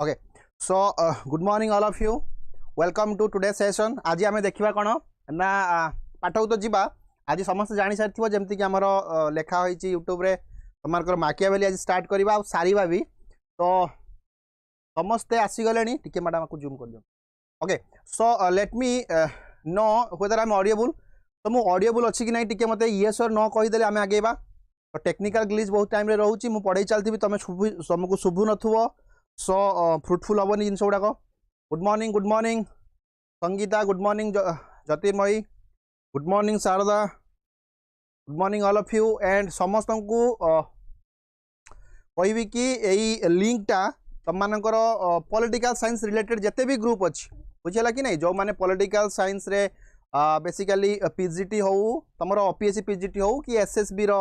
Okay so good morning all of you welcome to today session. आज आम देखा कौन ना पाठ तो जीवा आज समस्त जानी सारी जमती कि आमर लेखा होती यूट्यूब रे तुमको माकियावेली आज स्टार्ट करवा सारिबा भी तो समस्ते आसीगले टी मैडम आपको जूम कर दियो। Okay so let me know whether I am audible. तो मुझे ऑडिएबल अच्छी कि नहीं टी मत येस और नो कहीदे आम आगेबा। तो टेक्निकल ग्लिच बहुत टाइम रोचे मुझे पढ़ाई चलती तुम तुमको शुभु नथुव सो फ्रुटफुल हेनी जिन गुड़ाक। Good morning Sangeeta, good morning Jyotirmayi, good morning Sharada, good morning all of you and समस्त को कहि कि यही लिंकटा तुम मानकर पॉलिटिकल साइंस रिलेटेड जिते भी ग्रुप अच्छी बुझेगा कि नहीं जो मैंने पॉलिटिकल साइंस रे बेसिकली पीजीटी हो तुम ओपीएससी पीजीटी हो कि एसएसबी रो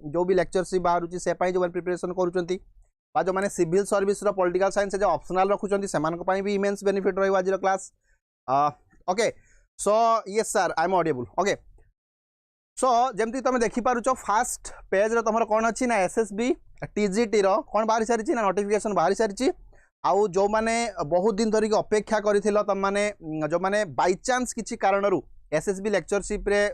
जो भी लेक्चरशिप बाहर से जो प्रिपरेशन करुँच जो मैंने सिविल सर्विस रो पॉलिटिकल साइंस जो ऑप्शनल रखुंट से भी इमेंस बेनिफिट रही आज class. Okay so yes sir I am audible. Okay so जमती तुम देखिपार फास्ट पेज तुम कौन अच्छी ना एसएसबी टीजीटी रो कौन बाहरी सारी ना नोटिफिकेशन बाहरी सारी आउ जो मैंने बहुत दिन धरिक अपेक्षा कर तुम मैंने जो मैंने बाय चांस किसी कारण एसएसबी लेक्चरशिप रे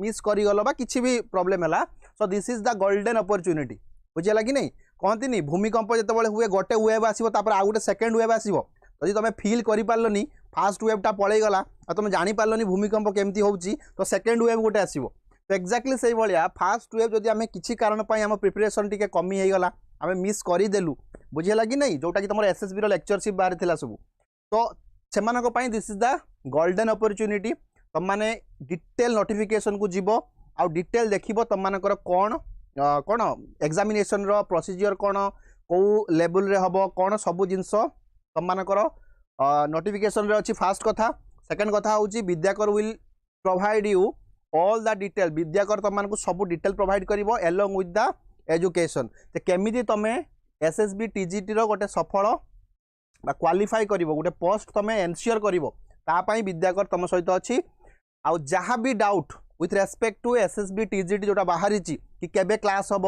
मिस करीगल बा किसी भी प्रॉब्लम है so this is the golden opportunity बुझेगा कि नहीं। कहती नहीं भूमिकंप जिते हुए गोटे वेव आसो आउ गोटे सेकेंड वेव आसो जदि तुम फिल कर पार्लनी फास्ट वेवटा पलैगला तुम जापार्लनी भूमिकंप केमती होची तो सेकेंड वेव गोटे आसो। तो एक्जाक्टली से भाया फास्ट वेव जदि आम किसी कारण आम प्रिपरेशन टी कमी होगला आम मिस करदेलु बुझेगा कि नहीं जोटा कि तुम एसएसबी रो लेक्चरशिप बाहर था सब तो से this is the golden opportunity तुम मैंने डिटेल नोटिफिकेशन को जीव आउ डिटेल देखिबो तुम मानकर कौन कौन एग्जामिनेशन रो प्रोसीजर कौन कौ लेवल रे हबो कौन सबू जिनस तुम मानकर नोटिफिकेशन रे अच्छी फास्ट कथा। सेकंड कथा होची विद्याकर will provide you all the detail विद्याकर तुम मानक सब डिटेल प्रोवाइड करिवो एलोंग विथ द एजुकेशन ते केमिति तमे एसएसबी टीजीटी रो गोटे सफल बा क्वालिफाई करिवो गोटे पोस्ट तमे एनश्योर करिवो ता पई विद्याकर तुम सहित अच्छी आउ जहाँ भी doubt with respect to SSB TGT जोटा बाहरी कि केबे क्लास हम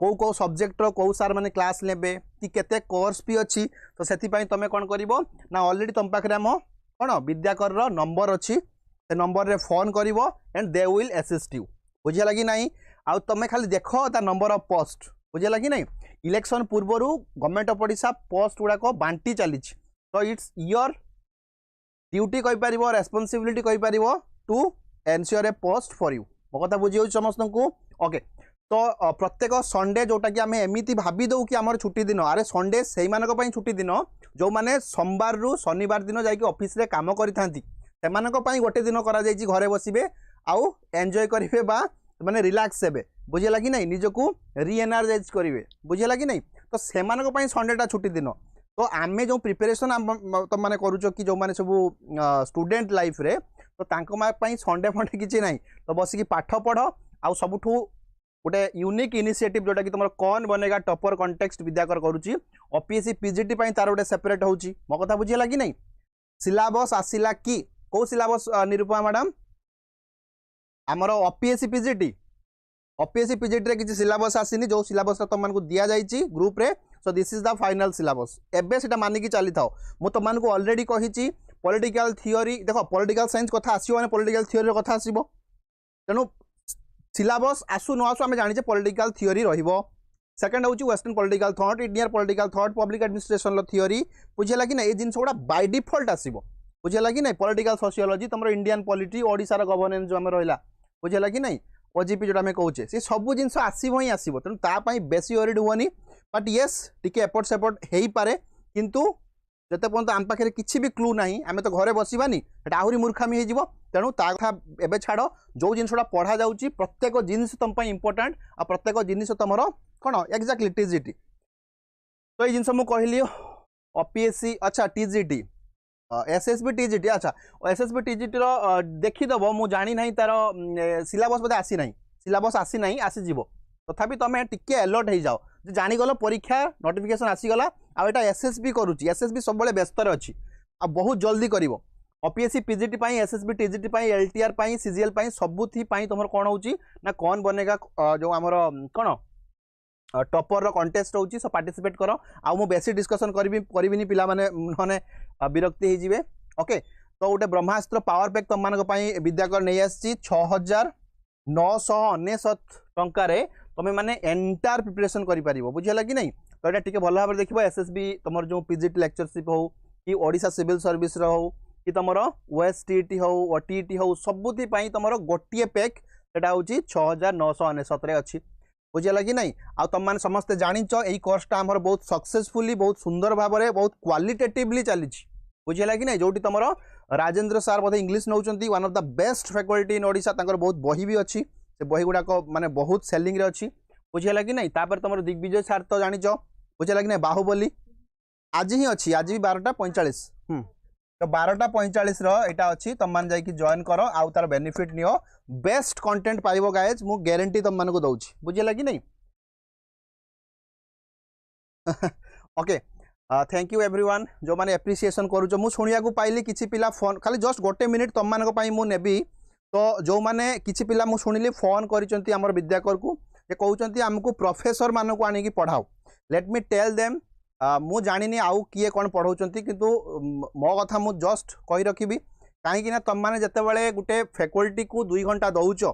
कौ सब्जेक्ट रो कौ सार मैंने क्लास नेबे कि केते कोर्स भी अच्छी तो से तुम कौन कर ना ऑलरेडी तुम पाखे आम कौन विद्याकर रो नंबर अच्छी से नंबर रे फोन करिवो and they will assist you बुझेगा कि नहीं। आउ तुम खाली देख ता नंबर ऑफ पोस्ट बुझेगा कि नहीं। इलेक्शन पूर्वर गवर्नमेंट ऑफ ओडिशा पोस्ट गुड़ाक बांटी चली तो इट्स योर ड्यूटी कहीपर रेस्पॉन्सिबिलिटी कहीपर to ensure a post for you मो कथा बुझी समस्त को। ओके तो प्रत्येक संडे जोटा कि आम एमती भावी दौ कि आमर छुट्टी दिन अरे संडे से छुट्टी दिन जो मैंने सोमवार रु शनिवार दिन जाकि ऑफिस रे काम करें गोटे दिन करा घरे बसबे आउ एंजॉय करेंगे बा मैंने रिलैक्स हे बुझेगा कि नहीं निजको रीएनर्जाइज करेंगे बुझेगा कि नहीं। तो से संडेटा छुट्टी दिन तो आम जो प्रिपेरेसन तुम मैंने करुच कि जो मैंने सब स्टूडेंट लाइफ रे तो संडे फंडे किसी ना तो बसिकी पाठ पढ़ आउ सबुठू गोटे यूनिक इनिशिएटिव जोटा कि तुम कौन बनेगा topper context Vidyakara करुच्ची OPSC PGT तार गोटे सेपरेट होची मो कथा बुझेगा कि नहीं। सिलेबस आसिला कि कौ सिलेबस निरूपमा मैडम आमर ओपीएससी पीजीटी रे किसी सिलेबस आसीनी जो सिलेबस तुमको दि जाइए ग्रुप रे so this is the final syllabus एबे सेटा मानिकी चली था मु तुमको ऑलरेडी कही पॉलिटिकल थियोरी देख पॉलिटिकल साइंस कथा आसो मैंने पॉलिटिकल थियोरी कथा आसो तेणु सिलेबस आसु न आसु आम जाने पॉलिटिकल थियोरी रहिबो। सेकंड हूँ western political thought Indian political thought public administration theory बुझेगा कि नहीं ये जिनस गुड़ा बाय डिफॉल्ट आसो बुझेगा कि नहीं। पॉलिटिकल सोशियोलॉजी तुम इंडियन पॉलिटी ओडिशार गवर्नेंस जो आम रहा बुझेगा कि नहीं ओजीपी जोटा आम कहे सी सब जिन आसो ही आसो तेणु तापाई बेसी ओरिड हुअनी बट येस टी एपट सेपट हो पारे किंतु जिते पर्यंत आम पाखे किसी भी क्लू ना आम तो घरे बसवानी आहरी मूर्खामी हो तेणु एबे छाड़ जो जिनसा पढ़ा जाऊँगी प्रत्येक जिनिस तुम इंपोर्टाट आ प्रत्येक जिनिस तुम कौन एक्जाक्टली टीजीटी तो ये जिनस मुझे कहली ओपीएससी अच्छा टीजीटी एसएसबी टीजीटी अच्छा एसएसबी टीजीटी देखीदेव मुझे जानी ना तार सिलेबस बोधे आसी ना सिलेबस आसी ना आसीज तथापि तुम टिके अलर्ट हो जाओ जानीगल परीक्षा नोटिफिकेशन आसीगला आ एटा एसएसबी करुच्ची एसएसबी सब व्यस्त अच्छी आ बहुत जल्दी कर OPSC PGT SSB TGT LTR CGL सबुथी तुम कौन हो कौन बनेगा जो आमर कौन टॉपर रो कंटेस्ट होची सो पार्टिसिपेट करो आ मु बेसी डिस्कशन करबिनी पिला माने नने विरक्ति हे जिवे ओके तो गोटे ब्रह्मास्त्र पावर पैक तुम मान विद्याकर नहीं आसी 6999 टंका रे तुम मैंने एंटायर प्रिपरेशन कर बुझेगा कि नहीं तो ये टे भल भाव देख एसएसबी तुम जो पीजीटी लेक्चरशिप हो कि ओडिशा सिविल सर्विस रो हो कि तुम ओएसटीटी हो ओटीटी हो सबुथि तुम गोटे पैक सेटा हूँ 6999 अच्छी बुझेगा कि नहीं आ तुम मैंने समस्ते जानिच यही कोर्सटा आमर बहुत सक्सेसफुली बहुत सुंदर भाव में बहुत क्वालिटेटिवली चली बुझेगा कि नहीं जो तुम राजेंद्र सार बोधे English now one of the best faculty in Odisha तांकर बहुत बही भी अच्छी से बही गुड़ाक माने बहुत सेलिंग रे अच्छी बुझेगा कि नहीं तापर तुम दिग्विजय सार तो जानिच बुझेगा कि नहीं बाहुबली आज ही अच्छी आज भी 12:45 तो 12:45 रहा अच्छी तुम मैंने जाकि जॉइन कर आउ तार बेनिफिट नियो बेस्ट कंटेंट पाइबो गाइज मु गारंटी तुम मानक दउछि बुझेगा कि नहीं ओके थैंक यू एवरीवन जो माने एप्रिसिएशन करूछ मु सुनिया को पाइली किछि पिला फोन खाली जस्ट गोटे मिनिट तुम मानक पई मु नेबी तो जो माने किछि पिला मु सुनिली फोन करिसंती हमर विद्याकर को जे कहउचंती हमकु प्रोफेसर मानक आनी की पढ़ाओ लेट मी टेल देम मु जानिनी आउ किए कोन पढ़ाउचंती किंतु मो कथा मु जस्ट कहि रखिबी काहेकि ना तुम माने जते बेले गुटे फैकल्टी को 2 घंटा दउचो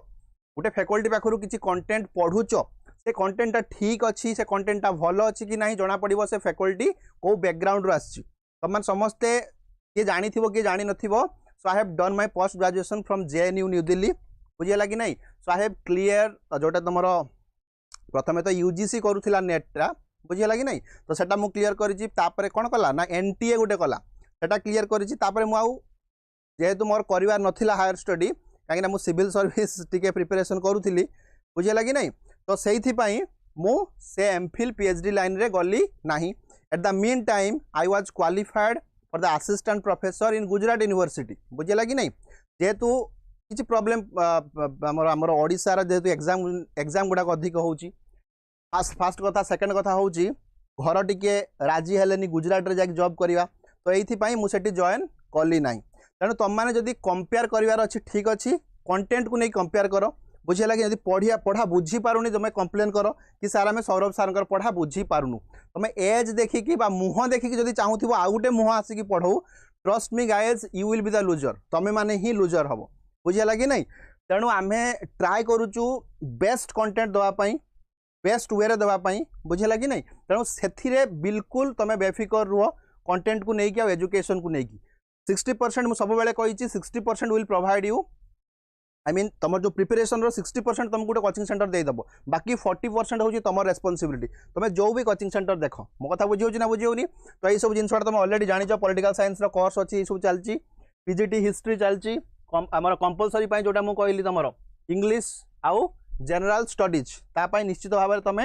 गुटे फैकल्टी पाखरु किछि कंटेंट पढुचो से कंटेंटा ठीक अच्छी से कंटेंटा भल अच्छी कि नहीं जना पड़ो से फैकल्टी को बैकग्राउंड रो आछि तुम समस्ते किए जानी थी किए जानी नथिबो so I have done my post graduation from JNU New Delhi बुझेगा कि नहीं सो आई हैव क्लियर जोटा तुम प्रथमे तो यूजीसी करूला नेटा बुझेगा कि नहीं तो सेटा मु क्लियर करिछि तापरे कोन कला ना एनटीए गोटे कला सेटा क्लियर करिछि तापरे मु आउ जेहेतु मोर करिवार नथिला हायर स्टडी काहेकि ना मु सिविल सर्विस टिके प्रिपरेशन करूथिली बुझेगा कि नहीं तो से मु से एमफिल पीएचडी लाइन रे गली नहीं at the mean time I was qualified for the assistant professor in Gujarat University बुझेगा कि नहीं जेहेतु किसी प्रॉब्लम आमर ओडिशा जेहेतु एग्जाम गुड़ाक अधिक होची फास्ट कथा सेकंड कथा होची घर टिके राजी हेलेनी गुजरात रे जाके जॉब करवा तो ये मुझे जॉइन कली ना तेणु तुम मैंने जदि कंपेयर करार अच्छी ठीक अच्छी कंटेंट को नहीं कंपेयर कर बुझेगा कि पढ़िया पढ़ा बुझी पारुनी तुम्हें कंप्लेन कर कि सार आम सौरभ सार पढ़ा बुझी पारुनु तुम्हें एज देखिकी मुह देखिकी जदि चाहूब आउ गोटे मुह आसिक पढ़ू trust me guys you will be the loser तुम्हें माने ही लूजर हम बुझेगा कि नहीं तेणु आम ट्राए करुचु बेस्ट कंटेंट देवाई बेस्ट वे देवाई बुझेगा कि नहीं तेणु से बिल्कुल तुम बेफिकर रुह कंटेंट को लेकिन आ एजुकेशन को लेकिन 60% मुझे सब बेले कही 60% will provide you I mean तुम जो प्रिपरेशन रो 60% तुमको गोटे कोचिंग सेंटर देदेव बाकी 40% हूँ तुम रेस्पॉन्सिबिलिटी तुम जो भी कोचिंग सेंटर देख मो कथा बुझी ना बुझी तो यही सब जिन तुम ऑलरेडी जानिच पॉलिटिकल साइंस रो कोर्स अच्छी सब चलती पीजीटी हिस्ट्री चलती आमर कंपलसरी जोटा मुझे कहली तुम इंग्लिश आउ जनरल स्टडीज तापाई निश्चित भाव में तुम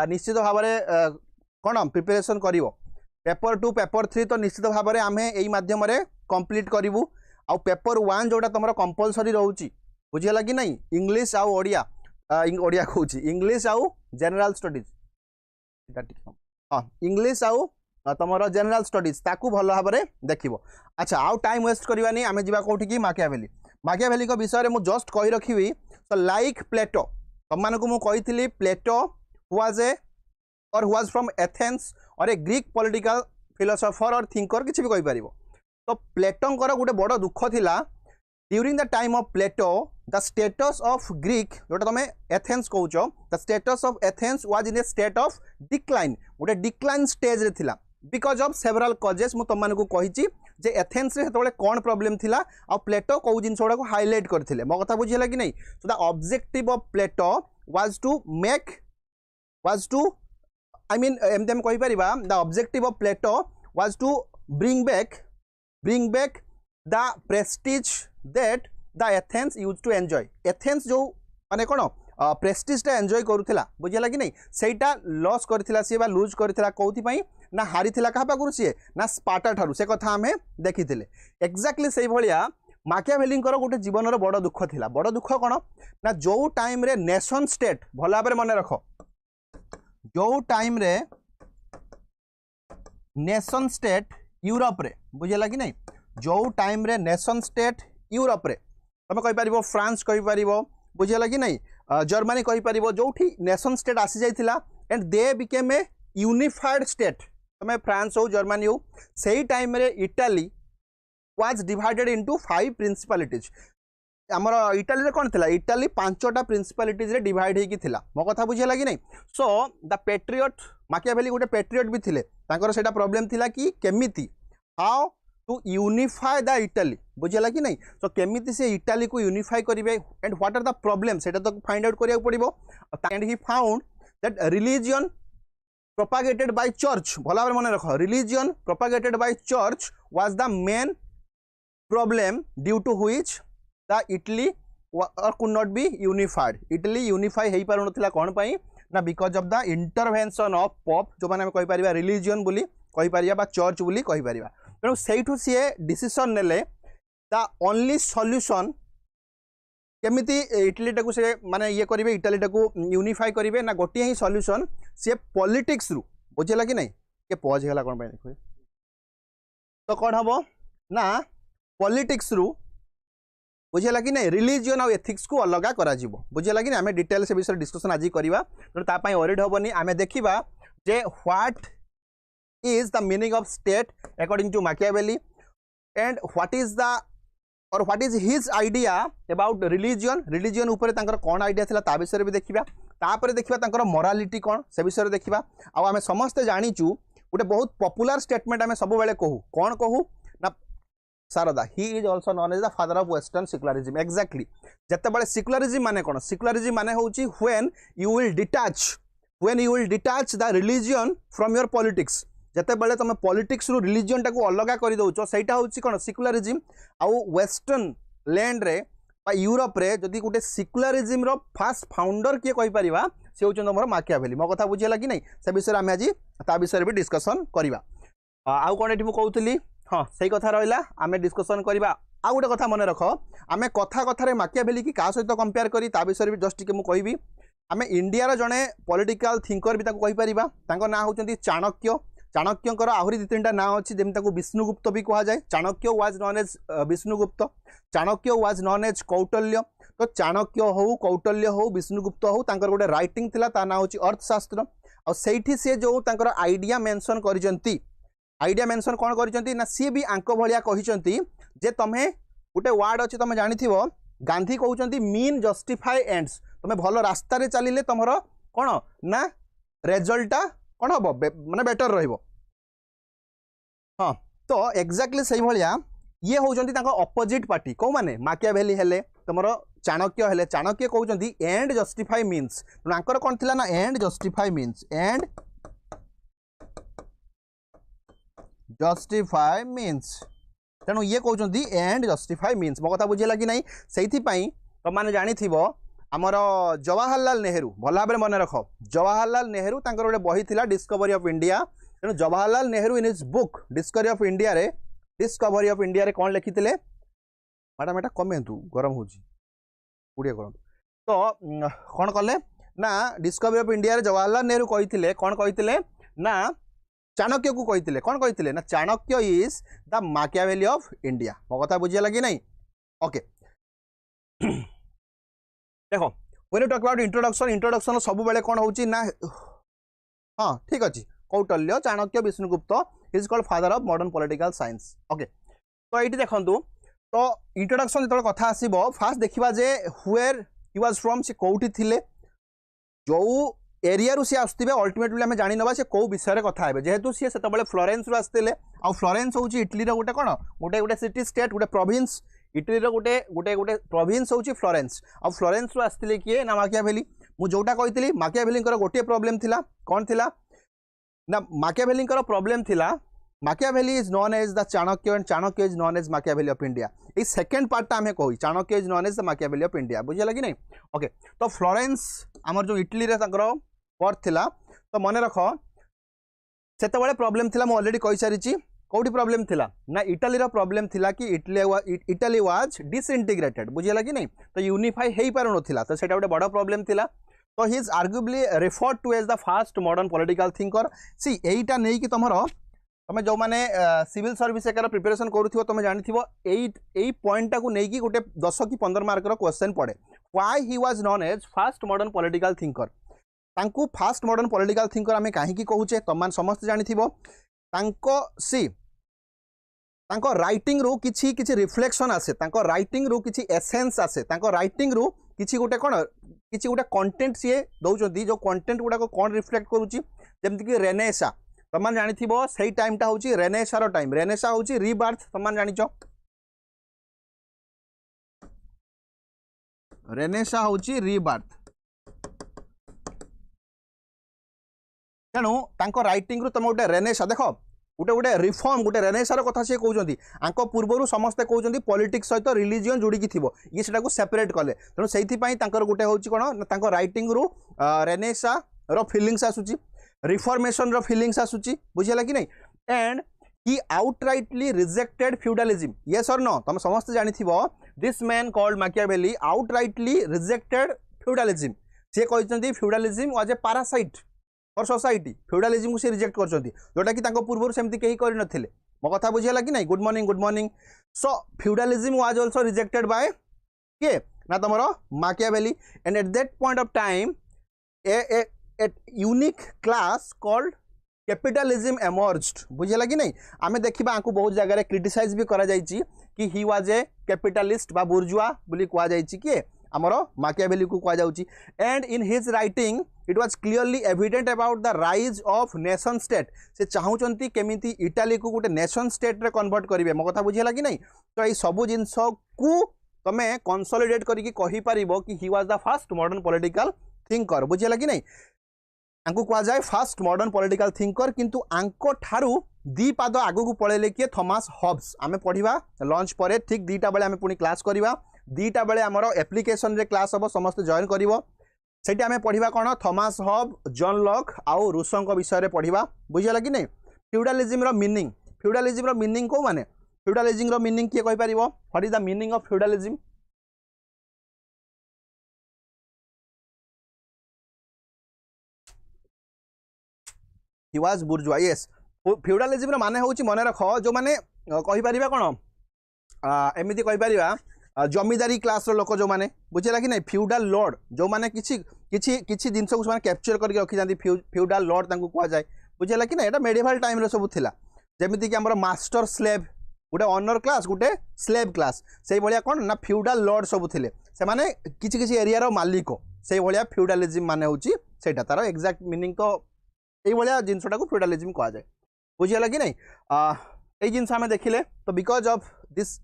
निश्चित भाव में कौन प्रिपरेशन कर पेपर 2 पेपर 3 तो निश्चित भाव में आम यही मध्यम कंप्लीट करूँ आउ पेपर 1 जोटा तुम कंपलसरी रोचे बुझेगा कि नहीं इंग्लिश आउ ओडिया ओडिया कहूँ इंग्लिश आउ जनरल स्टडीज हाँ इंग्लिश आउ तुम जनरल स्टडीज ताकू भल भाव में देख अच्छा आउ टाइम वेस्ट करवानी आम जा कौटी कि माकियावेली को विषय में मुझे जस्ट कही रखी सो लाइक प्लेटो तुम मानक मुझे प्लेटो वाज ए और वाज फ्रॉम एथेंस और ए ग्रीक पॉलिटिकल फिलोसोफर और थिंकर किसी भी कहीपर तो प्लेटोंकर गोटे बड़ दुख थिला during the time of Plato the status of Greek जोटा तुम एथेंस कौच the status of Athens was in a state of decline गोटे डिक्लाइन स्टेज रे थिला बिकॉज ऑफ सेवराल कजेस मुझे तुमको कही जे एथेंस रे सेतबेले कौन प्रॉब्लम थिला आ प्लेटो कौ जिन गुड़ा को हाईलाइट करथिले मो कथा बुझिला कि नहीं so the objective of Plato was to I mean एमती हम कहि परिबा the objective of Plato was to bring back the prestige that the Athens use to enjoy Athens जो माने कोन प्रेस्टीजटा एंजॉय करूला बुझिला कि नहीं सेटा लॉस करथिला सी बा लूज करथिला कोथि पई ना हारी थिला कहा पाखु सी ना स्पार्टा ठारू से कथा आम देखी एक्जाक्टली से भाया माकियावेली गोटे जीवन बड़ दुख थिला बड़ दुख कौन ना जो टाइम रे नेशन स्टेट भल भाव मन रख जो टाइम रे नेशन स्टेट यूरोप रे बुझेगा कि नहीं जो टाइम रे नेशन स्टेट यूरोप रे तुम कहीपर फ्रांस कहीपर बुझेगा कि नहीं जर्मनी कहि परिबो जोठी नेशन स्टेट आसी जाइथिला and they became a unified state तमे फ्रांस हो जर्मनी हो सेही टाइम रे Italy was divided into 5 principalities आमर इटाली रे कोन थिला इटाली 5टा प्रिंसिपालिटीज रे डिवाइड हेकी थिला मो कथा बुझे लागी नहीं सो द पेट्रियट माकियावेली गोटे पेट्रियट भी थिले तांकर सेटा प्रॉब्लम थिला कि केमिति how to unify the Italy बुझेगा कि नहीं सो केमिति से इटाली को यूनिफाई करेंगे and what are the problem सेटा तो फाइंड आउट करिया पड़िबो and he found that religion propagated by church भला मन रख religion propagated by church was the main problem due to which the Italy could not be unified Italy unify हो पार ना कौन पाई ना because of the intervention of pop जो मैंने कहि परिबा रिलीजन बोली कहि परिबा बा चर्च बोली कहि परिबा तेणु से सी डिसीजन नेले द ओनली सॉल्यूशन केमिति इटली टाकू से माने ये करेंगे इटाली टाकू यूनिफाई करेंगे ना गोटे ही सॉल्यूशन सी पॉलिटिक्स रु बुझेगा कि नहीं ये पॉज है कौन देख तो कौन हम ना पॉलिटिक्स रु बुझेगा कि नहीं रिलीजन और एथिक्स को अलग करा बुझेगा कि नहीं आम डिटेल से विषय डिस्कसन आज करवा तेणु वरीड हेनी आम देखा जे what is the meaning of state according to Machiavelli and what is his idea about religion ऊपर तांकर कौन आइडिया थिला ता विषय भी देखिबा तापर देखिबा तांकर मोरालिटी कौन से विषय देखिबा आ आमे समस्त जानिचु गोटे बहुत पॉपुलर स्टेटमेंट आमे सब बेले कहू कौन कहू ना Sharada he is also known as the father of western secularism exactly जते बेले सेक्युलरिज्म माने कौन सेक्युलरिज्म माने होची when you will detach the religion from your politics जते बेले तुम पॉलिटिक्स रु रिलीजन टाको अलग कर दउछ सेटा होची कोन सेक्युलरिज्म आउ वेस्टर्न लैंड रे बा यूरोप रे जदी गुटे सेक्युलरिज्म रो फर्स्ट फाउंडर के कहि परिबा से होचन हमर माकियावेली मो कथा बुझियला कि नहीं से विषय आमे आज ता विषय भी डिस्कशन करबा आउ कोन एठी मु कहउतली हां सही कथा रहला आमे डिस्कशन करबा आ गोटे कथा मन रख आमे कथा कथा रे माकियावेली की का सहित कंपेयर करी ता विषय भी जस्ट के मु कहबी आमे इंडिया रो जने पॉलिटिकल थिंकर भी ताको कहि परिबा तांको ना होचंती चाणक्य चाणक्यंकर आहरी दु तीन ना अच्छी जमी विष्णुगुप्त भी कह जाए Chanakya was known as Vishnugupta Chanakya was known as Kautilya तो चाणक्य हो कौटल्य हो विष्णुगुप्त हो तांकर गोटे राइटिंग थिला ता ना होची अर्थशास्त्र और सेठी से जो तांकर आइडिया मेंशन करिसंती आइडिया मेंशन कौन करिसंती ना सी भी आंक भलिया कहिसंती जे तमे गोटे वर्ड अछि तमे जानिथिबो गांधी कहउचंती मीन जस्टिफाई एंड्स तमे भलो रास्ता रे चलिले तमरो कोन ना रिजल्ट कौन हम माने बेटर रहिबो हाँ तो एक्जाक्टली सही भाया ये होउचंती तांको ऑपोजिट पार्टी को माने माकियावेली हेले तमरो चाणक्य हेले चाणक्य कहउचंती एंड जस्टिफाई मीन्स तो आंकर कोन थिला ना एंड जस्टिफाई मीन्स तेणु ये कहउचंती एंड जस्टिफाई मीन्स मो कथा बुझेला कि नहीं सेथि पई तो माने जानि थिबो आमर जवाहरलाल नेहरू भल भाव मन रख जवाहरलाल नेहरू तांकर गोटे बही थिला डिस्कवरी ऑफ इंडिया तेणु जवाहरलाल नेहरू इन his book discovery of India रे कौन लिखिथिले मैडम एटा कमेंतु गरम होची गुड़िया गरम तो कौन कले ना डिस्कवरी ऑफ इंडिया रे जवाहरलाल नेहरू कहिथिले कौन कहिथिले ना चाणक्य को कहिथिले कौन कहिथिले ना Chanakya is the Machiavelli of India मो कथा बुझिया लगी नहीं ओके देखो when you talk about introduction सब बेले कौन होची ना हाँ ठीक अच्छे Kautilya Chanakya Vishnugupta is called father of modern political science okay तो ये देखु तो इंट्रोडक्शन जो कथा आसब फास्ट देखा जे व्वेयर ही वाज फ्रॉम से कौटी थिले जो एरिया सी आसुवे अल्टिमेटली आम जानी ना से कौ विषय कथा है जेहेतु सी से फ्लोरेंस रु आसते आ फ्लोरेंस हूँ इटली गोटे कौन गोटे गोटे सिटी स्टेट गोटे प्रोविंस इटली गोटे गोटे गोटे प्रोविंस हूँ फ्लोरेंस आ फ्लोरेंस रु आसते किए ना माकियावेली मु जोटा कही माकियावेली गोटे प्रोब्लेम थिला कौन थिला ना माकियावेली प्रोब्लेम थिला Machiavelli is known as the Chanakya and Chanakya is known as Machiavelli of India ये सेकंड पार्ट आम कही Chanakya is known as the Machiavelli of India बुझे लगी नहीं ओके तो फ्लोरेंस आमर जो इटली रे पर्थ थिला तो मन रख से प्रॉब्लम थिला मु ऑलरेडी कही सारी कौटी प्रॉब्लम थिला ना इटाली रो प्रॉब्लम थिला कि इटाली वाज डिसइंटीग्रेटेड बुझे लगी नहीं तो यूनिफाई हो पार ना तो सेटा गोटे बड़ प्रॉब्लम थिला तो he is arguably referred to as the first modern political thinker सी एटा नहीं कि तुमरो तुम जो मैंने सिविल सर्विस एकार प्रिपरेशन करूथिबो तुम जानिथिबो एई पॉइंट टाकू नेकी गोटे 10 कि 15 मार्क रो क्वेश्चन पड़े why he was known as first modern political thinker तांकू फास्ट मॉडर्न पॉलिटिकल थिंकर आमे काहे की कहूचे तमान समस्त जानिथिबो तांको सी तांको राइटिंग रू किछि किछि रिफ्लेक्शन आसे तांको राइटिंग रू किछि एसेंस आसे तांको राइटिंग रू किछि गोटे कोन किछि गोटे कंटेंट सिए दउचंती जो कंटेंट गुडा को कोन रिफ्लेक्ट करूची जेमति कि रेनेसा तमान जानिथिबो सेही टाइम टा होची रेनेसा रो टाइम रेनेसा होची रीबर्थ तमान जानिचो रेनेसा होची रीबर्थ तेणु तांको राइटिंग रू तुम गोटे रेनेसा देखो गोटे गोटे रिफॉर्म गोटे रेनेसार कथा सी कहते आंक पूर्वर समस्ते कहते पॉलिटिक्स सहित रिलीजियन जोड़िकी थी ये सेटा सेपरेट कले तेणु से गोटे हूँ कौन राइटिंग रू रेनेसा रो फीलिंग्स आसूची रिफॉर्मेशन रो फीलिंग्स आसूची बुझेला कि नहीं and he outrightly rejected feudalism yes और नो तुम समस्त जानिथिबो this man called Machiavelli outrightly rejected feudalism से कहते feudalism was a parasite for society feudalism को से रिजेक्ट करछंती जोटा कि तांको पूर्वर सेमती केही करि नथिले मो कथा बुझियला कि नहीं good morning so feudalism was also rejected by के ना तमरो Machiavelli and at that point of time a unique class called capitalism emerged बुझियला कि नहीं आमे देखिबा आंकु बहुत जगह रे क्रिटिसाइज भी करा जायछि कि ही वाज ए कैपिटलिस्ट बा बुर्जुआ बोली कुआ जायछि कि आमरो मैकियावेली को कुआ जाउछि and in his writing it was clearly evident about the rise of nation state से चाहूचंती केमिति इटाली को गोटे नेशन स्टेट रे कन्वर्ट करिवे मो कथा बुझियला कि नहीं तो ये सब जिंस को तमे कंसोलिडेट करिकि कहि परिबो कि he was the first modern political thinker बुझियला कि नहीं आंको कुआ जाए फास्ट मॉडर्न पॉलिटिकल थिंकर किंतु आंको ठारू दी पाद आगु को पळेले कि थॉमस हॉब्स आमे पढिबा लंच परे ठीक 2टा बेले आमे पुनी क्लास करिबा 2टा बेले हमरो एप्लिकेशन रे क्लास हबो समस्त जॉइन करिवो सेठी आमे पढिबा कोन थॉमस हॉब जॉन लॉक आउ रूसो को विषय रे पढिबा बुझियला कि नहीं फ्यूडलिज्म रो मीनिंग को माने फ्यूडलिज्म रो मीनिंग के कहि परिबो what is the meaning of feudalism he was bourgeois yes feudalism रो माने होची मने रख जो माने कहि परिबा कोन एमिति कहि परिबा जमीदारी क्लास रो लोक जो माने बुझेला कि नहीं फ्यूडल लॉर्ड जो माने किछि जिंस को माने कैप्चर करके रखि जांती फ्यूडल लॉर्ड तांको कुआ जाय बुझेला कि नहीं एटा मेडिवल टाइम रे सब थिला जेमिति कि हमर मास्टर स्लेव गोटे ऑनर क्लास गोटे स्लेव क्लास से भलिया कोन ना फ्यूडल लॉर्ड सब थिले से माने किछि एरिया रो मालिक से भलिया फ्यूडलिज्म माने होची सेटा तार एग्जैक्ट मीनिंग तो ये भाया जिनसटा को फ्यूडलिज्म कहा जाए बुझीगला कि नहीं ये जिनस आम देखिले तो बिकज ऑफ दिस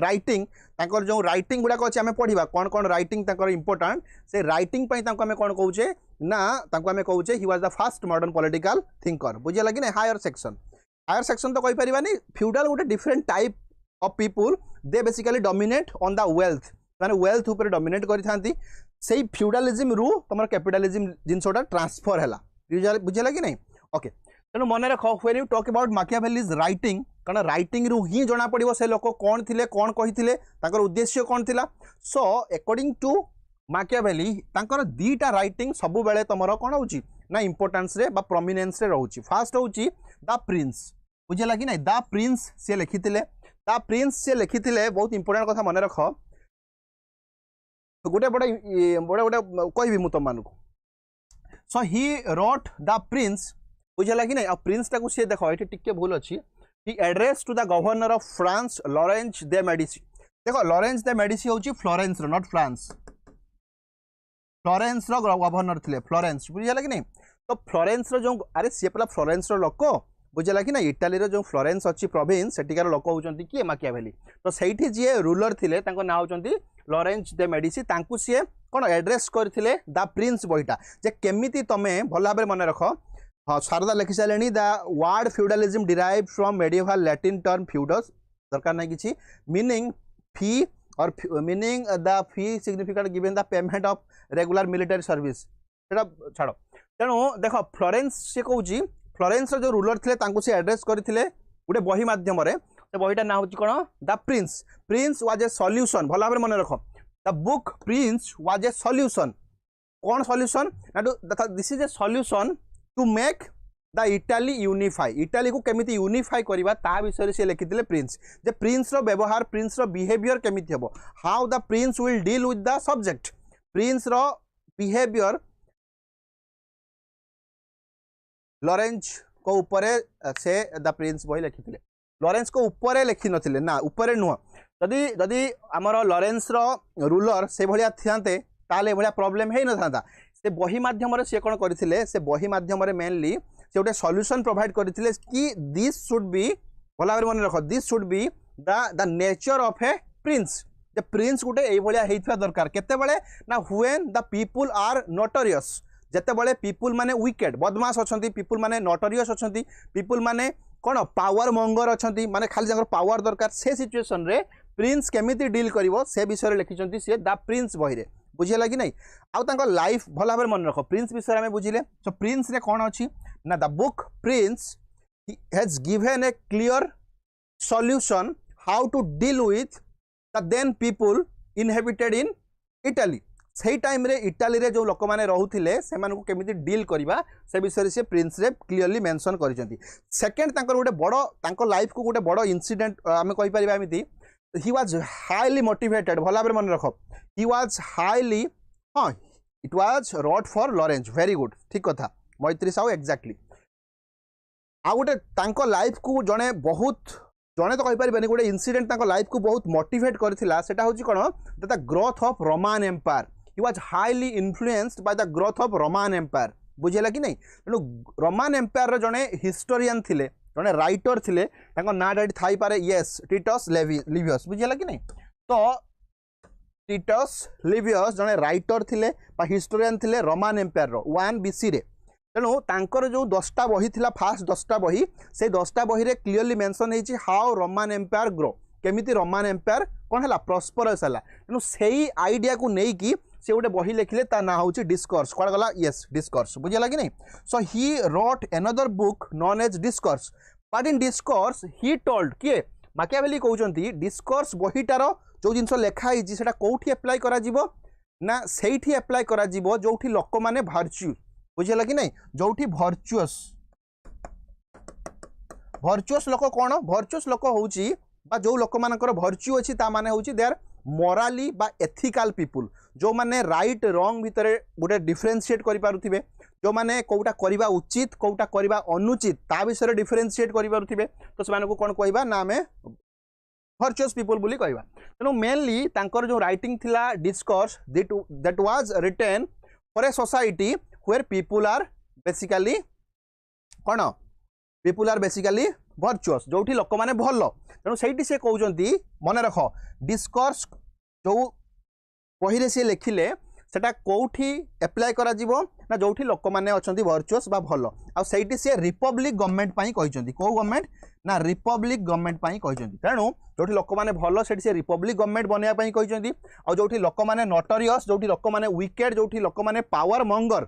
राइटिंग तांकर जो राइटिंग गुड़ाक अच्छे आम पढ़ा कौन कौन राइटिंग तांकर इंपोर्टेंट से राइटिंग आम कौन कौचे ना आम कौचे he was the first modern political thinker बुझीगला कि नहीं हायर सेक्शन तो कहीपर नहीं फ्यूडल गोटे different type of people they basically dominate on the wealth माने वेल्थ ऊपर डोमिनेट करी से फ्यूडलिज्म रू तुम कैपिटलिज्म जिनसटा ट्रांसफर है बुझेला कि नहीं ओके तेणु मन रख when you talk about Machiavelli's writing कारण राइटिंग रू ही जना पड़ो से लोक कौन थिले कौन कही उद्देश्य कौन थिला सो अकॉर्डिंग टू मैकियावेली तांकर 2टा राइटिंग सबु बेले तुमर कौन होची ना इंपोर्टेंस रे बा प्रोमिनेंस रे रहउची फर्स्ट होची द प्रिंस बुझेला कि नहीं द प्रिंस से लिखिथिले बहुत इंपोर्टेंट कथा मन रख गोटे बड़े कहबी मु तुम मानक सो ही रोट द प्रिंस बुझेला कि नहीं प्रिंस टाक सी देख ये टिके भूल अच्छी he address to the governor of France Lorenzo de Medici देखो लॉरेंस दे मेडिसी होची फ्लोरेंस रो नॉट फ्रांस फ्लोरेंस रो गवर्नर थिले फ्लोरेंस बुझेला कि नहीं तो फ्लोरेंस रो जो अरे सी पला फ्लोरेंस रो लोक बुझेला कि नहीं इटाली रो जो फ्लोरेंस अच्छी प्रोविंस सेटिकार लोक होचंती कि मैकियावेली तो सेठी जे रूलर थिले तांको ना होचंती लॉरेंस दे मेडिसी तांकु सी कौन एड्रेस करथिले द प्रिंस बहीटा जे केमिति तमे भल भाव मन रख हाँ शारदा लिखि सारे the word feudalism derive from medieval Latin term feudus दरकार ना कि मीनिंग फी और meaning the fee significant given the payment of regular military service छाड़ तेणु देख फ्लोरेंस से कहूँ फ्लोरेंस जो रूलर थे से एड्रेस करते गोटे बही मध्यम से बहीटा ना हूँ कौन the prince was a solution भल भाव मन रख the book prince was a solution कौन solution this is a solution to make the Italy unify Italy को केमिति यूनिफाई करवा ता विषय से लिखिथिले प्रिंस जे प्रिंस रो व्यवहार प्रिंस रो बिहेवियर केमिति हेबो how the prince will deal with the subject prince रो बिहेवियर लॉरेंस को ऊपर से द प्रिंस बही लिखिथिले लॉरेंस को ऊपर लिखि नथिले ना ऊपर नुह जदि जदि आमर लॉरेंस रो रूलर से भलिया थियान्ते ताले भलिया प्रॉब्लम हे न थांता से बही माध्यम से कौन करथिले से बही माध्यम मेनली से गोटे सॉल्यूशन प्रोवाइड करथिले कि दिस शुड बी भला भाବରେ मन रख this should be the nature of a prince the prince गोटे एई भलिया हेइथवा दरकार केते बेले ना when the people are notorious जेते बेले पीपल माने विकेट बदमाश अछंती पीपल माने नोटोरियस अछंती पीपल माने कौन पावर मंगर अछंती माने खाली जंगर पावर दरकार से सिचुएशन रे प्रिंस केमिति डील करिवो से विषय लिखिचंती से द प्रिंस बही रे बुझिला कि नहीं आउ तांको लाइफ भला भाବରେ मन रख प्रिंस विषय में बुझिले सो प्रिंस रे कोन अछि ना the book prince has given a clear solution how to deal with the then people inhabited in Italy सही टाइम रे इटाली रे जो लोक माने रहउथिले से मानको केमिति डील करबा से विषय से प्रिंस रे क्लियरली मेंशन करिसंती सेकंड तांकर गोटे बड़ो तांको लाइफ को गोटे बड़ो इंसिडेंट आमे कहि परिबा एमिति he was highly motivated भला भाବରେ मन रख he was highly हाँ it was wrote for Lawrence very good ठीक कथा मैत्री साहू एक्जाक्टली आ गोटे तांको लाइफ को जने बहुत जने तो कहि परिबेनी गोटे इंसिडेंट तांको लाइफ को बहुत मोटिवेट करथिला सेटा होची कोन the growth of Roman empire he was highly influenced by the growth of Roman empire बुझेला कि नहीं तेणु रोमान एम्पायर रो जने हिस्टोरियन थिले जने राइटर थिले तांको ना डाइट थाई पारे यस टिटस लिवियस बुझेला कि नहीं तो टिटस लिवियस जने राइटर थिले बा हिस्टोरियन थिले रोमान एम्पायर रो 1 बीसी रे तेणु तांकर जो 10टा बही थिला फास्ट 10टा बही से 10टा बही रे क्लियरली मेंशन हेची हाउ रोमान एम्पायर ग्रो केमिति रोमान एम्पायर कोन हला प्रॉस्परस हला तेणु सेही आइडिया को नै कि से गोटे बही लिखिले ता ना होची डिस्कोर्स कोन गला यस डिस्कोर्स बुझिला कि नहीं so he wrote another book known as discourse but in discourse he told किए माकियावेली कहउचंती डिस्कोर्स बहीटार जो जिंस लेखा हिची सेटा कोठी अप्लाई करा जिवो ना सेठी अप्लाई करा जिवो जोठी लोक माने वर्च्यू बुझिला कि नहीं जोठी वर्चुअस लोक कोन वर्चुअस लोक होची बा जो लोक मानकर वर्च्यू अछि ता माने होची दे आर मोराली बा एथिकल पीपुल जो माने राइट रॉन्ग भितर गोटे डिफरेंशिएट करि पारुथिबे जो माने कोउटा करिबा उचित कोउटा करिबा अनुचित ता विषय डिफरेंशिएट करि पारुथिबे तो से माने को कोन कहबा ना में वर्चुअस पीपल बोली कहबा तेनो मेनली तांकर जो राइटिंग थिला discourse that was written for a society where people are basically कोन पीपल आर बेसिकली वर्चुअस जोठी लोक माने भलो तेणु सही से कहते मन रख डिस्कोर्स जो बही से लिखिले सेटा कौटी एप्लाय करा जीवो ना जोठी लोक माने अछंती वर्चुअस बा भलो आ सही से रिपब्लिक गवर्नमेंट पाई कहचंती को गवर्नमेंट ना रिपब्लिक गवर्नमेंट पाई कहचंती तेणु जोठी लोक माने भलो सेठी से रिपब्लिक गवर्नमेंट बनिया पाई कहचंती आ जोठी लोक माने नोटोरियस जोठी लोक माने विकेट जोठी लोक माने पावर मंगर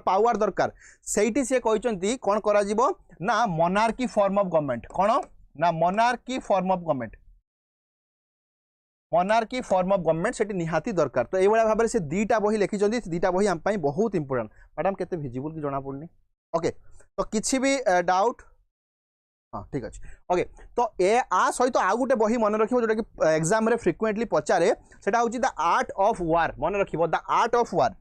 पावर दरकार सही से कहते कौन करा जीवो ना मोनार्की फॉर्म ऑफ गवर्नमेंट कौन ना monarchy form of government monarchy form of government सेठी निहाती दरकार तो ये भाव से दीटा बही लिखिं दीटा बही आम बहुत इंपोर्टेंट मैडम केते विजिबल कि जना पड़नी ओके तो किसी भी डाउट हाँ ठीक अच्छे ओके तो ए आ सहित आउ गोटे बही मन रखिबो जोटा कि एग्जाम रे फ्रिक्वेंटली पचारे सेटा होची द आर्ट ऑफ वार मन रखिबो the art of war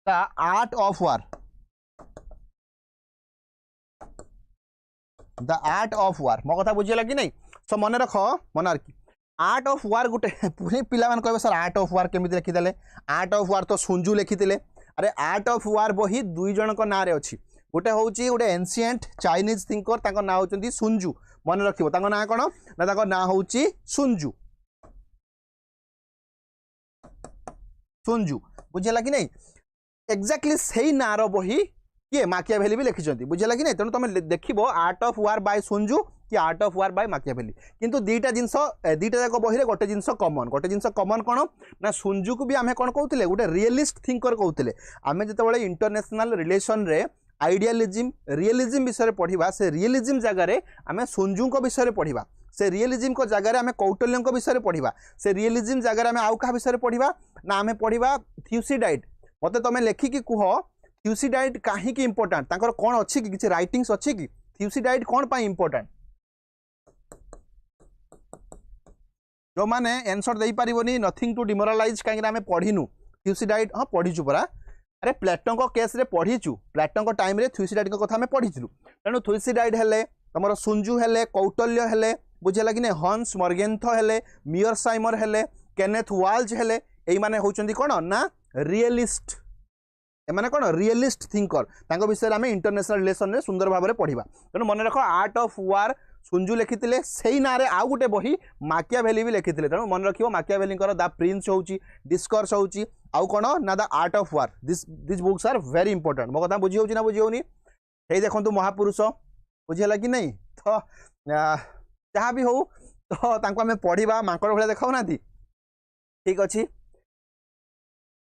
the art of war the art of war मो कथा बुझिला कि नहीं सो मन रख मोनार्की आर्ट ऑफ वार गोटे पूरी पिला मान कहबे सर आर्ट ऑफ वार केमिति लिखिदेले आर्ट ऑफ वार तो सुंजू लिखिथिले अरे आर्ट ऑफ वार बही दुई जन को नारे अछि गोटे होउची गोटे एंशिएंट चाइनीज थिंकर ताको ना होचंती सुंजू मन रखिबो ताको ना कोन ना ताको ना होउची सुंजू सुंजू बुझिला कि नहीं एक्जाक्टली सही नार बही किए माकियावेली भी लिखिं बुझेगा कि नहीं तेणु तुम देखो art of war by Sun Tzu कि art of war by Machiavelli किंतु दीटा जिनस दीटा जाक बही गोटे जिनस कमन कौन ना सुंजू को भी आम कौन कहते गोटे रियलिस्ट थिंकर कहते आम जो इंटरनेशनल रिलेशन रे आइडियालिज्म रियलिज्म विषय पढ़ा से रियलिज्म जगार आम सुंजू विषय पढ़ा से रियलिज्म को जगह आम कौटल्यों विषय पढ़ा से रियलिज्म जगह आम आउ क्या विषय पढ़ा ना आम पढ़ा थ्यूसीडाइड मत तुम लेखिकी कह थ्यूसीडाइड कहीं इंपोर्टाट कौन अच्छी कि किसी राइटिंग्स अच्छी कि थ्यूसीडाइड कौन पाई इंपोर्टाट जो मैंने आंसर दे पारिबोनी नथिंग टू डिमोरालाइज कहीं आम पढ़ीनु थ्यूसीडाइड हाँ पढ़ीचु परा अरे प्लेटों को केस रे पढ़ीचु प्लेटों को टाइम रे थ्यूसीडाइड को कथा आम पढ़ीचु तेणु थ्यूसीडाइड हेले तुम सुंजु हेले कौटल्य हेले बुझेगा कि नहीं हंस मर्गेंथ हेले मियरसाइमर हेले केनेथ वाल्ज हेले यही माने होचंदी कौन ना रियलिस्ट एमाने कौन रियलिस्ट थिंकर विषय आम इंटरनेशनल रिलेशन में सुंदर भाव में पढ़ा तेणु मन रख आर्ट ऑफ वार सुंजु लिखिते से ना आउ गोटे बही माकियाभेली भी लिखिते तेणु मन रखियो माकियाभेली द प्रिंस होची डिस्कोर्स होची आउ कौन ना the art of war this books are very important मो कथा बुझी होची ना बुझी होनी हे देखंतु महापुरुष बुझेला कि नहीं तो जहाँ भी हो तो आम पढ़ा मांकड़ भाया देखा ना ठीक अच्छे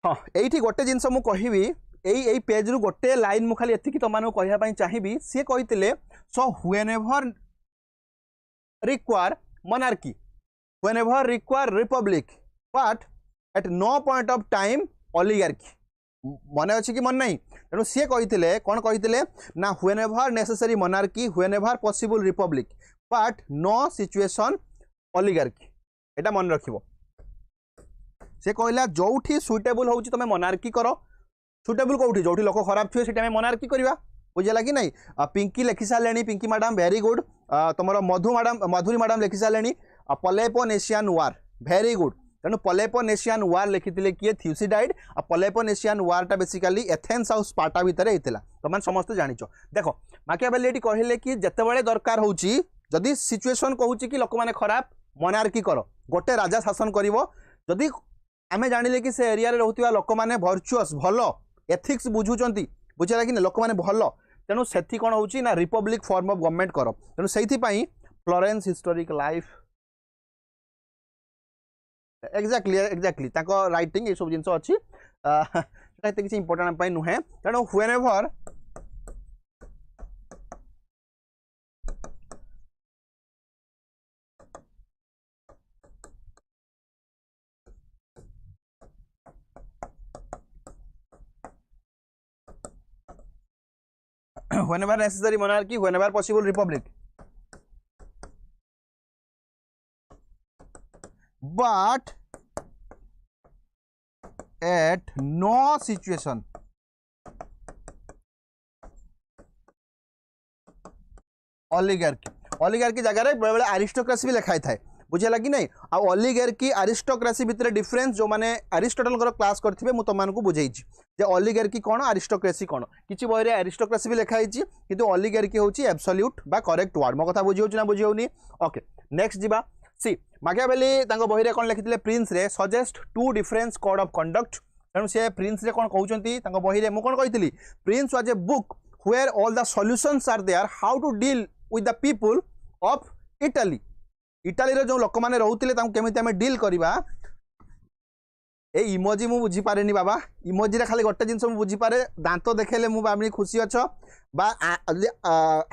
हाँ ये गोटे जिनस मु कहबी यही पेज रु गोटे लाइन मु खाली एति तुम कहवाई चाहिए सी कहते so whenever require monarchy whenever require republic but at no point of time oligarchy मन अच्छी कि मन नहीं तेणु सी कहते कौन कहते ना whenever necessary monarchy whenever possible Republic but know situation oligarchy एटा मन रखिबो से कहला जोठी सुइटेबल हो तुम मोनार्की कर सुइटेबल कौटी जो लोक खराब थे से मोनार्की करवा बुझेगा कि नहीं पिंकी लिखि सारे पिंकी मैडम वेरी गुड तुम मधुरी मैडम लिखि सारे पलेपोनेशियन वार वेरी गुड तेणु पलेपोनेशियन वार लिखिते किए थ्यूसीडाइड आ पलेपोनेशियन वारटा बेसिकली एथेंस और स्पार्टा भितर होता तुम समस्त जानिच देख माकियावेली कहले कि जितेबाला दरकार होची जदि सिचुएशन कहूँ कि लोक मैंने खराब मोनार्की कर गोटे राजा शासन कर जदि आमे जानिले कि से एरिया रे रहउतिबा लोक माने भर्चुअस भलो एथिक्स बुझुचंती बुझला कि लोक माने भलो तेणु सेठी कोन होउची ना रिपब्लिक फॉर्म ऑफ गवर्नमेंट करो तेणु सेठी पई फ्लोरेंस हिस्टोरिक लाइफ एक्जाक्टली ताको राइटिंग ये सब जिंस अछि सेटा किछि इंपोर्टेंट पई नुहे तेणु whenever whenever necessary monarchy whenever possible republic but at no situation oligarchy जगह रे बेले अरिस्टोक्रेसी भी लिखाई थाए बुझेगा कि नहीं आ ओलिगार्की अरिस्टोक्रेसी भितर डिफरेंस जो माने अरिस्टोटल क्लास करथिबे मु तुमको बुझेइछि जे ओलिगार्की कोन अरिस्टोक्रेसी कोन किछि बही रे अरिस्टोक्रेसी भी लिखाइछि किंतु ओलिगार्की होछि एब्सोल्यूट बा करेक्ट वर्ड मो कथा बुझी होछि ना बुझी होनी ओके नेक्स्ट जीवा सी माकियावेली तांको बही रे कोन लिखिथिले प्रिंस रे suggest to difference code of conduct तेणु से प्रिंस रे कोन कहउचंती तांको बही रे मु कोन कहितली prince was a book where all the solutions are there how to deal with the people of Italy Italy रे जो लोक माने रहउतिले तांको केमिति हमें डील करबा ए इमोजी मु बुझी पारेनी बाबा इमोजी रे खाली गोटे जिंस मु बुझी पारे दांत देखेले मु बामणी खुशी अछ बा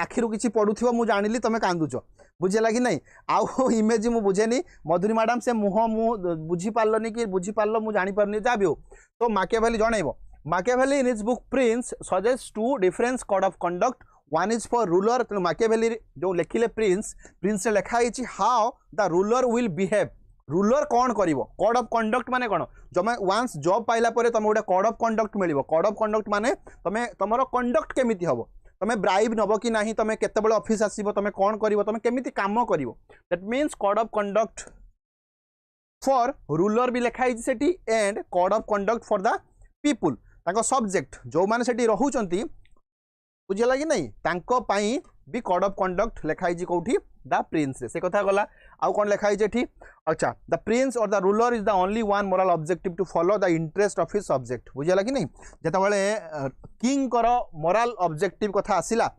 आखिरु किछि पडुथिबो मु जानिली तमे कांदुछ बुझेला कि नहीं आउ इमेज मु बुझेनी मधुरी मैडम से मुह मु बुझी पारलनी कि बुझी पारलो मु जानि पारनी जा भी हो तो माकियावेली जणैबो Machiavelli in his book prince suggest to difference code of conduct one is for ruler तेणु माकियावेली जो लिखिले प्रिंस प्रिंस लिखाई how the ruler will behave ruler कौन करिवो कोड ऑफ कंडक्ट माने कौन जब वंस जॉब पाइला परे तुम गोटे कोड ऑफ कंडक्ट मिलिवो कोड ऑफ कंडक्ट माने तुम तुमर कंडक्ट केमिति हबो तुम ब्राइब नब कि नहीं तुम केतेबेले ऑफिस आसीबो तुम कौन करिवो तुम केमिति काम करिवो that means code of conduct for ruler भी लिखाई सेठी and code of conduct for the people तांको सब्जेक्ट जो माने सेठी रहउचंती बुझेला कि नहीं तांको पाई भी कोड ऑफ कंडक्ट लिखाई कौटी द प्रिंस से कथा गला आउ कौन लिखाई एठी अच्छा द प्रिंस और the ruler is the only one moral objective to follow the interest of his subject बुझेला कि नहीं जेतबेले किंग करो मोरल ऑब्जेक्टिव कथा आसिला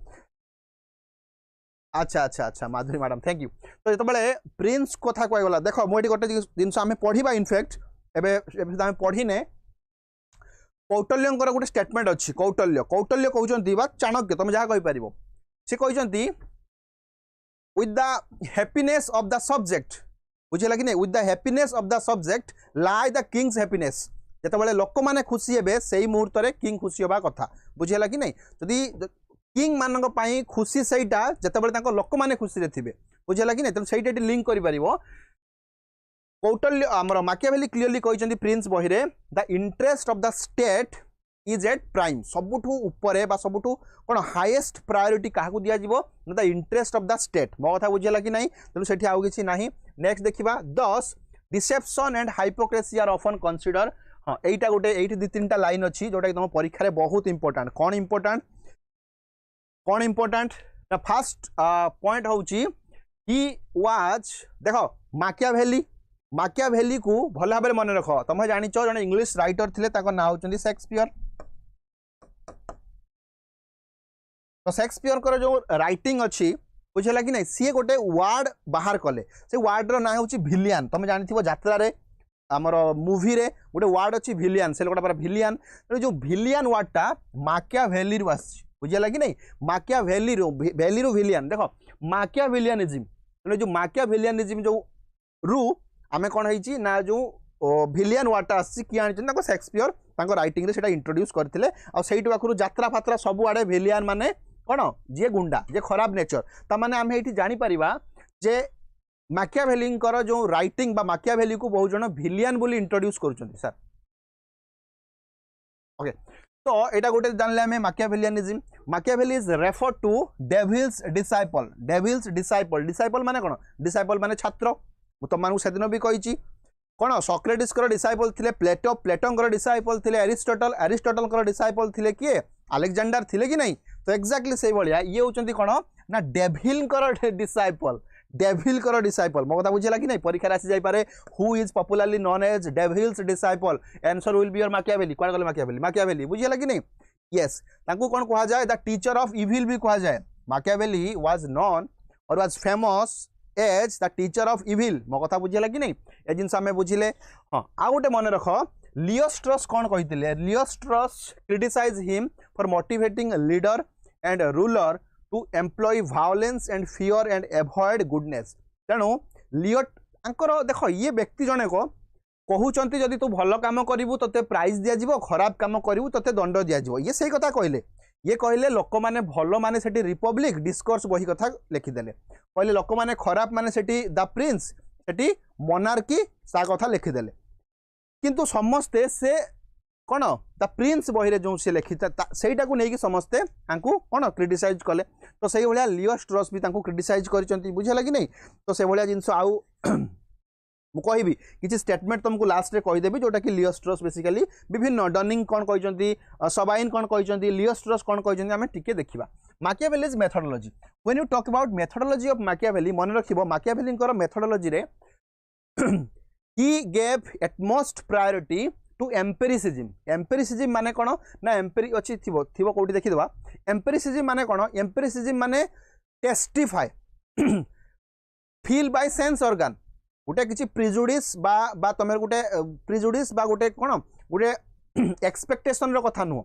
अच्छा अच्छा अच्छा माधुरी मैडम थैंक यू तो जेतबेले प्रिंस कथा कोइ गला देखो मोटी गोटे जिंस आमे पढिबा इनफैक्ट एबे आमे पढिने कौटल्यंकर गोटे स्टेटमेंट अच्छी कौटल्य कौटल्य कहते बा चाणक्य तुम जहाँ कहीपर से कहते with the happiness of the subject बुझे कि नहीं with the happiness of the subject lie the king's happiness जिते लोक मैंने खुशी हे से मुहूर्त में किंग खुशी हवा कथा बुझेगा कि नहीं जदि किंग मान खुशी सहीटा जिते लोक मैंने खुशी थे बुझेगा कि नहीं तेनाली सहीटा लिंक कर कौटल्य आमर माकियावेली क्लीयरली कहते प्रिंस बही रे the interest of the state is at prime सबुठू उपरे बा सबुठू कौन हाईएस्ट प्रायोरिटी क्या दिज्व the interest of the state मो कथा बुझेगा कि नहीं तेणु से आउ कि ना नेक्स्ट देखा 10 deception and hypocrisy are often consider हाँ यहीटा गोटे ये दु तीन लाइन अच्छी जोटा कि तुम परीक्षा बहुत इंपोर्टाट कौन इंपोर्टाट ना फास्ट पॉइंट हूँ ही वाज देख माकियावेली को भल भाव मन रख तुम जान जन इंग्लीश राइटर थे ना होती शेक्सपियर तो शेक्सपियर को जो राइटिंग अच्छी बुझेगा कि नहीं सी गोटे वार्ड बाहर कले से वार्डर ना हूँ भिलियन तुम जानी यात्रा आमर मूवी रे गोटे वार्ड अच्छी भिलियन से लोकटा भिलियन तेणु जो भिलियन वार्डटा माकियावेली बुझेगा कि नहीं माकियावेली भिलियन देख माकियावेलियनिज्म तेणु जो माकियावेलियनिज्म जो रू आम कौन है जो भिलियन वार्डटा आसी किए आनी शेक्सपियर राइटिंग रे सेटा इंट्रोड्यूस करते से पाखु यात्रा फात्रा सबुआड़े भिलियन माने कौन जी गुंडा जी खराब नेचर तमाने आम ये जापर जे माकियावेली जो राइटिंग बा माकियावेली को बहुत जन भिलियन बोली इंट्रोड्यूस कर सर ओके तो यहाँ गोटे जानले आम Machiavelli is refer to devil's disciple disciple माने कौन डिसाइपल माने छात्र तुमको से दिन भी कही कौन सॉक्रेटिस डिसाइपल थे प्लेटो डिसाइपल थे एरिस्टोटल डिसाइपल थे किए अलेक्जेंडर थे कि नहीं तो एक्जाक्टली से भाया ये होती कौन ना डेविल डिसाइपल मो कथा बुझेगा कि नहीं परीक्षा आसी जाए who is popularly known as devil's disciple answer will be your Machiavelli कौन गले माकियावेली बुझेगा कि नहीं यस तांको कौन कहा जाए द टीचर ऑफ इविल भी कहा जाए माकियावेली वाज नोन और was famous as the teacher of evil मो कथा बुझेगा कि नहीं ये जिन आम बुझिले हाँ आ गोटे मन रख लियोस्ट्रस कौन कहते Leo Strauss criticise him for motivating leader and ruler to employ violence and fear and avoid goodness तेणु लियोर देख ये व्यक्ति जने को कहते जदि तू भल काम करू ते प्राइज दिज्व खराब काम करू ते दंड दिज्व ये सही कथा कहले ये कहले लोक मैंने भल माने सेठी रिपब्लिक डिस्कोर्स बही कथा लिखिदेले कहले लोक मैंने खराब माने सेठी द प्रिंस सेठी मोनार्की सा कथा लिखिदेले किंतु समस्ते से कौन द प्रिंस बही जो से लिखी सेटा को लेकिन समस्ते कौन क्रिटिसाइज कले तो से भाया लियोस्ट्रस भी क्रिटिसाइज कर बुझेगा कि नहीं तो से भाया जिनस आउ मुझे किसी स्टेटमेंट तुमको लास्ट रे कहीदेवी जोटा कि लियोस्ट्रस बेसिकली विभिन्न डनिंग कौन कहते सबाइन कौन कहते लियोस्ट्रस कौन कहते आम टिके देखा Machiavelli's methodology when you talk about methodology of Machiavelli मन रखिबो माकियावेली मेथोडोलॉजी रे he gave utmost priority to empiricism माने कौन ना एम्पेरी अच्छी थी कौटी देखीदे एम्पेरिसिज्म माने कौन एम्पेरिसिज्म माने testify feel by sense organ गोटे किसी प्रिजुडिस बा तुम गोटे प्रिजुडिस बा गोटे कौन गोटे एक्सपेक्टेशन रो कथा नुह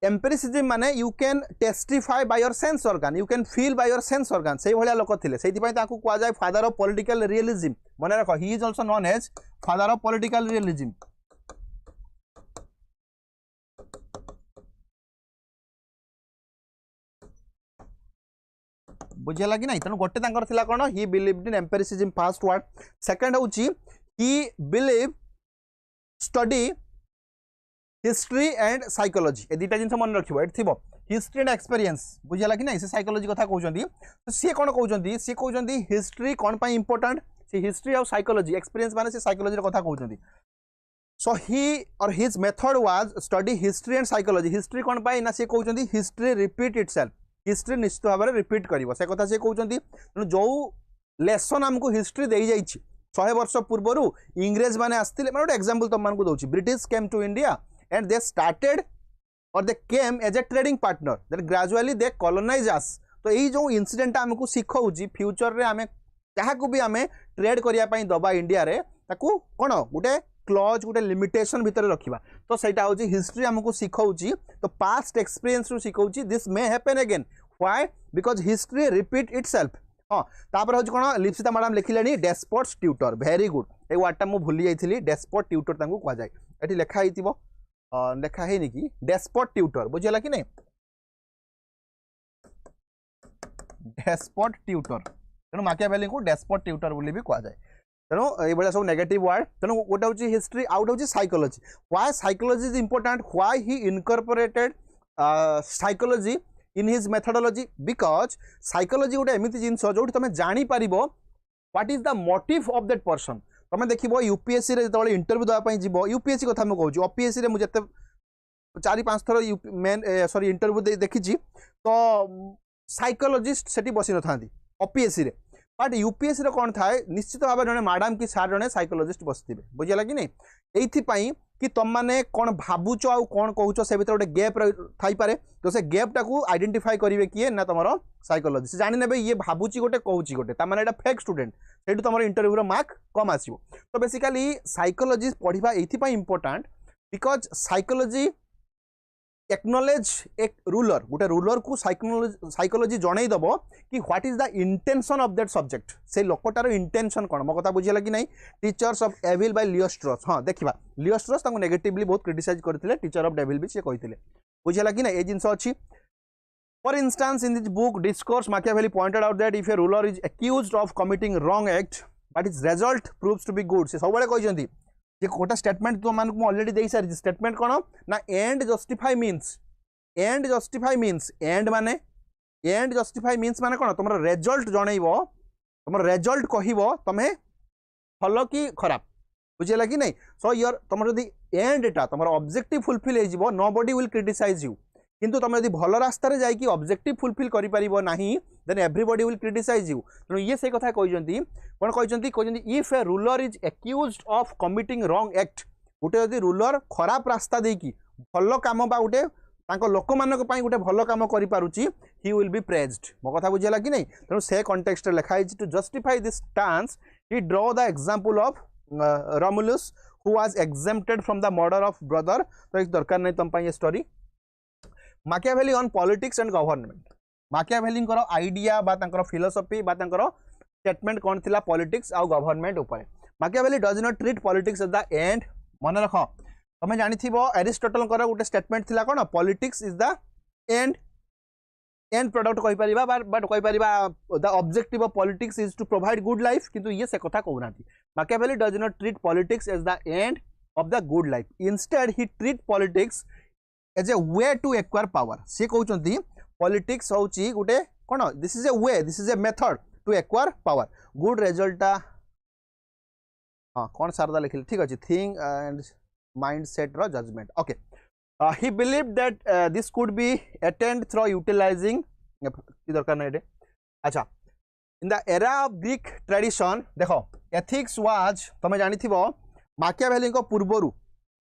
एम्पेरिसिज्म माने you can testify by your sense organ you can feel by your sense organ से भाया लोक थे से कह जाए फादर ऑफ पॉलिटिकल रियलिज्म मन रख he is also known as father of political realism बुझेगा कि नहीं तेणु गोटे कौन he believed in empiricism first word second हूँ he believe study history and psychology ए दुटा जिन मन रखिए ये थी हिस्ट्री एंड एक्सपीरियंस बुझेगा कि नहीं से साइकोलॉजी कथा कहते तो सी कौन कहते सी कहते हिस्ट्री कौन पर इंपोर्टाट सी हिस्ट्री और साइकोलॉजी एक्सपीरियंस माने से साइकोलॉजी कथा कहते सो ही और his method was study history and psychology history कौन पाई ना सी कहते हिस्ट्री रिपीट इटसेल्फ हिस्ट्री निश्चित भाव में रिपीट कर से कथा सी कहते जो लेसन आमको हिस्ट्री दे जाइए 100 वर्ष पूर्वर इंग्रेज मैंने आसते मैं गोटे एग्जांपल तुमको दूसरी British came to India and they started और they came as a trading partner then gradually they colonise us तो यही जो इनसीडेंट आमको शिखाऊँ फ्यूचर रे आम क्या भी आम ट्रेड करने दबा इंडिया रे ताकू कौन गोटे क्लॉज गोटे लिमिटेशन भितर रखा तो सहीटा हूँ हिस्ट्री आमको शिखाऊँ तो पास्ट एक्सपीरियंस रू शिखाऊँ this may happen again why because history repeat itself हाँ तापर हूँ कौन लिप्सिता मैडम लिखिले डेस्पोट्स ट्यूटर वेरी गुड ये वार्डटा मुझे भूली जाइए डेस्पोट ट्यूटर कहुए ये लिखाई लिखाही कि डेस्पोट ट्यूटर बुझेगा कि नहीं डेस्पोट ट्यूटर तेणु माकियावेली को डेस्पोट ट्यूटर बोली भी कहुए तेणु ये सब नेगेटिव वर्ड तेणु गोटे हूँ हिस्ट्री आउट हूँ psychology why psychology is important why he incorporated psychology in his methodology because psychology गोटे एमती जिनस जो तुम जापर what is the motive of that person तुम देख यूपीएससी जो इंटरव्यू देवाई जीव यूपीएससी कथा मुझे ओपीएससी मुझे 4-5 थर मेन सॉरी इंटरव्यू देखी तो साइकोलॉजिस्ट से बसी न था ओपीएससी रे बट यूपीएससी कौन थाए निश्चित भाव जड़े मैडम कि सार जड़े साइकोलॉजिस्ट बसते बुझेगा कि नहीं ये कि तुम मैंने कौन भावुच आ कौन कहूच से भीतर गोटे गैप थाईपे तो से गैपटा को आइडेंटिफाई करेंगे किए ना तुम साइकोलॉजी से जानी ने ये भावुची गोटे कहूँ गोटे तार एटा फेक स्टूडेंट से तुम इंटरव्यू मार्क कम आसो तो बेसिकली साइकोलॉजी पढ़ा ये इंपोर्टाट बिकज साइकोलॉजी एक्नोलेज एक रूलर गोटे रूलर को साइकोलॉजी जनई दब कि what is the intention of that subject से लोकटार इंटेंशन कौन मो कथा बुझेगा कि नहीं टीचर्स ऑफ एविल बाय लियोस्ट्रस हाँ देखा लियोस्ट्रस नेगेटिवली बहुत क्रिटिसाइज करते टीचर ऑफ डेविल भी सी कहते बुझेगा कि नहीं ये जिनस अच्छी for instance in this book discourse माकियावेली pointed out that if a ruler is accused of committing wrong act but is result proves to be good से सब कहते ये गोटे स्टेटमेंट तुम मानक अलरेडी दे सारी स्टेटमेंट कौन ना and justify means and justify means माने कौन तुम रिजल्ट जनइब तुम रिजल्ट कह तुम्हें भल कि खराब बुझेगा कि नहीं सो योर तुम जब एंडटा तुम ऑब्जेक्टिव फुलफिल हो नोबडी विल क्रिटिसाइज यू किंतु तुम यदि भल रास्तार जाकि ऑब्जेक्टिव फुलफिल कर then everybody will criticise you तेणु ये से कथा कहते कौन कहते if a ruler is accused of committing wrong act गोटे यदि रूलर खराब रास्ता देकी भल काम बा गोटे लोक मान गोटे भल कम करुच्ची ही विल बी प्रेज्ड मो कथा बुझेगा कि नहीं तेणु से कंटेक्स्ट लिखाई to justify this stance he draw the example of Romulus who was exempted from the murder of brother तो एक दरकार नहीं तुम ये story Machiavelli on politics and government Machiavelli idea philosophy statement कौन थिला पॉलिटिक्स आउ गवर्नमेंट ऊपर Machiavelli does not treat politics at the end मन रख तुम जानी एरिस्टोटल गोटे स्टेटमेंट थिला कौन politics is the end product कहि परिबा बट कहि परिबा the objective of politics is to provide good life किंतु ये से कथा कहूना Machiavelli does not treat politics as the end of the good life instead he treat politics as a way to acquire power सी कहते politics होची गोटे कौन this is a way this is a method to acquire power good result हाँ कौन सारदा लिखिले ठीक अच्छे थिंग एंड माइंडसेट रो judgement okay he believed that this could be attained through utilizing दरकार नहीं अच्छा in the era of Greek tradition देखो ethics was तुम जानी थी माकियावेली को पूर्वरु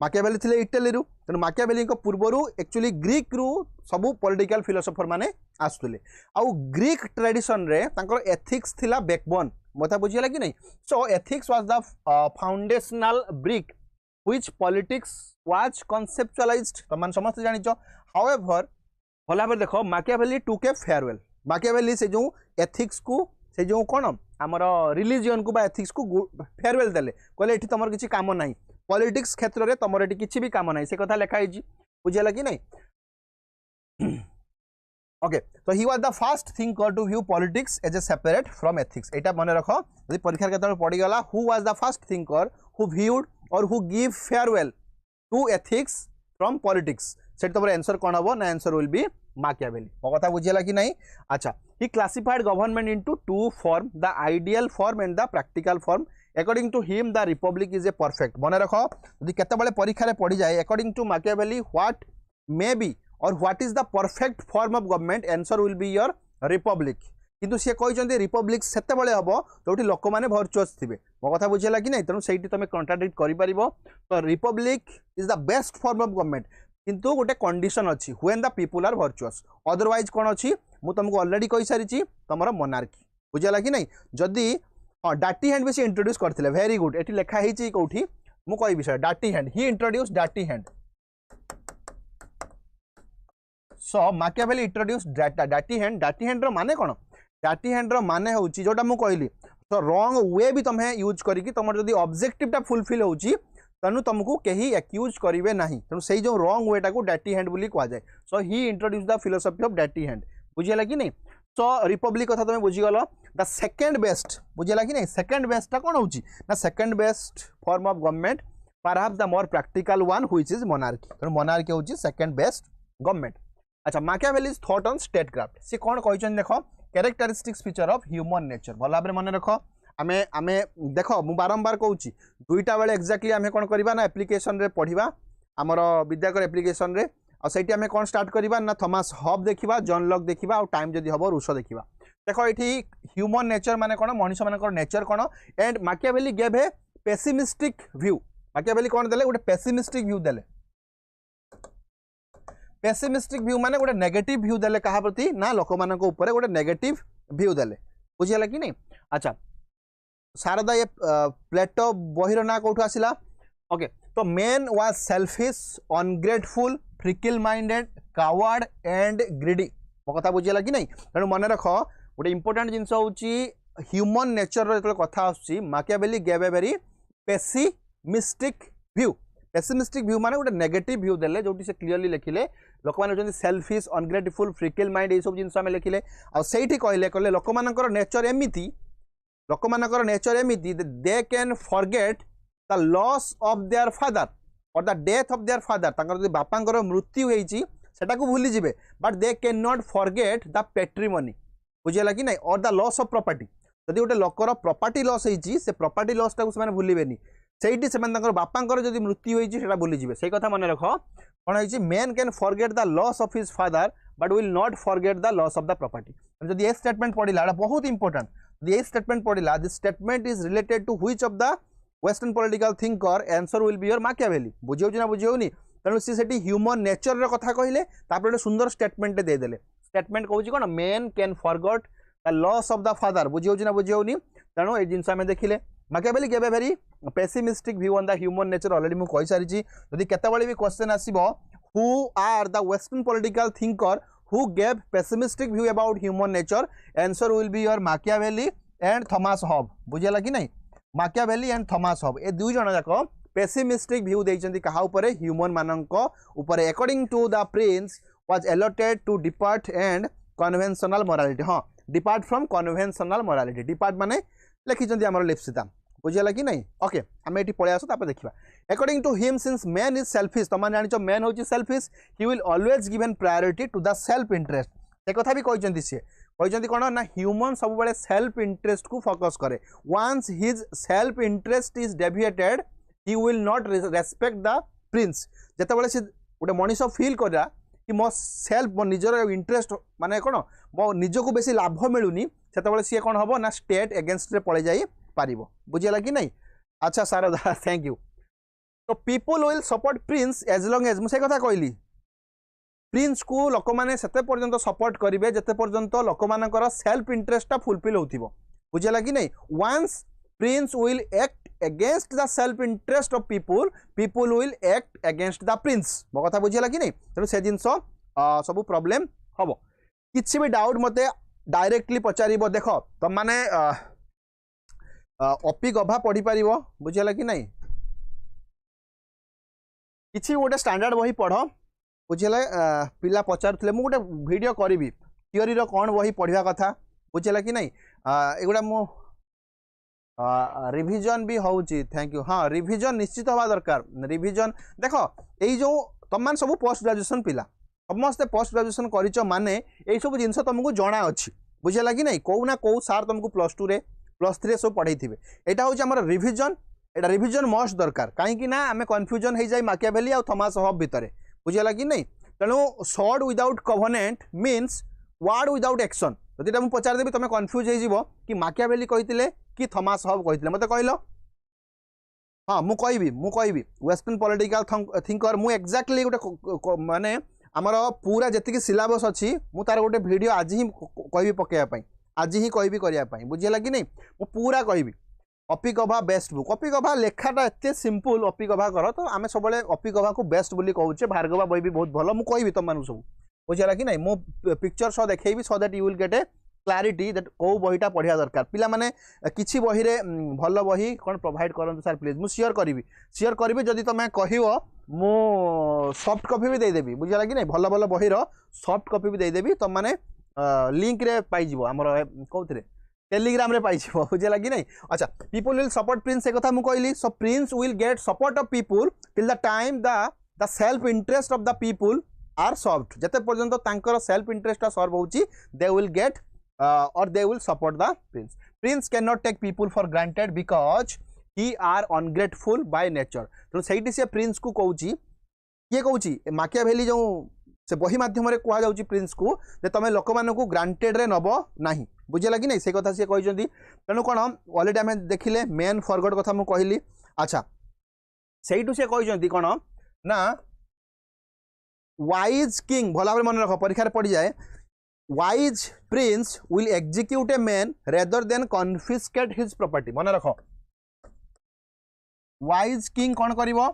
माकियावेली थिले इटाली रु तेणु माकियावेली को पूर्वरु एक्चुअली ग्रीक रु सबु पॉलिटिकल फिलोसोफर माने आसुले आउ ग्रीक ट्रेडिशन रे तांकर एथिक्स थिला बैकबोन मथा बुझिला कि नहीं सो ethics was the foundational brick which politics was conceptualized तुम समस्त जानिछ however भला भाव देखो माकियावेली टुक ए फेयरवेल माकियावेली से जो एथिक्स को से जो कौन आमर रिलीजियन को बा एथिक्स को फेयरवेल देले कहले एठी तुमर किछि काम नाही पॉलिटिक्स क्षेत्र रे तुमर एठी किछि भी काम नाही से कथा लिखा हिजी बुझिला कि नहीं ओके तो he was the first thinker to view politics as a separate from ethics एटा मन रखो यदि परीक्षा केतल पड़ी गला who was the first thinker who viewed or who give farewell to ethics from politics से तुम आंसर कौन हम ना आंसर विल बी माकियावेली मो कथा बुझेगा कि नहीं अच्छा he classified government into two form the ideal form and the practical form according to him the republic is a perfect मन रख यदि केतबेले परीक्षा पड़ी जाए according to Machiavelli what may be or what is the perfect form of government answer will be your republic किंतु सी कहते रिपब्लिक सेते हम जो लोक मैंने भर्चुअस थे मो कथा बुझेगा कि नहीं तेणु से तुम कंट्राडिक्ट कर तो republic is the best form of government किंतु गोटे कंडीशन अच्छी when the people are virtuous otherwise कौन अच्छी मुझे तुमको अलरेडी कही सारी तुम मोनार्की बुझेगा कि नहीं जदि हाँ डाटी हैंड भी से इंट्रोड्यूस करते वेरी गुड ये लिखाई कौटी मुझे कह विषय डाटी हैंड ही इंट्रोड्यूस डाटी हैंड सो माकियावेली इंट्रोड्यूस डाटी हैंड रो माने कौन डाटी हैंड रो माने होउची जोटा मु कहली तो रॉन्ग वे भी तुम्हें यूज करिकी तुमर जदी ऑब्जेक्टिव टा फुलफिल होउची तनु तुमको कहीं एक्यूज करिवे नहीं तेणु से जो रॉन्ग वे टाको डाटी हैंड बोली कह जाए सो ही इंट्रोड्यूस द फिलोसफी ऑफ डाटी हैंड बुझिला कि नहीं सो रिपब्लिक कथा तुम बुझीगल द सेकेंड बेस्ट बुझिला कि नहीं सेकेंड बेस्ट टा कौन होची ना second best form of government perhaps the more practical one which is monarchy तेणु मोनार्की होची सेकेंड बेस्ट गवर्नमेंट अच्छा Machiavelli's thought on statecraft से कौन कहछन देखो characteristics feature of human nature भला भाबरे मन रखो आमे आमे देखो मु बारंबार कहूची दुईटा बेले एक्जाक्टली आमे कोन करबा ना एप्लिकेशन रे पढिबा हमर विद्याकर एप्लिकेशन रे आ सेठी आमे कोन स्टार्ट करबा ना थॉमस हॉब देखिबा जॉन लॉक देखिबा और टाइम जदी हबो रूसो देखिबा देखो एठी ह्यूमन नेचर माने कोन मनुष्य मानकर nature cone and Machiavelli gave A pessimistic view Machiavelli कोन देले गोटे पेसिमिस्टिक व्यू देले पेसिमिस्टिक व्यू माने गोटे नेगेटिव व्यू देले कहा प्रति ना लोक मानक ऊपर गोटे नेगेटिव व्यू देले बुझिला कि नहीं अच्छा शारदा ये प्लेटो बहिर ना कोठु आसिला ओके तो man was selfish ungrateful fickle minded coward and greedy मो कथा बुझिला कि नहीं तेणु मन रख गोटे इंपोर्टेंट जिनस होची ह्यूमन नेचर रो कथा आसुची Machiavelli gave a very pessimistic view pessimistic view माने गोटे नेगेटिव व्यू देले जोटी से क्लियरली लिखिले लोक माने होचंदी सेल्फिश अनग्रेटफुल फ्रिकल माइंड ए सब जिनस हम लिखिले आ सेठी कहले लोक मानकर नेचर एमिति लोक मानकर नेचर एमिति they can forget the loss of their father or the death of their father तांकर जदि बापांकर मृत्यु होईची सेटा को भूली जिवे but they can not forget the patrimony बुझिला कि नहीं और द लॉस ऑफ प्रॉपर्टी जदि गोटे लोकर प्रॉपर्टी लॉस होईची से प्रॉपर्टी लॉस टाको से भूलिबेनी सेठी से बापांकर जदि मृत्यु होईची सेटा भूली जिवे से कथा मन रख कोन होईची man can forget the loss of his father but will not forget the loss of the property जदि ये स्टेटमेंट पढ़िला बहुत इंपोर्टेंट ये स्टेटमेंट पढ़िला this statement is related to which of the western political thinker answer will be your Machiavelli बुझियो ना बुझियोनी तेणु सी सेठी ह्यूमन नेचर रो कथा कहले तापर गोटे सुंदर स्टेटमेंट दे देले स्टेटमेंट कहूची कोन man can forget the loss of the father बुझियो ना बुझियोनी तेणु ए जिंस हमें देखिले Machiavelli gave a very pessimistic view on the human nature already मु कहि सारिची जदि केतेबेले भी क्वेश्चन आसीबो who are the western political thinker who gave pessimistic view about human nature answer will be your Machiavelli and Thomas Hobbes बुझिला कि नहीं Machiavelli एंड थॉमस हॉब ए दुई जण जाको पेसिमिस्टिक व्यू देइचंदी कहा ऊपर ह्यूमन मानक ऊपर according to the prince was allotted to depart and conventional morality हां depart from conventional morality depart माने लिखिचंदी हमर लिप्सिता बुझिला कि नहीं ओके हमें एटी पळे आसो तापर देखिबा according to him since man is selfish तमान जानिचो मैन होची selfish he will always given priority to the self interest ए कथा भी कहचंदी से कहचंदी कोन ना ह्यूमन सब बेले सेल्फ इंटरेस्ट को फोकस करे once his self interest is deviated he will not respect the prince जते बेले से गोटे मनीष फील करा कि मो सेल्फ मो निजर इंटरेस्ट माने कोन मो निजको बेसी लाभ मिलुनी सेते बेले सी कोन हबो ना स्टेट अगेंस्ट रे पळे जाई पारिबो बुझिला कि नहीं अच्छा शारदा थैंक यू तो people will support prince as long as मुझे कथा कहली प्रिंस को लोक मैंने सेते पर्यंत सपोर्ट करेंगे जिते पर्यंत लोक मानकर सेल्फ इंटरेस्टा फुलफिल होथिबो बुझिला कि नहीं once prince will act against the self interest of people people will act against the prince मो कथा बुझिला कि नहीं तेणु से जिनस सब प्रॉब्लम हम किसी भी डाउट मते डायरेक्टली पचारिबो देखो तुम माने ऑपी गभा पढ़ी पार बुझिला कि नहीं किसी गोटे स्टैंडर्ड बही पढ़ बुझिला पिला पचारुले मु गोटे वीडियो करी थियोरी रो कौन बही पढ़ा कथा बुझिला कि नहीं एगुड़ा मु रिविजन भी होउची थैंक यू हाँ रिविजन निश्चित हवा दरकार रिविजन देखो यही जो तुम सब पोस्ट ग्रेजुएशन पिला समस्ते पोस्ट ग्रेजुएशन कर माने यही सब जिन तुमको जना अच्छी बुझिला कि नहीं कौ ना कौ सार तुमको +2 रे +3 सब पढ़े थे यहाँ हूँ आम रिविजन एटा रिविजन मस्ट दरकार कहीं आम कन्फ्यूजन हो जाए Machiavelli और थॉमस हॉब भितर बुझिला कि नहीं तेणु sword without covenant means word without action जदि मुझे पचारदेवी तुम कन्फ्यूज हो कि Machiavelli कहते कि थॉमस हॉब कहते मत कहल हाँ मुझे वेस्टर्न पॉलिटिकल थिंकर मु एक्जाक्टली गोटे माने आमर पूरा जी सिलेबस अच्छी मुझे तार गोटे वीडियो आज ही कह पकेवाई आज ही कह करने बुझिला कि नहीं मु पूरा कहि ऑपी गभा बेस्ट बुक ऑपी गभा लेखाटा एत सिंपल ऑपी गभा कर तो आम सब ऑपी गभा को बेस्ट बोली कहूचे भार्गवा बही भी बहुत भल मुझे कहि तुम सब बुझिला कि नहीं मु पिक्चर सह देखी so that you will get A clarity that को बहीटा पढ़िया दरकार पिला माने किछि बही रे भल बही कोन प्रोवाइड करन सर प्लीज मु शेयर करिवि जदि तमे कहिवो मु सॉफ्ट कॉपी भी दे देबी बुझला कि नहीं भल भल बही रो सॉफ्ट कॉपी भी दे देबी तम माने लिंक रे पाई जिवो हमर कोथरे टेलीग्राम रे पाई जिवो बुझला कि नहीं अच्छा पीपल विल सपोर्ट प्रिंस ए कथा मु कहली so prince will get support of people till the time the self interest of the people are solved जते पर्यंत तांकर सेल्फ इंटरेस्ट सॉल्व होची they will get or they will support the prince. Prince cannot take people for granted because he are ungrateful by nature. तो सही से Prince को कहूची ये कहूची माकियाभेली जो से बही माध्यम रे कहा जाउची प्रिंस को जे तमे लोक मान को ग्रांटेड रे नबो नाही बुझेला कि नहीं से कथा से कहजंती तनु कोन ऑलरेडी हमें देखिले मेन फॉरवर्ड कथा मु कहली अच्छा सेही से कहजंती कोन ना वाइज किंग भला मन रख परीक्षा रे पड़ी जाए wise prince will execute a man rather than confiscate his property मन रख wise king कौन करिवो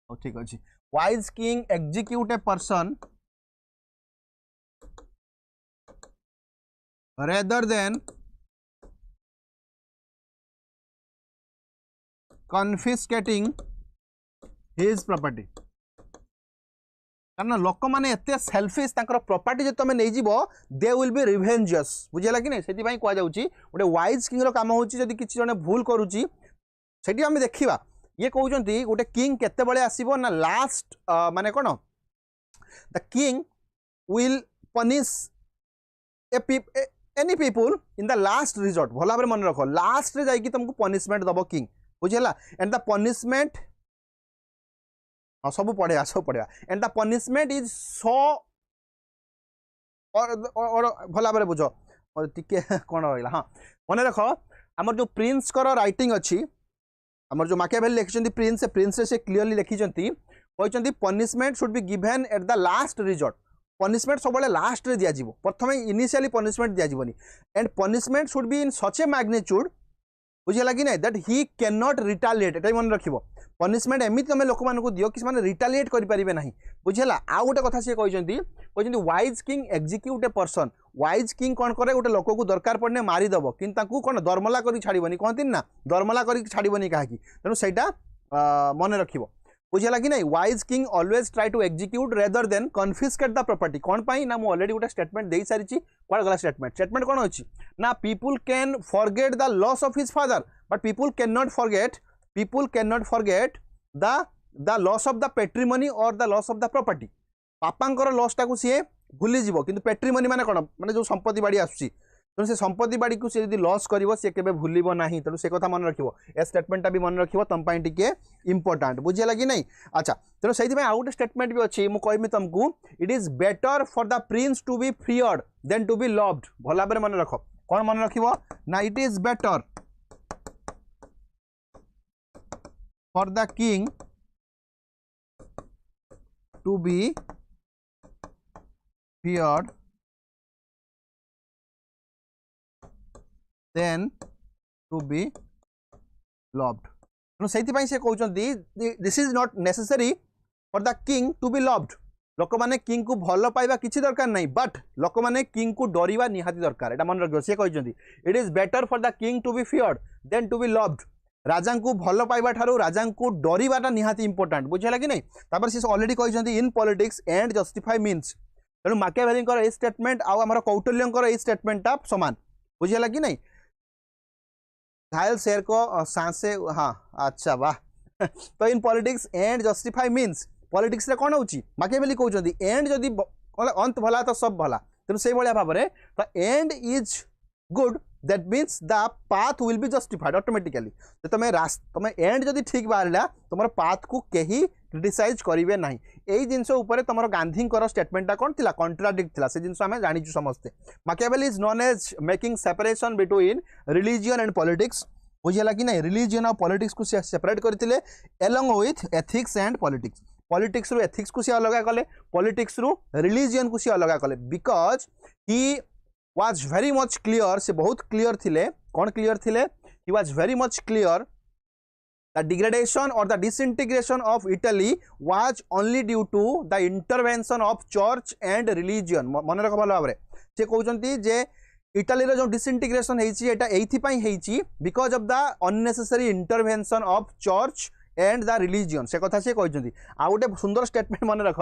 ठीक अछि wise king execute a person rather than confiscating his property कारण लोक माने एते सेल्फिश ताकर प्रॉपर्टी जे तमे नै जीवो दे विल बी रिवेंजस बुझेला कि नै सेति पई कोआ जाउची ओडे वाइज किंग रो काम होउची जदी किछि जने भूल करूची सेति हम देखिबा ये कहउचंती ओडे किंग केते बळे आसीबो ना लास्ट माने कोन the king will punish any people in the last resort भला भाबरे मन रखो लास्ट रे जाई कि तुमको पनिशमेंट दबो किंग बुझेला एंड द पनिशमेंट सब पढ़ेगा and the punishment is so और भला भाबरे बुझो टिके कोन रहिला हां मन रख हमर जो प्रिंस कर राइटिंग अछि हमर जो माकियाभेली लिखिसंती प्रिंस से क्लियरली लिखिसंती कहचंती punishment should be given at the last resort punishment सब लास्ट रे दिया जिवो प्रथमे इनिशियली पनिशमेंट दिया जिवोनी and punishment should be in such a magnitude बुझेला कि नहीं that he can not retaliate एटा मन रखिबो पनिशमेंट एमित तमे लोक मान को दियो कि माने रिटालिएट करि परिबे नाही बुझेला आ गोटे कथा से कहजंती wise king execute a person wise king कोन करे गोटे लोक को दरकार पड़ने मारी दबो किंतु ताकू कोन दरमला करी छाड़ीबनी कहतिन ना दरमला करी छाड़ीबनी काहे कि तनो सेटा मन रखिबो बुझेला कि नहीं wise king always try to execute rather than confiscate the property कौन पाई ना मु ऑलरेडी गोटे स्टेटमेंट दे सारी कोड गला स्टेटमेंट कौन अछि ना people can forget the loss of his father but people can not forget the loss of the patrimony or the loss of the property पापांकर लॉस टाकू सी भूली जीवो किंतु पेट्रीमनी माने कोन माने जो संपत्ति बाड़ी आसुची तेणु से संपत्ति बाड़ी को यदि लॉस करिवो से केबे भूलिबो नाही तेणु से कथा मन रखिवो ए स्टेटमेंटटा भी मन रखिवो तम पाई टिके इंपोर्टेंट बुझे लगी नहीं अच्छा तेणु सेति में आउट स्टेटमेंट भी अछि मु कहमी तुमको it is better for the prince to be feared than to be loved भला बरे मन रखो कोन मन रखिवो ना it is better for the king to be feared then to be loved no सेति पई से कहउचंती this is not necessary for the king to be loved लोक माने किंग को भलो पाइबा किछि दरकार नाही बट लोक माने किंग को डरिबा निहाती दरकार एटा मन रखियो से कहउचंती it is better for the king to be feared than to be loved राजा को भलो पाइबा थारो राजा को डरिबाटा निहाती इंपोर्टेंट बुझला कि नहीं तापर से ऑलरेडी कहउचंती in politics end justify means तेनु माकियाभेली कर ए स्टेटमेंट आ हमर कौटिल्य कर ए स्टेटमेंटटा समान बुझला कि नहीं घायल शेर को सांसे हाँ अच्छा वाह तो इन politics end justify means politics रे कोन होची माकियाभेली कहउचंती एंड जदी अंत भला तो सब भला तेनु से भलिया भाबरे तो and is good that means the path will be justified automatically तो तमे एंड जदी ठीक बाहरला तुमर पाथ को केही क्रिटिसाइज करिवे नाही एई जिंस ऊपर तुमर गांधी कर स्टेटमेंटटा कोन थिला कॉन्ट्राडिक्ट थिला से जिंस हमें जानि छु समझते Machiavelli is known as making separation between religion and politics बुझेला कि नहीं रिलीजियन और पॉलिटिक्स को सेपरेट करथिले along with ethics and politics politics रु एथिक्स को से अलग कले पॉलिटिक्स रु रिलीजियन को से अलग कले because he was very much clear से बहुत क्लियर थिले कौन क्लियर थिले he was very much clear The degradation or the disintegration of Italy was only due to the intervention of church and religion. मन रख भल भाव से कहते जे इटाली जो डिसइंटीग्रेशन होती because of the unnecessary intervention of church and the religion से कथा से कहते आ गोटे सुंदर स्टेटमेंट मन रख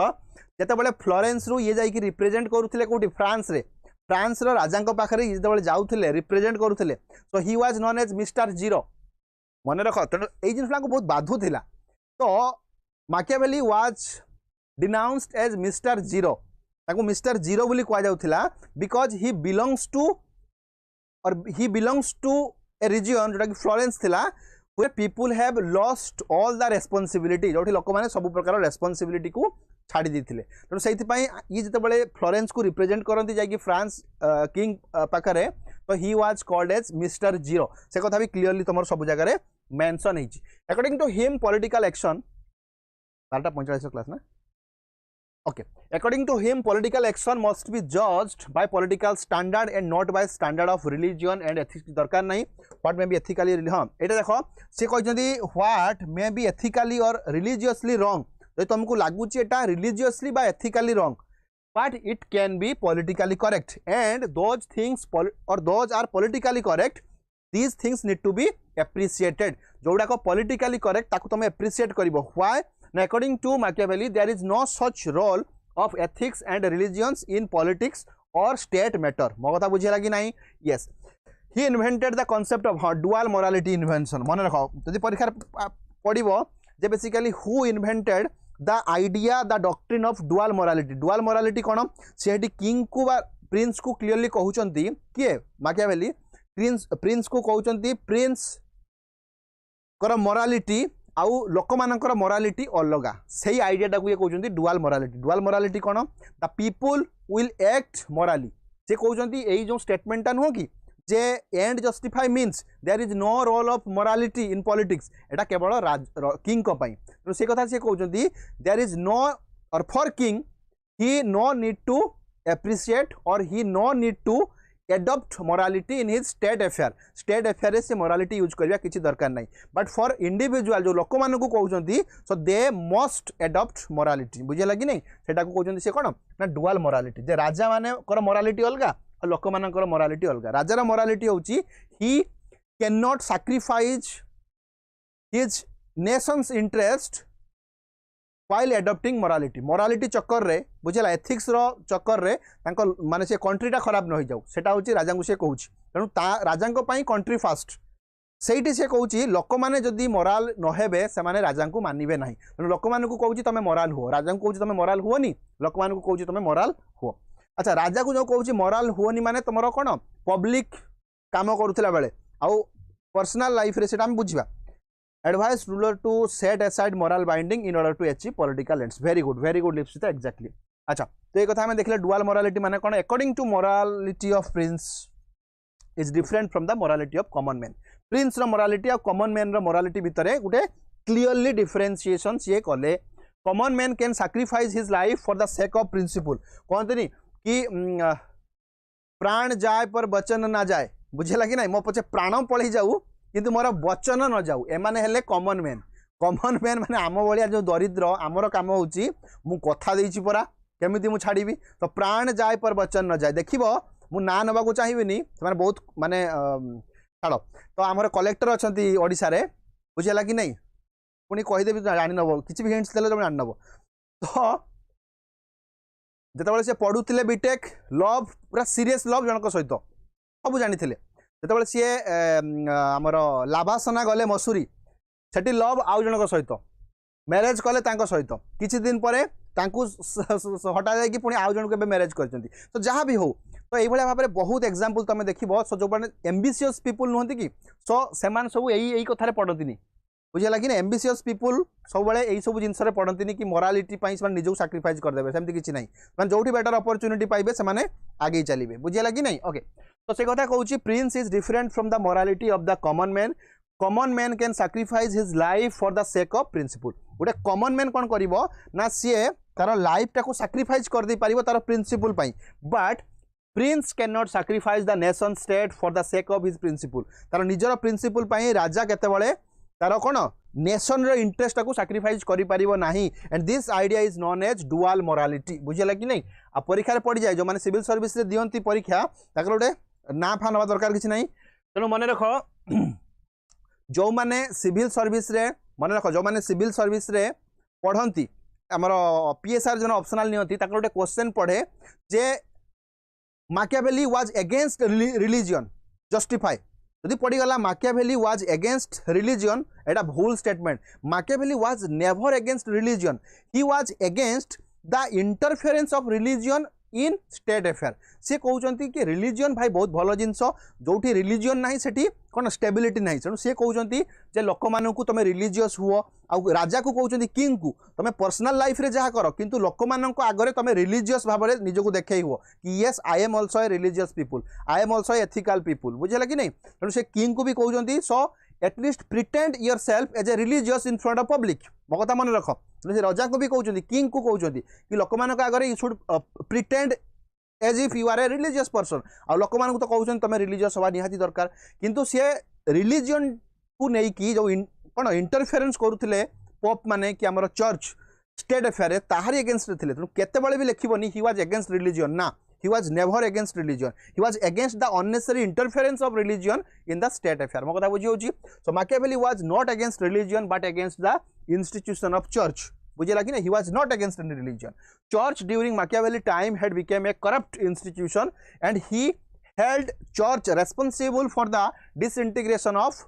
जिते फ्लोरेंस रु ये जाकि रिप्रेजेंट करुले कौटी फ्रांस रे फ्रांस राजा पाखे जो जाऊे रिप्रेजेंट करुले so he was known as mister zero मन रख तेणु यही जिन बहुत बाधु थिला तो Machiavelli was denounced as mister zero ताको मिस्टर जीरो बोली कह जाउथिला because he belongs to a region जोटा कि फ्लोरेंस थिला where people have lost all the responsibility जो लोक मैंने सब प्रकार रेस्पॉन्सिबिलिटी को छाड़ी देते तेणु से ये जिते फ्लोरेंस को रिप्रेजेंट करती जाकि फ्रांस किंग पाखे तो he was called as mister zero से कथा भी क्लीयरली तुम सब जगह मेंशन है according to him political action 12:45 class ना okay according to him political action must be judged by political standard and not by standard of religion and ethics दरकार नहीं what may be ethically हाँ एटा देखो से कहते what may be ethically or religiously wrong तो तुमको लगुच एटा religiously बा ethically wrong but it can be politically correct and those things or those are politically correct these things need to be appreciated जोड़ा को politically correct ताको तुम appreciate करिवो why Now, according to Machiavelli, there is no such role of ethics and religions in politics or state matter. मो कथा बुझे लगी नहीं? Yes. He invented the concept of dual morality invention. मन रखो यदि परीक्षा पढ़िबो जे basically who invented the idea the doctrine of dual morality. Dual morality कौन? सेठी किंग को बा प्रिंस को क्लियरली कहउचंती किए Machiavelli प्रिंस को कहउचंती प्रिंस कर मोरालिटी आउ लोक मानकर मोरालिटी अलग से आइडियाटा को ये कहते डुआल मोरालिटी कौन the people will act morally से कहते यही जो स्टेटमेंटा नुह कि जे end justify means there is no role of morality in politics एटा केवल किंग तो से कथा से कहते there is no or for king he no need to appreciate or he no need to adopt morality in his state affair से morality use करवा किसी दरकार नहीं बट फॉर इंडिविजुअल जो लोक मान को कहते सो दे मस्ट एडप्ट मोरालिटी बुझे लगी नहीं सेटा को कहते कौन ना डुआल मोरालिटी जे राजा माने कर मोरालिटी अलग और लोक मान मोरालिटी अलग राजार मोरालिटी होची ही can not sacrifice his Nations interest while adopting morality चक्कर रे बुझेला एथिक्स रो चक्कर रे तांको माने से कंट्रीटा खराब न हो जाऊ सेटा होची राजा को से कहूची तेणु राजा पई कंट्री फास्ट सेठी से कहूची लोक माने जदी मोराल न हेबे से माने राजा को मानिबे नाही तेणु लोक मान को कहूची तमे मोराल हुओ राजा को कहूची तमे मोराल हुओनी लोक मान को कहूची तमे मोराल हुओ अच्छा राजा को जो कहूची मोराल हुओनी माने तमरो कोन पब्लिक काम करूथला बेले आउ पर्सनल लाइफ रे सेटा हम बुझिबा advise ruler to set aside moral binding in order to achieve political ends very good लिप्सिता exactly अच्छा तो ये कथा हमें देखले dual morality माने कौन according to morality of prince is different from the morality of common man prince row morality और common man रो morality भितरे गुटे clearly differentiation ये कले common man can sacrifice his life for the sake of principle कहते कि प्राण जाए पर वचन ना जाए बुझे लगी ना मो पछे प्राण पड़ी जाऊ किंतु मोर वचन न जाऊ एमाने हेले कॉमन मैन माने आम भाया जो दरिद्र आमर काम होची मु कथा देइछि परा केमिति मु छाड़ीबी तो प्राण जाए पर वचन न जाए देखिबो मु ना नबा को चाहिबिनी माने बहुत माने छाड़ो तो आमर कलेक्टर अछंती ओडिसा रे बुझेला कि नहीं पुनी कहि देबी जानि नबो किछि भी हिंट्स देले तो जानि नबो तो जेतबेले से पढुतिले बीटेक लव पूरा सीरियस लव जनक सहित सब जानिथिले जेतबेले सी आमर लाभासना गले मसूरी सेठी लव आउ जनक सहित मैरेज कले तांको सहित किछि दिन परे तांको हटा जाए कि पुणी आउ जन के मैरेज करछंती तो जहाँ भी हो तो ये भाव में बहुत एग्जांपल तुम देखो सो जो एम्बिशियस पीपुल नुहति कि सो सेमान सब यही कथार पढ़ती बुझेगा कि एम्बिशियस पीपुल सब यही सब जिनस पढ़ती कि मोरालिटी से निजक साक्रिफाइस करदे सेमती किसी ना मैं जो बेटर अपॉर्चुनिटी पाइबे से आगे चलिए बुझेगा कि नहीं ओके तो से कथा कहूँ prince is different from the morality of the common man can sacrifice his life for the sake of principle गोटे कॉमन मैन कौन कर ना सी तार लाइफ टाक साक्रिफाइस कर दे पारिबो तार principle but prince can not sacrifice the nation state for the sake of his principle तार निजर प्रिंसिपल राजा केतेबेले तार कौन नेशन रो इंटरेस्ट को सैक्रिफाइस करि परिबो नाही and this idea is known as dual morality बुझेला कि नहीं आ परीक्षा पड़ जाए जो माने सिविल सर्विस रे दियंती परीक्षा ताकर गोटे ना फा नवा दरकार किछि नहीं तेणु मन रख जो माने सिविल सर्विस रे मन रख जो माने सिविल सर्विस रे पढ़ंती हमर पीएसआर जन ऑप्शनल नियंती ताकर गोटे क्वेश्चन पढ़े जे Machiavelli was against religion justify यदि पड़ीगला Machiavelli was against religion एटा भूल statement Machiavelli was never against religion he was against the interference of religion in state affair से कहउचंती कि रिलीजन भाई बहुत भल जिनस जोठी रिलीजन नाही सेठी कोन स्टेबिलिटी नाही तेणु से कहउचंती जे लोक मानकु तमे रिलीजियस हुओ आ राजा को कहउचंती किंग को तमे पर्सनल लाइफ रे जहा करो किंतु लोक मानक आगरे तमे रिलीजियस भाबरे निजको देखै हुओ कि yes I am also a religious people I am also ethical people बुझेला कि नहीं तेणु से किंग को भी कहउचंती so at least pretend yourself as a religious in front of public मो कथा मन रख से राजा को भी कहउचंती किंग को कहउचंती कि लोक मानक आगरे you should pretend as if you are a religious person आ लोक मानक तो कहउचंती तमे रिलीजियस होबा निहाती दरकार किंतु से रिलीजन को नै कि जो कोन इंटरफेरेंस करूथिले पोप माने कि हमर चर्च स्टेट अफेयर ताहारी अगेंस्ट थिले तेणु केते बळे भी लिखिबोनी ही वाज अगेंस्ट रिलीजन ना he was never against religion he was against the unnecessary interference of religion in the state affair mo kotha buji hochi so Machiavelli was not against religion but against the institution of church bujela ki na he was not against any religion church during Machiavelli time had become a corrupt institution and he held church responsible for the disintegration of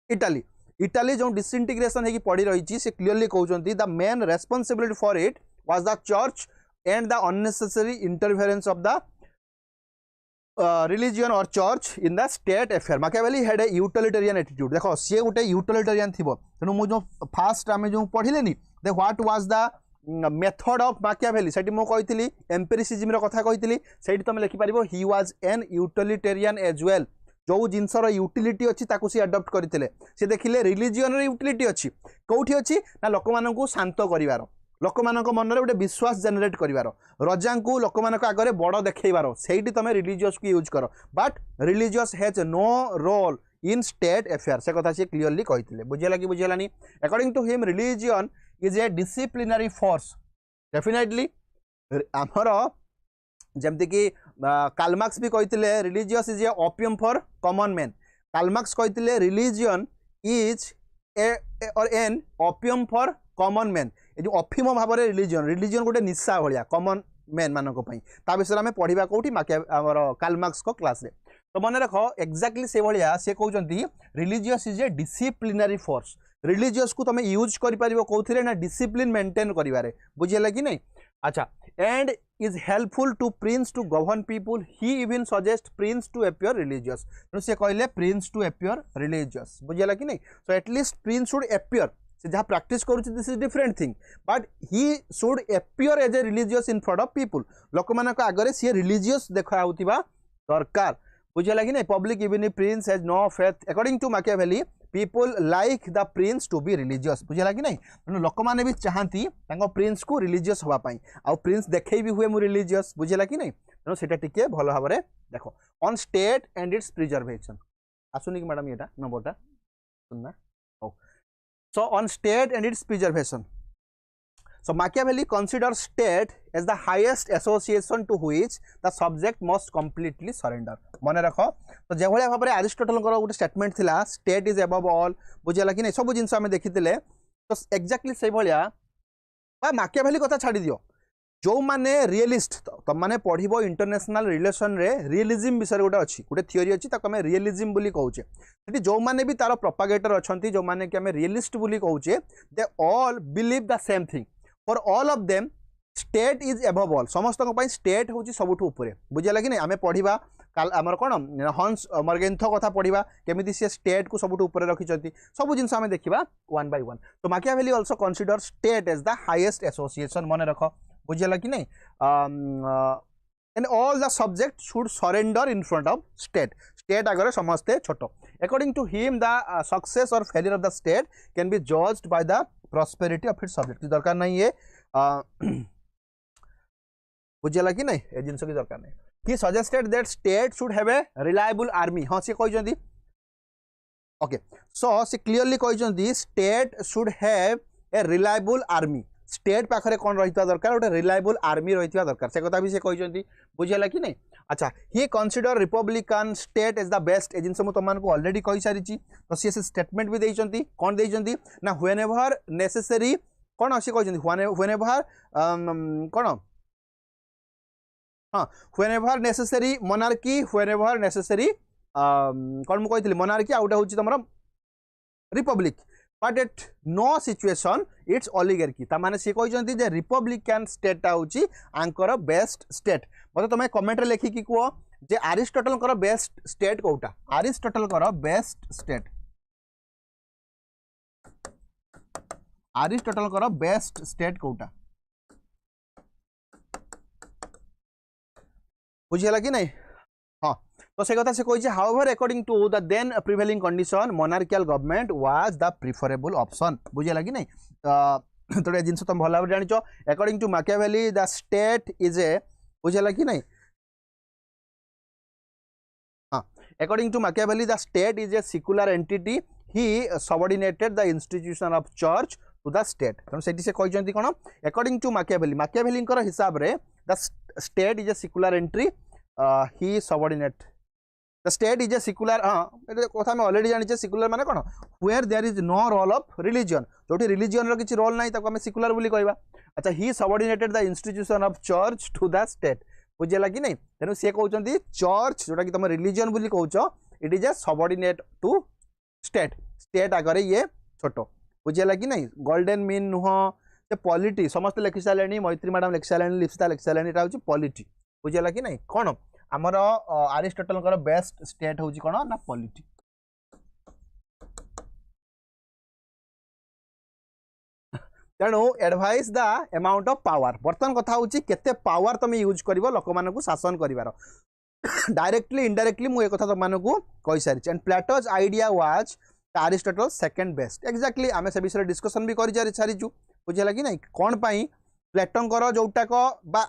Italy Italy जो disintegration है कि पड़ी रही ची से clearly कहउचंती the main responsibility for it was the church and the unnecessary interference of the religion or church in the state affair Machiavelli had a utilitarian attitude देखो सी गोटे utilitarian थिबो तेनु मो जो फास्ट आमे जो पढ़िले नि दे what was the method of Machiavelli सेठी मो कहितली एम्पिरिसिज्म रो कथा कहितली सेठी तुम लिखि परिबो he was an utilitarian as well जो जिनसर यूटिलिटी अच्छी ताकू सी अडॉप्ट करथिले से देखिले रिलीजियन रे यूटिलिटी अच्छी कोठी अच्छी ना लोक मानकू शांत करिवार लोक मानक मन रे गोटे विश्वास जनरेट करिवार रजा को लोक मानक आगरे बड़ देखैबार सेठी तमे रिलीजियस को यूज करो but religious has no role in state affair से कथा से क्लियरली कहिथिले बुझेला कि बुझेलानी according to him religion is a disciplinary force definitely आमर जमती कि कार्ल मार्क्स भी कहिथिले religious is a opium for common man Karl Marx कहिथिले religion is a or an opium for common man ये जो अफिम भाव में रिलीजन गोटे निशा भाया कॉमन मैन मानक ता विषय में पढ़ा कौटी कार्ल मार्क्स को क्लास रे तो मन रख एक्जाक्टली से भाया से कहते religious is a disciplinary force religious को तुम यूज कर कौन ना डिसिप्लिन मेंटेन करें बुझेगा कि नहीं अच्छा and is helpful to prince to govern people he even suggest prince to appear religious तेणु से कहले प्रिंस टू एपियर रिलीजियस बुझेगा कि नहीं so at least prince should appear से जहाँ प्रैक्टिस करुच्ची this is different thing but he should appear as a religious in front of people लोक मानक आगरे सी रिलीजियस देखा दरकार बुझेगा कि नहीं public even prince has no faith according to Machiavelli people like the prince to be religious बुझेगा कि नहीं तेणु लोक मैंने भी चाहती प्रिंस को रिलीजियस होगापाई आउ प्रिंस देखे भी हुए मु रिलीजियस बुझेगा कि नहीं तेणु से टिके भल भाव में देख on state and its preservation आसुनी कि मैडम ये नंबरटा सुनना हो so on state and its preservation so Machiavelli considers state as the highest association to which the subject must completely surrender मन रख तो जो भाया भाव में aristotle गोटे स्टेटमेंट थिला state is above all बुझेगा कि नहीं सब जिनस आम देखी तो एक्जाक्टली से भाया Machiavelli कथा छाड़ी दियो जो माने रियलिस्ट तुम मैंने पढ़ो इंटरनेशनल रिलेशन रे रियलिज्म विषय गोटे अच्छी गोटे थियोरी अच्छी ताको आम रियलिज्म बोली कहूचे सेठी जो माने भी तार प्रोपागेटर अच्छी जो माने कि आम रियलिस्ट बोली कहूचे they all believe the same thing for all of them state is above all समस्त स्टेट हूँ सबुठ ऊपर बुझेगा कि नहीं आम पढ़ा काल आमर कौन हंस मर्गेन्थ कथा पढ़ा केमी सी स्टेट को सबुठ ऊपर रखिंट सब जिन आम देखा वन बाय वन तो Machiavelli also consider state as the highest association मन रख बुझेगा कि नहीं and all the subject should surrender in front of state state आगे समस्ते छोट according to him the success or failure of the state can be judged by the prosperity of its subject दरकार नहीं है बुझेगा कि नहीं ए जिनस की दरकार नहीं he suggested that state should have a reliable army हाँ सी कहते ओके सो से क्लियरली कहते state should have a reliable army state पाखरे कौन रही दरकार गोटे रिलायबल आर्मी रही दरकार से कथा भी से कहते बुझेगा कि नहीं अच्छा he consider republican state as the best a जिनस तुमको ऑलरेडी कही सारी तो सी स्टेटमेंट भी देइछंती कौन देइछंती ना व्हेन एवर नेसेसरी कौन से कहते व्हेन एवर कौन हाँ whenever necessary monarchy whenever necessary कौन मुझे कही मोनार्की आउटा हूँ तुम republic but at no situation it's oligarchy तामाने सी कहते जे रिपब्लिकान स्टेटा हूँ आंकर बेस्ट स्टेट मतलब तुम्हें कमेंट लिखिकी कह जे अरिस्टोटल कर बेस्ट स्टेट कोटा अरिस्टोटल कर बेस्ट स्टेट अरिस्टोटल कर बेस्ट स्टेट कोटा बुझीगला कि नहीं हाँ तो से कथा से कही however according to the then prevailing condition monarchial government was the preferable option बुझीगला कि नहीं तो ये जिनस तुम भल भाव जान according to Machiavelli the state is a बुझीगला कि नहीं हाँ according to Machiavelli the state is a secular entity he subordinated the institution of church to the state तेणु से कहते कौन अकॉर्डिंग टू मैकियावेली हिसाब रे the state is a secular entity he subordinate the state is a secular हाँ कथा मैं already जानी सेक्युलर माने कौन where there is no role of religion जो रिलीजन रो किसी रोल नहीं आम सेक्युलर बोली कहवा अच्छा he subordinated the institution of church to the state बुझेगा कि नहीं तेणु सी कहते चर्च जोटा कि तुम रिलीजन बोली कौच it is a subordinate to state state आगे ये छोट बुझेगा कि नहीं गोल्डन मीन नुह पॉलिटी समस्त लिखि सारे मैत्री मैडम लिखि सारे लिप्सिता लिखि सारे यहाँ हूँ पॉलिटी बुझेगा कि नहीं कौन आमर अरिस्टोटल बेस्ट स्टेट हूँ कौन ना पॉलिटी तेणु advice the amount of power बर्तमान कथा हूँ केते पावर तुम यूज कर लोक मान शासन कर डायरेक्टली इनडायरेक्टली मुझे कथा तुमको कही सारी and Plato's idea was Aristotle second best exactly आम से विषय डिस्कसन भी कर सारीचु बुझेगा कि नहीं कौन पाई प्लेटोंकर जोटाक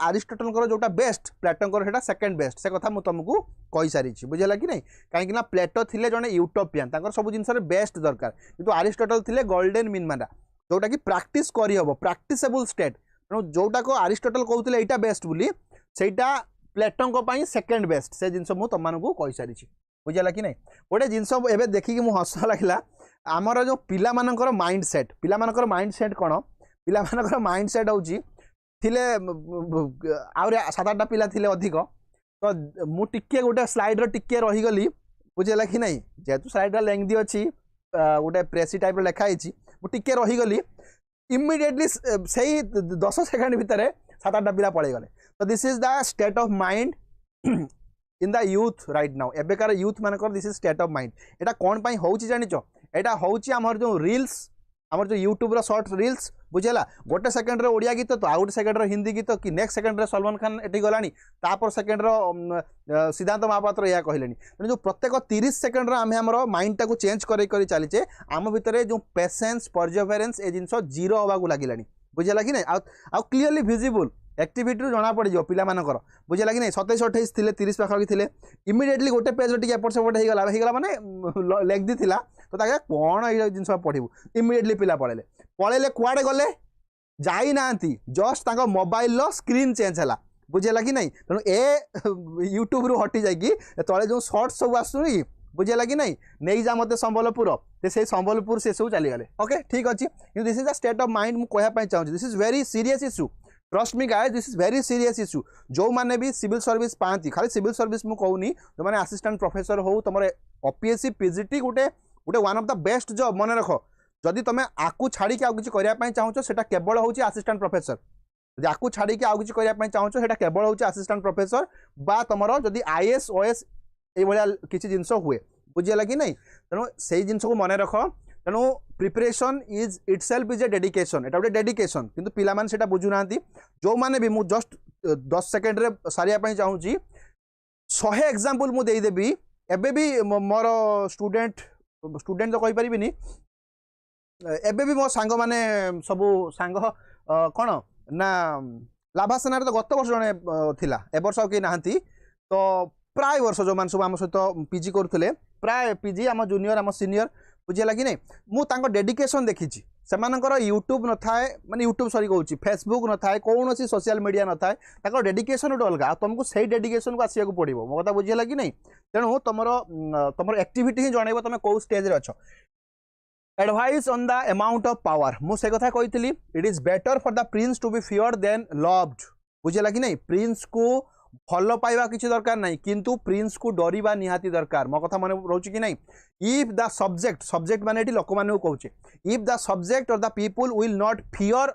अरिस्टोटल जोटा बेस्ट प्लेटोंकर सेकंड बेस्ट से कथा मुझे तुमको कही सारी बुझेगा कि नहीं कहीं प्लेटो थे जड़े यूटोपियन सब जिन बेस्ट दरकार किंतु अरिस्टोटल थे गोल्डन मीन माना जोटा कि प्रैक्टिस करहब प्रैक्टिसेबल स्टेट तेणु जोटाक अरिस्टोटल कहते यहाँ बेस्ट बोली सेटा प्लेटों सेकंड बेस्ट से जिन तुमको कही सारी बुझेगा कि नहीं गोटे जिनस एवं देखिकी मुझे हस लगे आमर जो पिला माइंड सेट पिला माइंड सेट कौन पिला माइंड सेट हूँ आउरी 7-8 पिला थिले अधिक तो मुझे गोटे स्लाइड टिके रहीगली बुझेगा कि नहीं जेहेतु स्लाइड लेंथी अच्छी गोटे प्रेसी टाइप लिखाई मुझे रहीगली इमिडिएटली से 10 सेकेंड भितर 7-8 पिला पलैगले तो this is the state of mind in the youth right now एबेकार यूथ मानकर this is state of mind एटा कौन पाई होउची जानिचो एटा होउची हमर जो रील्स हमर जो यूट्यूब रो शॉर्ट रील्स बुझेला गोटे सेकेंड रे ओडिया गीत तो आउट सेकेंड रे हिंदी गीत कि नेक्स्ट सेकेंड रे सलमान खान एठी गलानी तापर सेकेंड रो सिद्धांत महापात्र या कहलेनी जो प्रत्येक 30 सेकेंड रे आमे हमर माइंड टाको चेंज करी चलीचे आम भितर जो पेशेंस परजोवेरेंस ए जिनस जीरो होबाकू लागिलानी बुझेला कि नहीं आ क्लियरली विजिबल एक्टिविटी जना पड़ जाओ पिला मानकर बुझेगा कि नहीं 27-28 थे 30 पाखापाखि थे इमिडिएटली गोटे पेज टे एपट सेपट होगा माने लेंथी थी तो ताके कौन ये जिन पढ़ू इमिडिएटली पिला पलैले कुआडे गले जाई नांती जस्ट तांको मोबाइल स्क्रीन चेंज है बुझेगा कि नहीं तेणु ए यूट्यूब रु हटी जाकि तले जो शॉर्ट्स सब आसुनी बुझेगा कि नहीं नहीं जा मत संबलपुर से संबलपुर से सब चलीगले ओके ठीक अच्छे this is the state of mind मुझे कहना चाहिए this is very serious issue trust me guys this is very serious issue जो मैंने भी सिविल सर्विस पाती खाली सिविल सर्विस मुझे कहूनी जो मैंने असिस्टेंट प्रोफेसर हो तुम ओपीएससी पीजीटी गोटे गोटे one of the best job मन रख जदि तुम आकु छाड़ी आउ किसी करने चाहो सेटा केवल हूँ असिस्टेंट प्रोफेसर जब आकु छाड़ी आउ किसी करने चाहो सेटा केवल हूँ असिस्टेंट प्रोफेसर बा तुम जदि आईएएस ओएस ये किसी जिनस हुए बुझेगा कि नहीं तेणु से जिन को मन रख तेणु preparation is itself is a dedication एटा गोटे डेडिकेशन किंतु पिला माने सेटा बुझु नांती जो माने भी मु जस्ट 10 सेकेंड रे सारिया पई चाहूची 100 एग्जांपल मु देई देबी एबे भी मोर स्टूडेंट तो कहि परिबिनी एबे भी मो सांग माने सब सांग कोन ना लाभासेना तो गत वर्ष जने थिला ए वर्ष के नांती तो प्राय वर्ष जो मान सब आम सहित पीजी करुले प्राय पीजी आम जूनियर आम सीनियर बुझेगा कि नहीं मुझे डेडिकेशन देखी सेमानकर यूट्यूब न थाए माने यूट्यूब सॉरी कहूँ फेसबुक न थाए कौन सी सोशल मीडिया न थाए ताको डेडिकेशन गोटे अलग तुमको सही डेडिकेशन को आसिया पड़ो मो कथा बुझेगा कि नहीं तेणु तुम एक्टिविटी ही जनइब तुम कौ स्टेज रे अच्छो advice on the amount of power मुझे कथा कही it is better for the prince to be fear than loved बुझेगा कि नहीं प्रिंस को भल पाइबा किसी दरकार नहीं किंतु प्रिंस को डरवा निहाती दरकार मो कथा मन रोचे कि नहीं इफ द सब्जेक्ट माने लोक मान कहूचे इफ द सब्जेक्ट और the people will not fear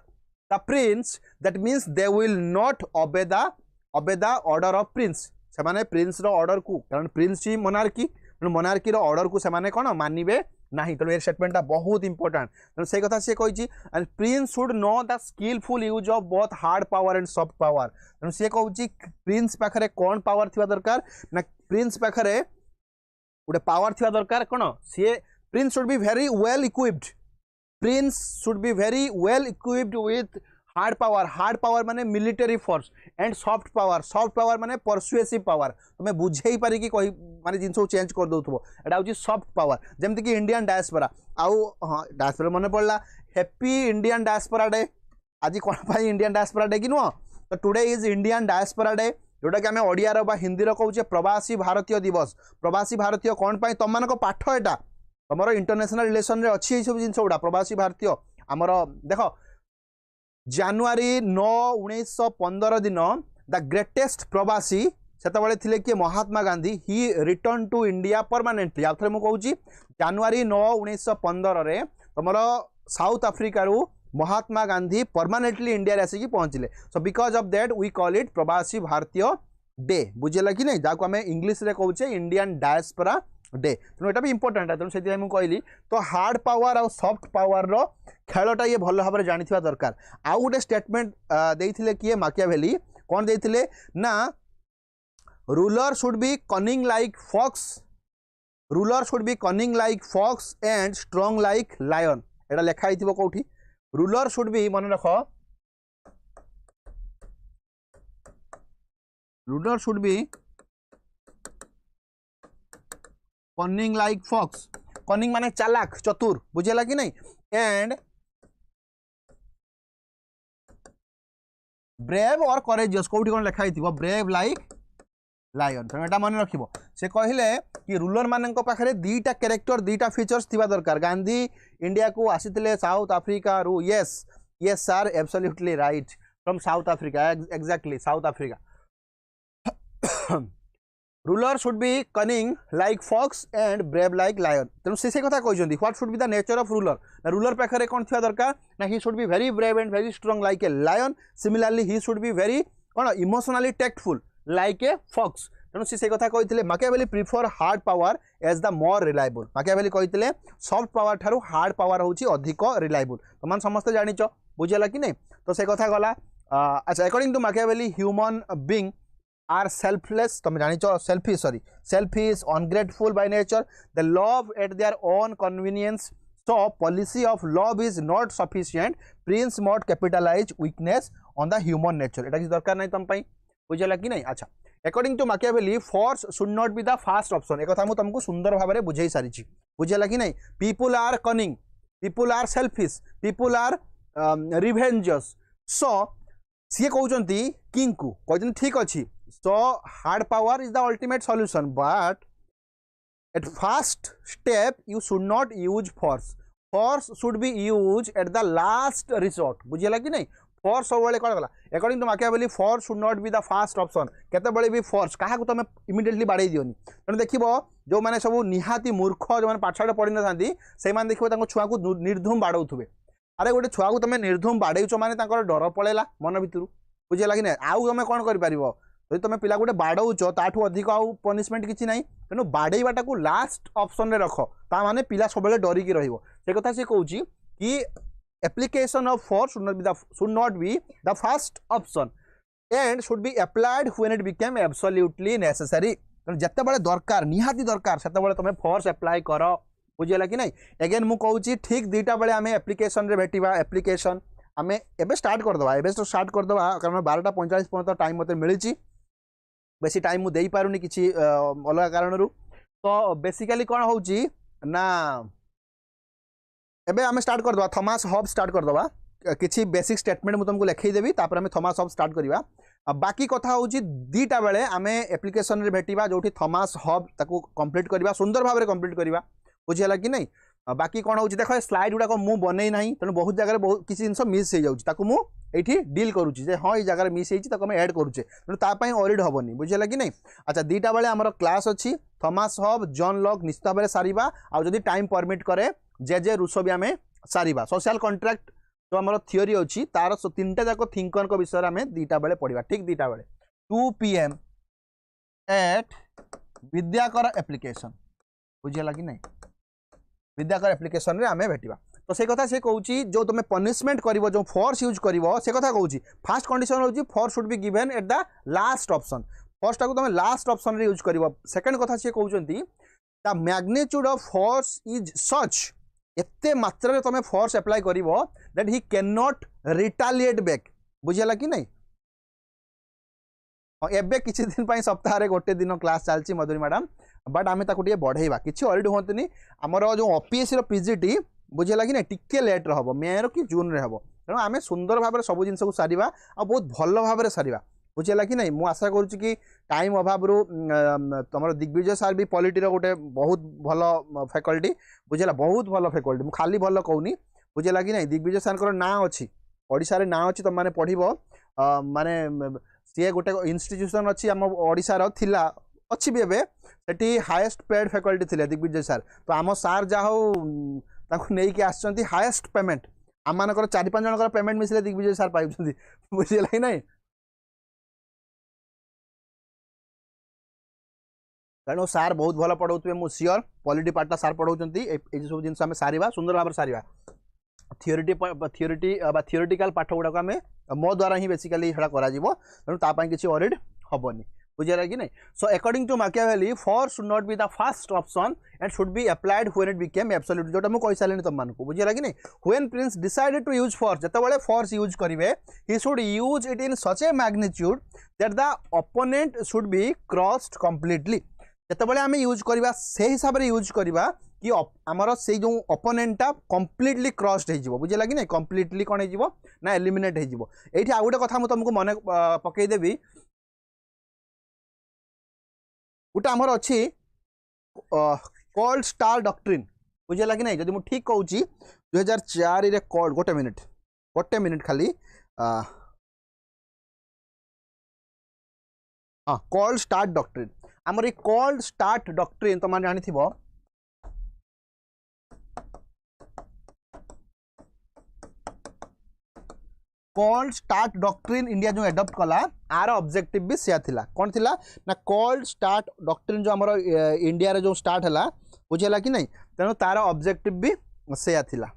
the Prince that means they will not obey the order of Prince से माने प्रिंस रो ऑर्डर को कारण प्रिंस ही मोनार्की रो ऑर्डर को से माने कोन मानिबे नहीं तेणु ये स्टेटमेंटा बहुत इंपोर्टेंट तेणु से कथा सी कही and prince should know the skilful use of both hard power and soft power तेणु सी कहूँ प्रिंस पाखरे कौन पावर थिबा दरकार ना प्रिंस पाखरे गोटे पावर थिबा दरकार कौन सी prince should be very well equipped with hard power माने military force and soft power माने परसुएसिव पावर तुम्हें बुझे पारि कि माने जिन चेंज कर दो एटा हूँ सॉफ्ट पावर जमती कि इंडियन डायस्पोरा आउ हाँ डायस्पोरा मन पड़ा हैप्पी इंडियन डायस्पोरा डे आज कौन पाई इंडियन डायस्पोरा डे कि नुह तो today is Indian diaspora day जोटा कि आम ओडियार बा हिंदी कहूचे प्रवासी भारतीय दिवस प्रवासी भारतीय कौन पाई तुम मान पाठ एटा तुम इंटरनेशनल रिलेशन रे अच्छी सब जिन गुड़ा प्रवासी भारतीय आमर देख जानुआरी 9/1915 दिन द ग्रेटेस्ट प्रवासी सेतबले थिले कि महात्मा गांधी ही रिटर्न टू इंडिया परमानेंटली आउ थे मुझे जानुआरी 9/1915 रे तुमर साउथ अफ्रिका रु महात्मा गांधी परमानेंटली इंडिया आसिक पहुँचले so because of that we call it Pravasi Bharatiya day बुझेगा कि नहीं जहाँ आम इंग्लीश रे कहूचे इंडियन डायस्पोरा डे तेणु यहाँ भी इंपोर्टेंट है तेणु से कहली तो हार्ड पावर और सॉफ्ट पावर रो खेलटा ये भल भाव जानी दरकार आउ गोटे स्टेटमेंट देइथिले किए माकियावेली कौन देइथिले ना ruler should be cunning like fox and strong like lion एटा लेखा हिथिबो कोठी रूलर शुड बी मन रख ruler should be cunning like fox cunning माने चालाक चतुर बुझेला कि नहीं एंड ब्रेव और करेजियस कोठी कोन लिखा हिथिबो ब्रेव लाइक लायन तो एटा मन रखिबो से कहिले कि रूलर मानन को पाखरे दीटा कैरेक्टर दीटा फीचर्स थिबा दरकार गांधी इंडिया को आसीतिले साउथ अफ्रीका रु yes sir absolutely right from South Africa exactly South Africa ruler should be cunning like fox and brave like lion तेणु से कथा कहते what should be the nature of ruler ruler पाखे कौन थी दरकार ना he should be very brave and very strong like a lion similarly he should be very कौन emotionally tactful like a fox तेणु से कथा कहते Machiavelli prefer hard power as the more reliable Machiavelli कहते सॉफ्ट पावर ठारू hard power होची अधिक reliable तुम समस्त जानिच बुझेला कि नहीं तो से कथा गला अच्छा according to Machiavelli human being are selfless तुम जानिच selfish ungrateful by nature they love at their own convenience so policy of love is not sufficient prince must capitalize weakness on the human nature एटा किसी दरकार नहीं तुम बुझेला कि नहीं अच्छा according to Machiavelli force should not be the fast option एक कथा मु तुमको सुंदर भाव में बुझे सारी बुझेला कि नहीं people are cunning people are selfish people are revengeful so सी कहते किंग को कहते ठीक अच्छी so hard power is the ultimate solution but at first step you should not use force should be used at the last resort बुझेला कि नहीं force सब बेले कौन गला according to Machiavelli force should not be the first option केते बळे भी force काहा को तुम immediately बाड़े दियोनी तने देखिबो जो माने सब निहाती मूर्ख जो माने पाठशाला पढि न थांती से माने देखिबो तांको छुआ को निर्धूम बाड़ौथुबे अरे गोटे छुआ को तुम निर्धूम बाड़ेउचो माने तांकर डर पळेला मन भितरु बुझेला कि नहीं आउ तुम कौन कर पारिबो तो तुम पिला गोटे बाड़ौच ताठू अधिक आउ पनिशमेंट किसी ना तेणु बाड़ेबाटा को लास्ट ऑप्शन रे रख ता माने पिला सब डरिकी रहिबो से कथा से कहूँ कि application of force should not be the first option and should be applied when it became absolutely necessary तेणु जिते बड़े दरकार निहाती दरकार से तुम फोर्स अप्लाई कर बुझेला कि नहीं अगेन मु कहूँ ठीक दुईटा बेले आम एप्लिकेशन रे भेटिबा एप्लिकेशन आम एबे स्टार्ट करदे एबे तो स्टार्ट करदे कारण 12:45 पर्यंत टाइम मत मिली बेसी टाइम मु देई पारुनी किछि अलग कारण तो बेसिकली कौन होउची ना एबे आमे स्टार्ट कर दवा थॉमस हॉब्स स्टार्ट कर दवा किछि बेसिक स्टेटमेंट मु तुमको लिखै देबी तापर आमे थॉमस हॉब्स स्टार्ट करिवा बाकी कथा होउची दीटा बेले आमे एप्लिकेशन रे भेटिबा जोठी थॉमस हॉब ताको कंप्लीट करिवा सुंदर भाव रे कंप्लीट करिवा बुझियला कि नहीं बाकी कौन होउची देखो स्लाइड गुडा को मु बनै नाही तने बहुत जगह बहुत किछि जिंस मिस हो जाउची ताको मु एठी डील करूची जे हां ई जगह मिस हेची ताको मैं ऐड करूचे तने ता पई ऑरिड होबनी बुझियला कि नहीं अच्छा दीटा बेले हमर क्लास अछि थॉमस हॉब जॉन लॉक निश्चित भाव सारिबा आ जदी टाइम परमिट करे जे रूसो भी आमे सारिबा सोशल कॉन्ट्रैक्ट जो हमर थियोरी अछि तार तीनटा जाक थिंकर को विषय आमे दीटा बेले पढिबा ठीक दीटा बेले 2 PM एट विद्याकर एप्लिकेशन बुझियला कि नहीं विद्याकर एप्लिकेशन रे आमे भेटिबा तो से कथा से कहूची जो तुम पनिशमेंट करिवो जो फोर्स यूज करिवो से कथा कहूची फर्स्ट कंडीशन होची force should be given at the last option first टाको तुम लास्ट ऑप्शन रे यूज करिवो सेकंड कथा से कहउचंती the magnitude of force is such एते मात्रा रे तुम फोर्स अप्लाई करिवो that he can not retaliate back बुझियला कि नहीं एबे किछि दिन पई सप्ताह रे गोटे दिन क्लास चलची मधुरी मैडम बट आमे ताको टिके बढ़ेबा किछि ऑलरेडी होंतनी हमर जो ओपीएससी रो पीजीटी बुझे लगी ना टिके लेट रे हबो मे रो कि जून रे हबो तेणु आमे सुंदर भाव रे सब जिंस को सारिबा आ बहुत भलो भाव रे सारिबा बुझे लगी नहीं मु आशा करूची कि टाइम अभाव रो तमरो दिग्विजय सर भी पॉलिटी रो गोटे बहुत भलो फैकल्टी बुझेला बहुत भलो फैकल्टी मु खाली भलो कहूनी बुझे लगी नहीं दिग्विजय सर को ना अछि ओडिसा रे ना अछि त माने पढिबो माने से गोटे इंस्टीट्यूशन अछि हम ओडिसा रो थिला अछि भी एबे सेठी हाईएस्ट पेड फैकल्टी थिले दिग्विजय सर तो आम सार जा हो ताको नै कि आछंती हाईएस्ट पेमेंट आम मानकर 4-5 जनकर पेमेंट मिसले दिग्विजय सर पाइछंती बुझिला कि नहीं कारण सार बहुत भलो पढौतबे मु सियर पॉलिटी पार्टटा सार पढौचंती ए सब जिंस हम सारिबा सुंदर भाबर सारिबा थियोरिटिकल पाठ गुडा को आमे मो द्वारा ही बेसिकली हेडा करा जिवो तेणु ता पई किछि ऑरिड हबनी बुझिला कि नहीं so according to Machiavelli force should not be the first option and should be applied when it became absolute जोटा मु कहि सालेनी तम मानको बुझिला कि नहीं when prince decided to use force जते बेले फोर्स यूज करिवे he should use it in such a magnitude that the opponent should be crossed completely जते बेले आमे यूज करबा से हिसाब रे यूज करबा कि हमर से जो ओपोनेंटटा कंप्लीटली क्रॉस्ड हे जिवो बुझिला कि नहीं कंप्लीटली कोन हे जिवो ना एलिमिनेट हे जिवो एठी आ गुटे कथा मु तुमको मने पकई देबी उटा हमर अछि कोल्ड स्टार डॉक्ट्रिन बुझिला कि नहीं जदि मु ठीक कहूची 2004 रे कोल्ड गोटे मिनिट खाली हां कोल्ड स्टार डॉक्ट्रिन हमर ई कोल्ड स्टार्ट डॉक्ट्रिन तो माने जानि थिबो कोल्ड स्टार्ट डॉक्ट्रिन इंडिया जो एडॉप्ट कला आर ऑब्जेक्टिव भी सेया थिला कौन थिला ना कोल्ड स्टार्ट डॉक्ट्रिन जो हमर इंडिया रे जो स्टार्ट हला बुझेला कि नहीं तेनो तार ऑब्जेक्टिव भी सेया थिला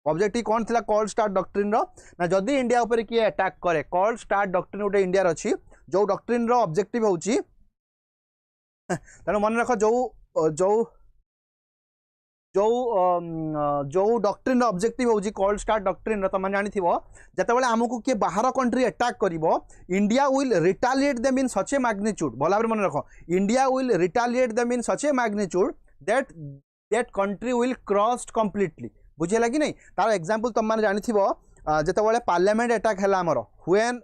ऑब्जेक्टिव कौन थिला कोल्ड स्टार्ट डॉक्ट्रिन रो ना जदी इंडिया ऊपर किए अटैक करे कोल्ड स्टार्ट डॉक्ट्रिन उटे इंडिया रो अछि जो डॉक्ट्रिन रो ऑब्जेक्टिव होउची तेनो मन रखो जो जो डॉक्ट्रिन ऑब्जेक्टिव होउची कोल्ड स्टार्ट डॉक्ट्रिन तो मन जानि थिबो जते बेले हमकु के बाहर कंट्री अटैक करिवो India will retaliate them in such a magnitude भलाबर मन रखो India will retaliate them in such a magnitude that country will crushed completely बुझेला कि नहीं तार एग्जांपल तुम माने जानि थिबो जते बेले पार्लियामेंट अटैक हला हमरो when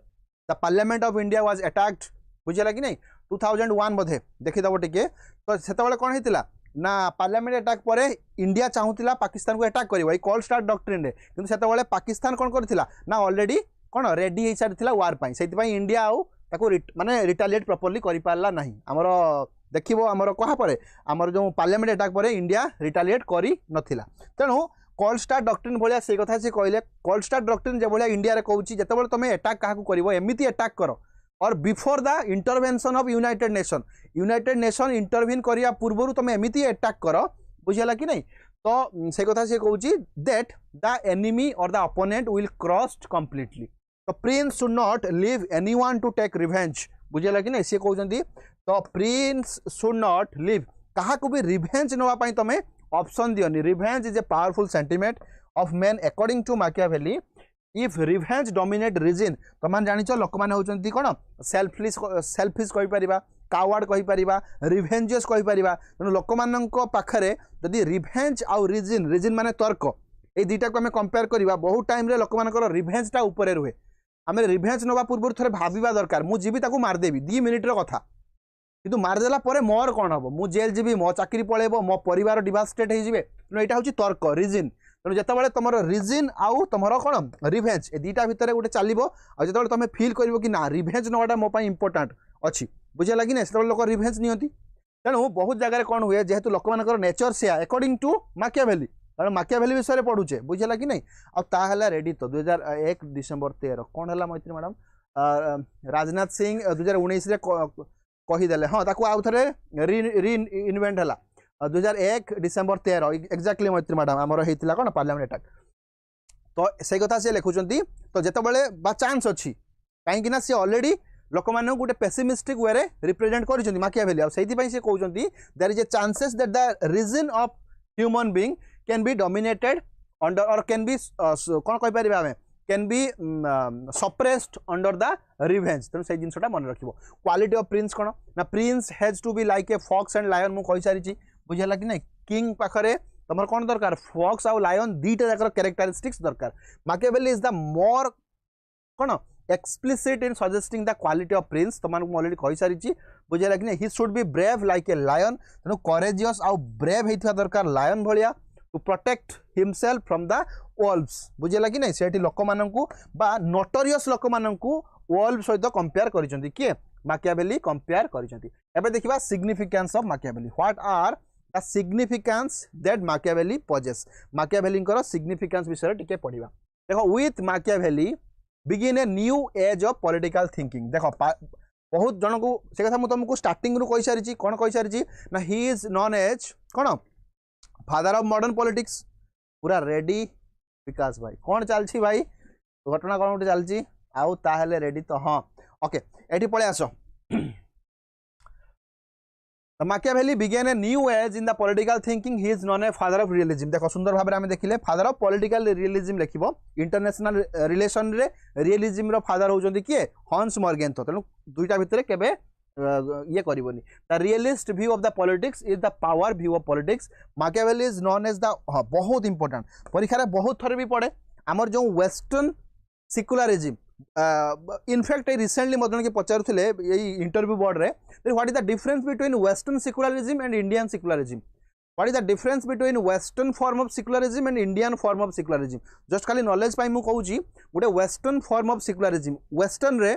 the parliament of India was attacked बुझेला कि नहीं 2001 बधे देखि दबो टिके तो सेते बेले कोन हेतिला ना पार्लियामेंट अटैक पर इंडिया चाहूला पाकिस्तान को अटैक कर कोल्ड स्टार्ट डॉक्ट्रिन रे किंतु सेते पाकिस्तान कौन करथिला ना ऑलरेडी कौन रेडी हो सारी वार पाई से इंडिया आउ ताको माने रिटालिएट प्रॉपर्ली करि पारला नाही हमर देखिबो हमर कहा परे हमर जो पार्लियामेंट अटैक पर इंडिया रिटालिएट करि नथिला तेणु कोल्ड स्टार डॉक्ट्रिन भलिया से कथा से कहले कोल्ड स्टार डॉक्ट्रिन जे भलिया इंडिया रे कहउची जते बेले तमे अटैक काहा को करिवो एमिति अटैक करो और before the intervention of United nation intervene करिया पूर्वरु तमे एमिति अटैक करो बुझिला कि नहीं तो से कथा से कहउची that the enemy or the opponent will crushed completely तो prince should not leave anyone to take revenge बुझिला कि नहीं से कहउचंती तो प्रिंस शुड नॉट लीव काहा को भी रिवेंज नवा पई तमे ऑप्शन दियोनी revenge is a powerful sentiment of man according to Machiavelli if revenge dominate reason तो मान जानिछ लोक माने होचंती कोन सेल्फिश कहि परिबा कावर्ड कहि परिबा रिवेंजियस कहि परिबा तेणु लोक मानक पाखरे जदि रिवेंज आउ रीजन माने तर्क ए दुईटा को आम कंपेयर करवा बहुत टाइम रे लोक मानकर रिवेंजटा उपरे रुहे आम रिवेंज नवा पूर्व थे भाविबा दरकार मु जीवी ताकू मारदेवी 2 मिनिट कथा किंतु मारदेला परे मोर कौन हम मु जेल जीवी मो चाकरी पलैब मो परिवार डिवास्टेट हो जाए तेणु यहाँ हूँ तर्क रिजन तेणु जितेबाला तुम रिजन आउ तुम कौन रिवेंज ए दुईटा भितर गोटे चलो आते तुम फिल कर कि ना रिवेंज नवाटा मो इंपोर्टाट अच्छी बुझे लगी ना से लोक रिवेंज नियंती तेणु बहुत जगह कौन हुए जेहेतु लोक मान नेचर से अकॉर्डिंग टू माकियावेली कारण माकियावेली विषय पढ़ुचे बुझेगा कि नहीं आला रेडी तो 2001 डिसेम्बर 13 कौन है मैत्री मैडम राजनाथ सिंह 2019 कहीदे हाँ ताकू आउ थे रि इनवेंट है 2001 डिसेम्बर 13 एक्जाक्टली मैत्री मैडम आमर होता कौन पार्लियामेंट अटैक तो से कथा सी लिखुंट तो जितेबाला बा चान्स अच्छी कहीं सी ऑलरेडी लोक मान गोटे पेसिमिस्टिक वे रिप्रेजेंट कर माकियावेली से कहते there is a chances that the reason of human being can be dominated under और कैन बी कौन कह पारे आम can be suppressed under the revenge तेणु से जिनसा मन रखिए क्वालिटी ऑफ प्रिंस कौन ना prince has to be like a fox and lion मुझे सारी बुझेगा कि नहीं किंग पाखरे तुम कौन दरकार फॉक्स आउ लायन दुईटा जाकर कैरेक्टरिस्टिक्स दरकार माकियावेली इज द मोर कौन explicit in suggesting the quality of prince तुमको ऑलरेडी कही सारी बुझेगा कि नहीं he should be brave like a lion तेणु करेजियस आउ ब्रेव होता दरकार लायन भाया to protect himself from the wolves बुझेगा कि नहीं से लोक मानू बा नोटोरियस लोक मानू वॉल्व सहित कंपेयर कर किए माकियावेली कंपेयर कर देखा significance of Machiavelli what are the significance that Machiavelli possess Machiavelli significance विषय टिके पढ़ा देखो with Machiavelli begin a new age of political thinking देखो बहुत जन को से कथा मुझे तुमको स्टार्टिंग रू कही सारी कौन कही सारी ना ही इज नॉन एज कौन फादर ऑफ मॉडर्न पॉलिटिक्स पूरा रेडी विकास भाई कौन चलती भाई घटना कौन गोटे चलती आउ ताहले रेडी तो हाँ ओके एटी पळे आसो Machiavelli began a new age in the political thinking. He is known as father of realism. देखो सुंदर भाव में देखिले फादर ऑफ पॉलिटिकल रियलिज्म लिखिबो इंटरनेशनल रिलेशन रे रियलिज्म रो फादर होजोंदी किए हॉन्स मॉर्गेन तो तेनु दुईटा भितरे केबे ये करिवोनी the realist view of the politics is the power view of politics Machiavelli is known as the बहुत इंपोर्टेंट परीक्षा रे बहुत थरे भी पड़े हमर जो western secularism in fact recently Madan के पचारुले यही इंटरव्यू बोर्ड रे what is the difference between western secularism and Indian secularism what is the difference between western form of secularism and Indian form of secularism just खाली knowledge पाई मु कहूची गोटे western form of secularism western रे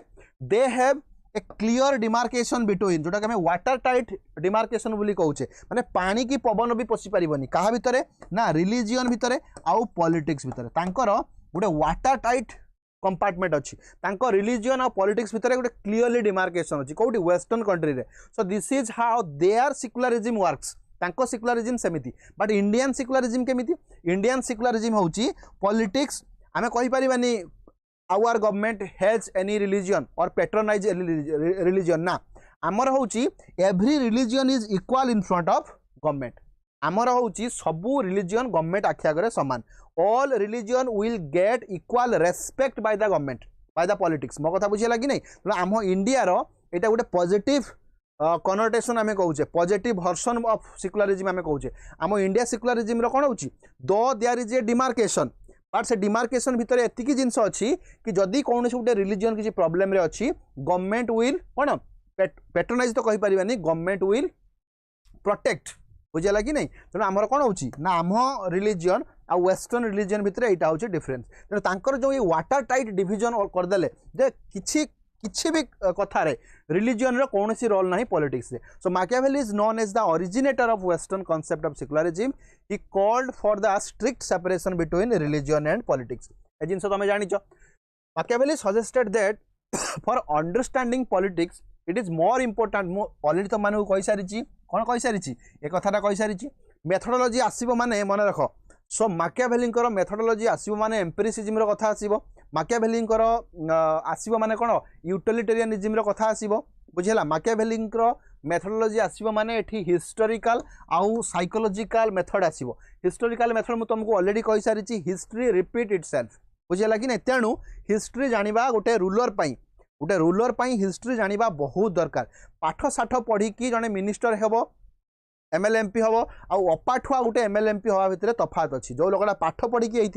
they have a clear demarcation between जोटा कि water tight demarcation बोली कहूचे माने पानी की पवन भी पशि पारिबनी कहा भितरे ना रिलीजियन भितरे आउ पॉलिटिक्स भितरे तांकर गोटे वाटर टाइट कंपार्टमेंट अच्छी रिलीजियन और पॉलिटिक्स भितर गोटे क्लीयरली डिमार्केशन अच्छी कौटी वेस्टर्न कंट्री रे so this is how their secularism works तांको सेक्युलरिज्म सेमिति बट इंडियन सेक्युलरिज्म केमिति इंडियन सेक्युलरिज्म होची पॉलिटिक्स आमे कहि परिबानी our government has any religion or patronize religion ना आमर होची every religion is equal in front of government आमर होची सबु रिलीजियन गवर्नमेंट आखि आगे समान all religion will get equal respect by the government by the politics मो कथा बुझे लगी नहीं आम इंडिया रो एटा गोटे पॉजिटिव कनोटेशन आमे कहूचे पॉजिटिव वर्जन ऑफ सेक्युलरिज्म आमे कहूचे आम इंडिया सेक्युलरिज्म रो कोन होची though there is a demarcation but से डिमार्केशन भितर एतिकी जिंस अच्छी कि जदि कौन गोटे रिलीजियन किसी प्रॉब्लम रे अच्छी गवर्नमेंट विल कौन पैट्रोनाइज तो कहि परिबानी गवर्नमेंट विल प्रोटेक्ट बुझेगा कि नहीं तेणु आमर कौन होची ना आम रिलीजियन आ वेस्टर्न रिलीजियन भितर यहाँ हूँ डिफरेन्स तेणु तांकर जो ये वाटर टाइट डिविजन करदेले जे किछि भी कथार रिलीजियन रो कौन सी रोल ना पॉलिटिक्स रे सो Machiavelli is known as the originator of western concept of secularism. He called for the strict separation between religion and politics. ए जिनस तुम जानिच Machiavelli suggested that for understanding politics it is more important मु already तुम मानू कहि सारिची कौन कहि सारिची ए कथाटा कहि सारिची methodology आसीबो माने मन रख सो Machiavelli मेथोडोलॉजी आसीबो माने एम्पिरिसिज्म रो कथा आसीबो Machiavelli आसीबो माने कोन यूटिलिटेरियनिज्म रो कथा आसीबो बुझेला Machiavelli मेथोडोलॉजी आसीबो माने एठी हिस्टोरिकल आउ साइकोलॉजिकल मेथड आसीबो हिस्टोरिकल मेथड मु तुमको ऑलरेडी कहि सारिची हिस्ट्री रिपीट इटसेल्फ बुझेला कि नै तेणु हिस्ट्री जानिबा गोटे रूलर पई गोटे रूलर पाई हिस्ट्री जानिबा बहुत दरकार पाठ साठ पढ़ी कि जने मिनिस्टर हेबो एमएलएमपी हम अपाठुआ गोटे एमएलएमपी हवा भितर तफात अच्छी जो लोकटा पाठ पढ़ी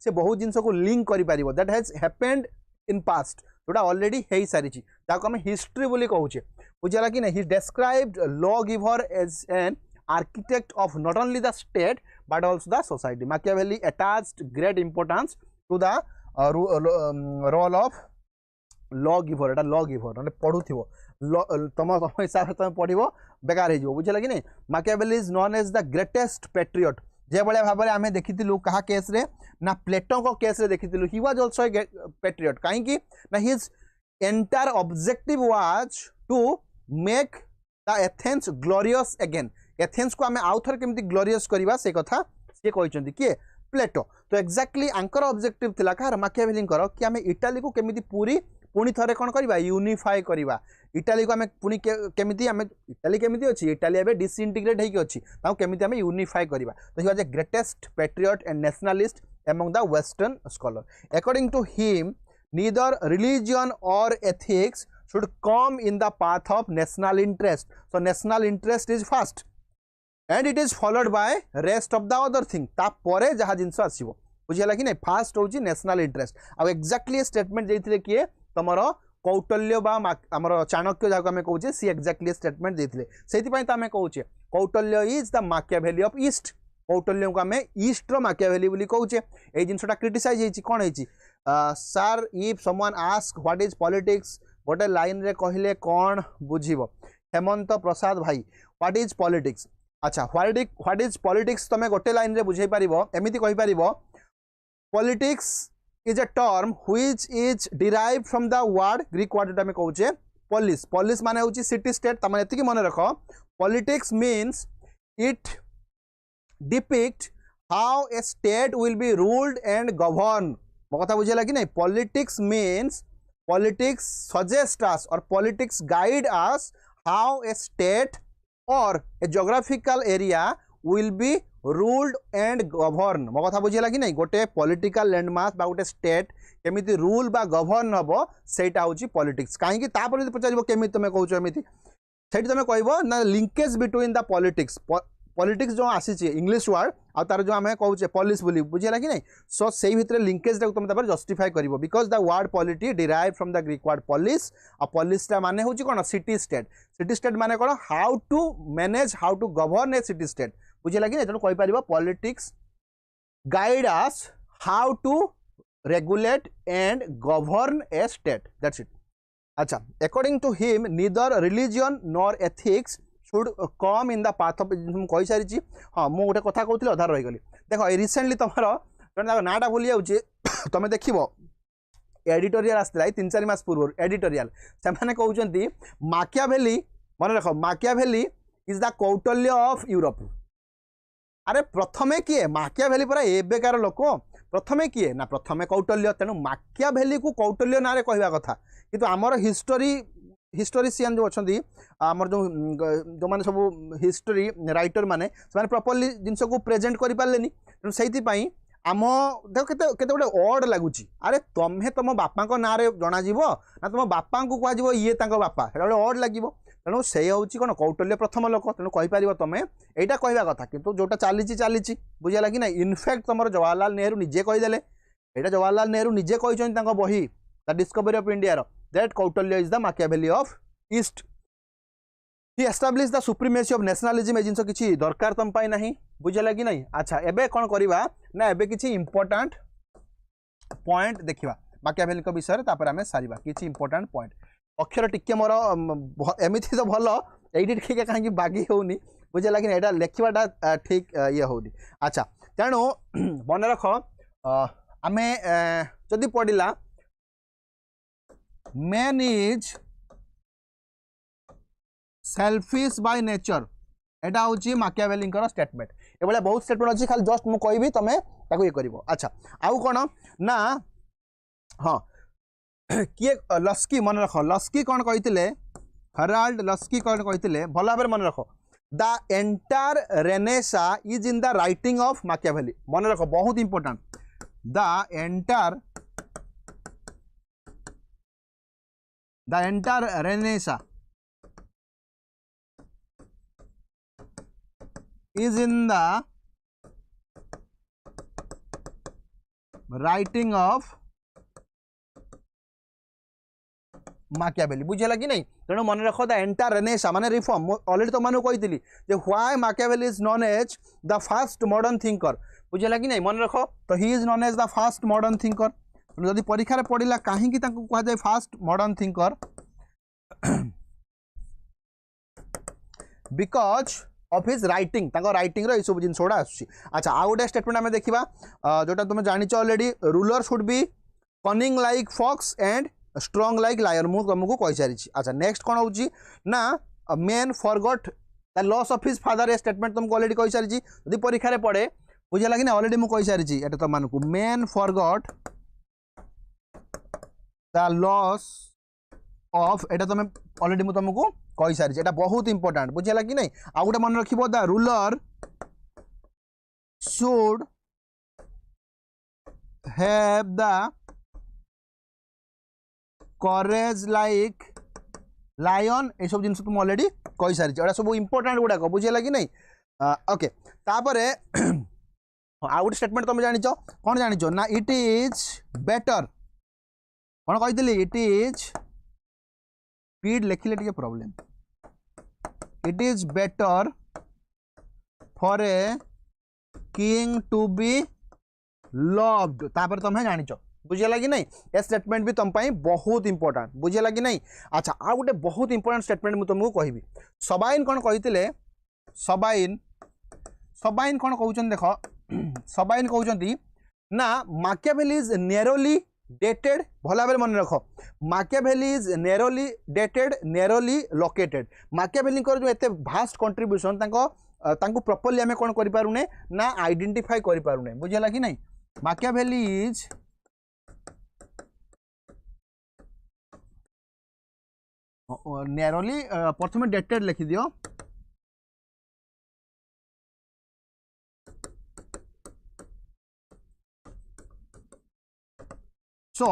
से बहुत जिनस को लिंक कर that has happened in past जोटा ऑलरेडी हो सारी आम हिस्ट्री बोली कहूचे बुझेगा कि नहीं he described law giver as an architect of not only the state but also the society Machiavelli attached great importance to the role of law giver एटा लॉ गिवर मैंने पढ़ुथिबो तुम हिसाब से तुम पढ़ बेकार हो बुझे कि नहीं Machiavelli is known as the greatest patriot जे भाया भाव में आम देखी क्या केस रे ना प्लेटो को केस रे देखी he was also a patriot कहीं ना his entire objective was to make the Athens glorious again Athens को आम आउ थे केमती ग्लोरियस करवा से कथा सी कहते किए प्लेटो तो एक्जाक्टली आंकर ऑब्जेक्टिव थिला कहार मैकियावेली कि आम इटाली को केमिति पूरी पुणी थे कौन करवा यूनिफाई करवा इटाली को आम पुणी केमिति आम इटाली केमिति अच्छी इटाली एवं डिसइंटीग्रेट होगी अच्छी केमिति आम यूनिफाई करवा तो he was a greatest patriot and nationalist among the western scholar according to him neither religion or ethics should come in the path of national interest so national interest is first and it is followed by rest of the other thing तापर जहाँ जिनस आसो बुझेगा कि नहीं first हूँ national interest आउ exactly statement देते किए तुम कौटल्य आमर चाणक्य जहाँ आम कहे सी एक्जाक्टली स्टेटमेंट देते से आम कहे Kautilya is the Machiavelli of east Kautilya को आम ईस्ट मैकियावेली बोली कहे ये जिनसा क्रिटिसाइज होती कौन है sir if someone ask what is politics गोटे लाइन रे कहले कौन बुझीबो हेमंत प्रसाद भाई व्हाट इज पॉलिटिक्स अच्छा व्हाट इज पॉलिटिक्स तुम गोटे लाइन रे बुझे पार एमती कहीपर politics is a term which is derived from the word Greek word जोटा कहे पॉलिस पॉलिस माने होची सिटी स्टेट तमें एति मन रख politics means it depict how a state will be ruled and govern मो कथा बुझेगा कि नहीं politics means politics suggest us or politics guide us how a state or a geographical area will be ruled and govern मो कथा बुझेगा कि नहीं गोटे पॉलिटिकल लैंडमार्क बा गोटे स्टेट केमिति रूल बा गवर्न हम सेटा होची पॉलिटिक्स कहीं पचार केमी तुम कौच एमती से तुम कह ना linkage between the politics politics जो आसी इंग्लिश वर्ड आ तार जो आम कहे पॉलिस बोली बुझेगा कि नहीं सो से भितर लिंकेज तुम जस्टिफाई कर because the word polity derive from the Greek word polis आ पॉलिसटा माने होची कौन सिटी स्टेट माने कौन how to manage how to govern a city state बुझेगा कि नहीं तेणु कहीपर politics guide us how to regulate and govern a state that's it अच्छा according to him neither religion nor ethics should come in the path of कही सारी हाँ मुझे गोटे कथा कहती अधार रहीगली देख रिसेंटली तुम जो नाटा भूली जाऊे तुम देख एडिटोरियल आसला 3-4 मास पूर्व एडिटोरियल से कहते मैकियावेली मन रख Machiavelli is the Kautilya of Europe अरे प्रथमे किए मैकियावेली पूरा एबेकार लोक प्रथमे किए ना प्रथमे कौटल्य तेणु मैकियावेली को कौटल्य ना कहवा कथा किंतु आमर हिस्टोरिशियन जो अच्छा आमर जो मैंने सब हिस्टोरी राइटर माने प्रॉपर्ली जिनस को प्रेजेंट कर पारे तेणु से आम देख के गोटे ऑड लगुच अरे तुम्हें तुम बापा ना जना ना तुम बापा को कह ये बापा है गोटे ऑड लगे तेणु से हूँ कौन कौटल्य प्रथम लोक तेणु कहीपर तुम यहाँ कहवा कथा किंतु जोटा चली बुझेगा कि नहीं इनफैक्ट तुम जवाहरलाल नेहरू निजे कहीदे यहाँ जवाहरलाल नेहरू निजे कहते बही the discovery of India that Kautilya is the Machiavelli of east he establish the supremacy of nationalism ए जिनस किसी दरकार तुम पाई नहीं बुझेगा कि नहीं अच्छा एबे कौन करवा ना एबे किसी इंपोर्टेंट पॉइंट देखा मैकियावेली विषय तापर आम सारिबा किसी इंपोर्टेंट पॉइंट अक्षर टिके मोर एमती तो भल ये टिके कहीं बागी होनी बुझेगा कि नहीं लिखवाटा ठीक ये होनी अच्छा तेणु मन रख आम जदि पढ़ला man is selfish by nature एटा हूँ मैकियावेली स्टेटमेंट ये बहुत स्टेटमेंट अच्छी खाली जस्ट मुझे कहबी तुम ताको ये कर अच्छा आउ कौन ना हाँ किए लस्की मन रख लस्की कौन कहते हेराल्ड लस्की कौन कहते भल भाव मन रख the entire Renaissance is in the writing of Machiavelli मन रख बहुत important the entire the entire Renaissance is in the writing of Machiavelli बुझेला कि नहीं तेणु मन रख द एंटायर रेनेसा माने रिफॉर्म ऑलरेडी तो मानु कहितली जे why Machiavelli is known as the first modern thinker बुझेला कि नहीं मन रख तो he is known as the first modern thinker जदि परीक्षा रे पड़िला काहे कि ताको कहा जाय first modern thinker because of his writing ताको राइटिंग रो सब जिन सोडा आसी अच्छा आ गोटे स्टेटमेंट आमे देखिबा जोटा तुम जानिछ already ruler should be cunning like fox and strong like lion मु तुमको कहि सारी अच्छा नेक्स्ट कोन होची ना man forgot the loss of his father ए स्टेटमेंट तुमको ऑलरेडी कहि सारी यदि परीक्षा रे पड़े बुझला कि ना ऑलरेडी मु कहि सारी एटा तो मानकु man forgot the loss of एटा तुम ऑलरेडी मु तुमको कहि सारी एटा बहुत इंपोर्टेंट बुझला कि नहीं आ गोटे मन रखिबो the ruler should have the courage like lion ए सब जिनस तुम ऑलरेडी कहि सारी एटा सब इंपोर्टेंट गुडा को बुझला कि नहीं ओके तापरे आउट स्टेटमेंट तुम जानिछ कोन जानिछ ना इट इज बेटर कोन कहितली इट इज स्पीड लिखिले टिके problem it is better for a king to be loved तापर तुम जानिछ बुझेला कि नहीं ए स्टेटमेंट भी तुम बहुत इंपोर्टेंट बुझेला कि नहीं अच्छा आ गोटे बहुत इंपोर्टेंट स्टेटमेंट मु तुमको कहबी सबाइन कोन कहितले सबाइन सबाइन कोन कहउछन देखो सबाइन कहउछंती ना Machiavelli इज नैरोली डेटेड भला बेले मन रख Machiavelli is narrowly dated narrowly located Machiavelli को जो एते भास्ट कंट्रीब्यूशन तांको प्रॉपर्ली हमें कोन करि पारुने ना आइडेंटिफाई करि पारुने बुझेला कि नहीं Machiavelli इज नैरोली प्रथम डेटेड लिखि दियो सो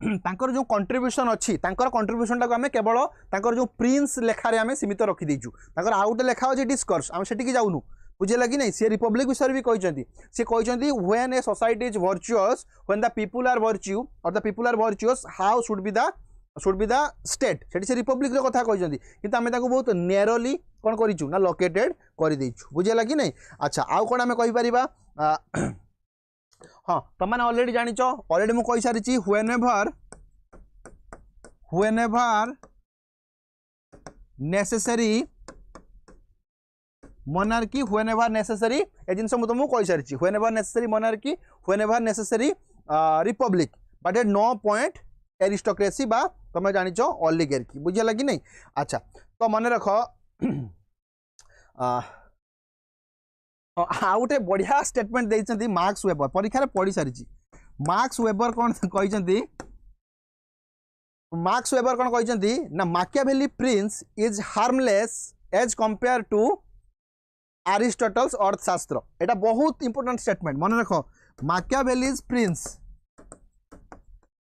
तांकर जो कंट्रीब्यूशन अच्छी तांकर कंट्रीब्यूशन टाको आमे केवल तांकर जो प्रिंस लेखा रे आमे सीमित रखि देजु तांकर आउट लेखा अछि डिस्कोर्स आमे सेठी की जाउनु बुझेला कि नहीं सी रिपब्लिक विषय भी कहचंती से कहचंती when a society is virtuous when the people are virtue और the people are virtuous how should be the state सेठी से रिपब्लिक रे कथा कहचंती किंतु आमे ताको बहुत नैरोली कोन करिचु ना लोकेटेड करि देइछु बुझेला कि नहीं अच्छा आउ कोन आमे कहि परिबा हाँ तुम मैंने ऑलरेडी जानिच ऑलरेडी मु कहि सारी whenever necessary monarchy whenever necessary ए जिनस मु तुमको कहि सारी whenever necessary monarchy whenever necessary republic but at no point aristocracy बा तुम जानिच ओलिगार्की बुझला कि नहीं अच्छा तो मन रख आउ गोटे बढ़िया स्टेटमेंट देइछंती मार्क्स वेबर परीक्षा रे पढ़ी सारी मार्क्स वेबर कौन कहिछंती मार्क्स वेबर कौन कहिछंती ना Machiavelli prince is harmless as compare to Aristotle's Arthashastra एटा बहुत इंपोर्टेंट स्टेटमेंट मन रखो Machiavelli's prince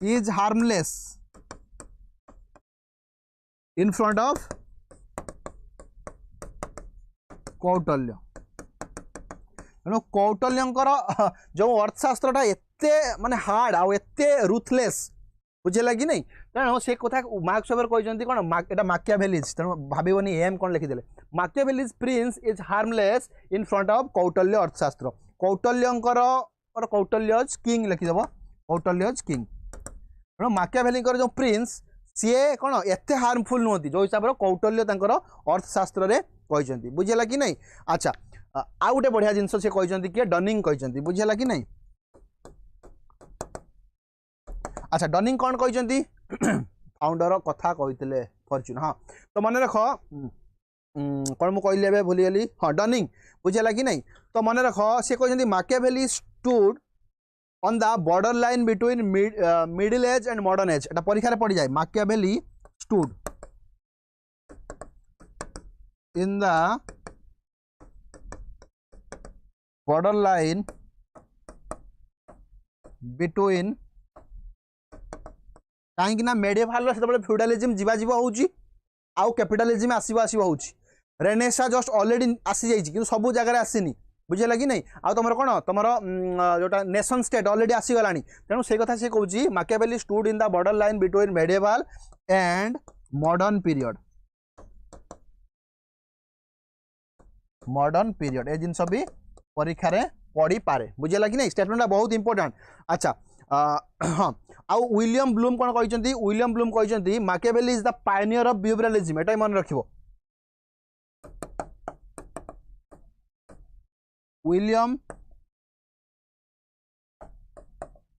is harmless in front of Kautalya तेणु कौटल्यंकर जो अर्थशास्त्रटा एते माने हार्ड आउ एते रुथलेस बुझेला कि नहीं तेणु से कथा मार्क्स वेबर कहते कौन एटा Machiavelli तेणु भाबनी एम कौन लिखिदे Machiavelli's prince is harmless in front of Kautilya अर्थशास्त्र कौटल्यंकर और कौटल्यज किंग लिखिदेव कौटल्यज किंग तेणु Machiavelliंकर जो प्रिंस सी कौन एते हार्मफुल नुहति जो हिसाब से कौटल्य अर्थशास्त्र रे कहते बुझेला कि नहीं अच्छा आउ गोटे बढ़िया जिनस से कहते किए डनिंग कहते बुझेला कि नहीं अच्छा डनिंग कौन कहते फाउंडर कथा कहते फॉर्च्यून हाँ तो मन रख कौन मुझे कहली भूलीगली हाँ डनिंग बुझेला कि नहीं तो मन रख से कहते Machiavelli stood on the border line between middle age and modern age एटा परीक्षा रे पड़ी जाए Machiavelli stood in the border line between कहीं ना मेडिएवाल से फ्यूडालिज्म जीवा जीवा होउची आउ कैपिटलिज्म आसीबा आसीबा होउची रेनेसा जस्ट ऑलरेडी आसी जाइछि कि सब जगह आसीनी बुझेला कि नहीं आ तुम कौन तुम जोटा नेशन स्टेट ऑलरेडी आसीगलानी तेणु से कथा से कहूँ Machiavelli stood in the border line between medieval and modern period ए जिनस भी परीक्षा रे पढ़ी पारे बुझेला कि नहीं स्टेटमेंट बहुत इंपोर्टेंट अच्छा हाँ आउ विलियम ब्लूम कौन कहते विलियम ब्लूम कहते माकियावेली is the pioneer of behaviourism एटा मन रखिबो विलियम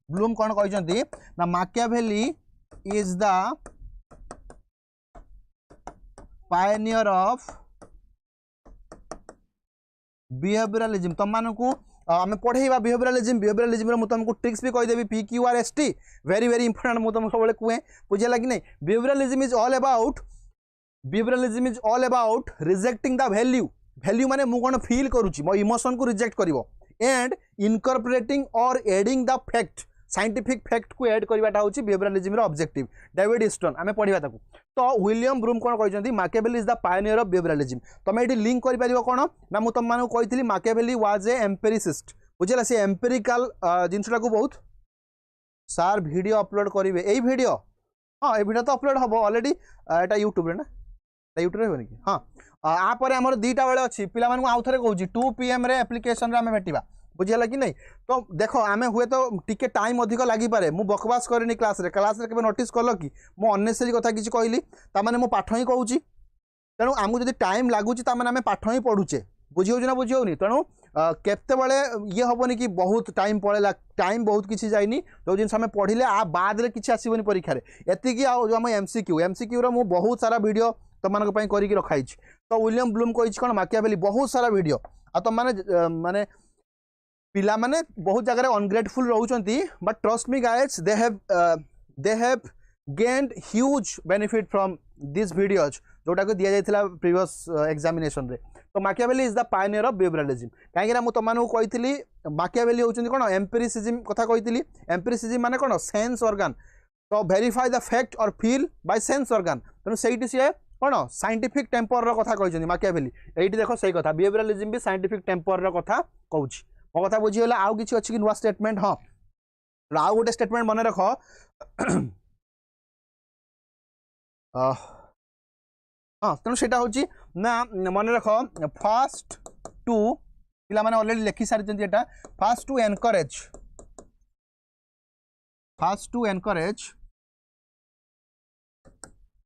ब्लूम कौन कहते ना माकियावेली is the pioneer of behaviourism तुम मानू आम पढ़ेगा बिहेवियरलिज्म तुमको ट्रिक्स भी कहीदेवी PQRST वेरी वेरी इंपोर्टेंट मुझे तुम सब कहे बुझेगा कि नहीं behaviourism is all about rejecting the value माने मु कौन फील करुच्ची मो इमोशन को रिजेक्ट करिवो एंड इनकॉर्पोरेटिंग और adding the fact scientific fact को एड करवाटा हूँ बिहेवियरलिज्म रो ऑब्जेक्टिव डेविड ईस्टन आम पढ़ा ताकू तो विलियम ब्रूम कौन कहते माकियावेली is the pioneer of behaviourism तुम ये लिंक कर कौन ना मुझे तुम कही माकियावेली वाज ए एम्पेरिसिस्ट बुझेगा से एम्पेरिकल जिनसा को बहुत सार वीडियो अपलोड करेंगे यही वीडियो हाँ ये वीडियो तो अपलोड हम ऑलरेडी एटा यूट्यूब ना यूट्यूब होनी कि हाँ आपर आम 2टा बेले अच्छी पिला आउ थे कहूँ 2 PM रे एप्लिकेशन रे आम भेटा बुझेगा कि नहीं तो देख आम हुए तो टिके टाइम अधिक लगिपे मुझ बकवास करनी क्लास रे केबे नोटिस कल कि मु अननेसेसरी कथा किसी कहली तामाने मु पाठ ही कहूँ तेणु आमको जब टाइम लगुच आम पाठ ही पढ़ुचे बुझी ना बुझी होनी तेणु केतबले ये हेनी कि बहुत टाइम पड़ेगा टाइम बहुत किसी जाइनी जो जिन आम पढ़ले आ बाद में किसी आसबनी परीक्षा एतिकी आम एमसीक्यू रो बहुत सारा वीडियो तुम करके रखाई तो विलियम ब्लूम कही कौन माकियावेली बहुत सारा वीडियो आ तुम माने पिला माने बहुत जगह अनग्रेटफुल रोचंती but trust me guys they have gained huge benefit from this videos जोटा को दिया जाइथिला प्रीवियस एग्जामिनेशन रे तो Machiavelli is the pioneer of behaviouralism कहीं मुझे तुम कही माकियावेली होचंती कौन एम्पिरिसिज्म कथा कही एम्पिरिसिज्म माने कौन सेंस ऑर्गन तो वेरीफाई द फैक्ट और फील बाय सेंस ऑर्गन तेणु से सी कौन साइंटिफिक टेम्पर कथा कहते माकियावेली ये देख सही कथा बिहेवियरलिज्म भी साइंटिफिक टेम्पर कथा कहूँ मो कथा बुझीगला आउ किसी अच्छी कि नुआ स्टेटमेंट हाँ आउ गोटे स्टेटमेंट मन रख हाँ तेणु से ना मन रख फर्स्ट टू पिला माने ऑलरेडी लिखि सारी फर्स्ट टू एनकरेज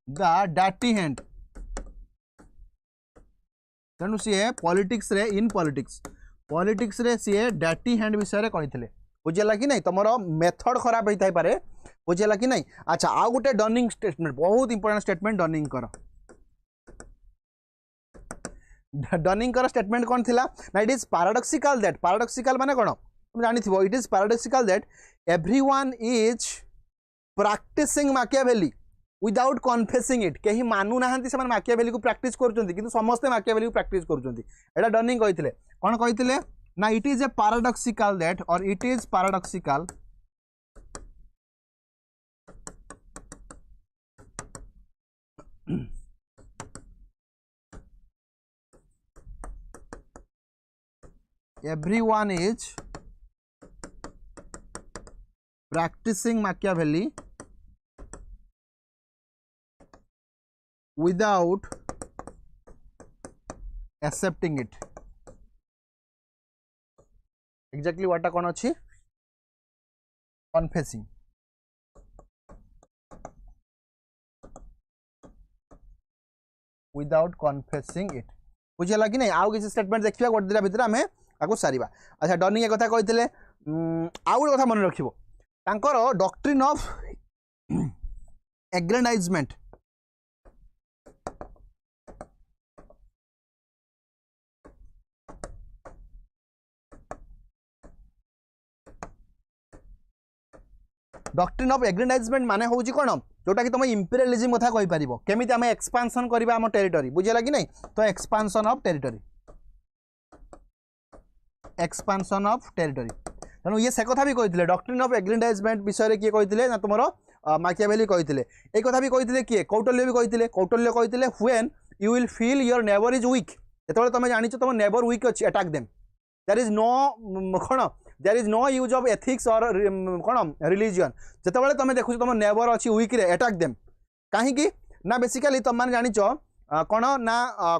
द डाटी हैंड तेणु सी पॉलिटिक्स रे इन पॉलिटिक्स रे सी डाटी हैंड विषय कही बुझेगा कि नहीं तुम मेथड खराब होता है पारे बुझेगा कि नहीं अच्छा आउ गोटे डर्निंग स्टेटमेंट बहुत इंपोर्टेंट स्टेटमेंट डर्निंग कर स्टेटमेंट कौन थिला ना इट इज पैराडॉक्सिकल माने कौन तुम जानी थी it is paradoxical that everyone is practising Machiavelli without confessing it कहीं मानु नाहंती से माकियावेली को प्रैक्टिस करूछंती किंतु समस्त माकियावेली को प्रैक्टिस करूछंती एटा डर्निंग कहिथिले कोन कहिथिले ना it is a paradoxical that और it is paradoxical everyone is practicing Machiavelli without accepting it. Exactly what कौन अच्छी confessing. Without confessing it. बुझेगा कि नहीं आउ किसी स्टेटमेंट देखिए गोटे दिटा भितर आम आपको सारिबा अच्छा डर्निंग एक कथा कहते आउ गोटे कथा मन रखिबो तांकर डॉक्ट्रिन ऑफ एग्रेंडाइजमेंट डॉक्ट्रिन ऑफ एग्रेंडाइजमेंट माने होउची कोन जोटा कि तुम इंपीरियलिज्म कथा कहि परिबो केमिति आम एक्सपांशन करबा हम टेरिटरी बुझेला कि नहीं तो एक्सपांशन ऑफ टेरिटरी तेणु ये से कथा भी कहते डॉक्ट्रिन ऑफ एग्रेंडाइजमेंट विषय किए कहते ना तुम माकियावेली कही एक कथा भी कही किए कौटल्य भी कही Kautalya when you will feel your neighbour is weak जो तुम जान तुम नेबर वीक अच्छी attack them there is no कौन there is no use of ethics और कौन रिलीजन जो तुम देखु तुम नेबर अच्छी वीक रे अटाक देम कहीं ना बेसिकली तुम मैंने जानिच कौन ना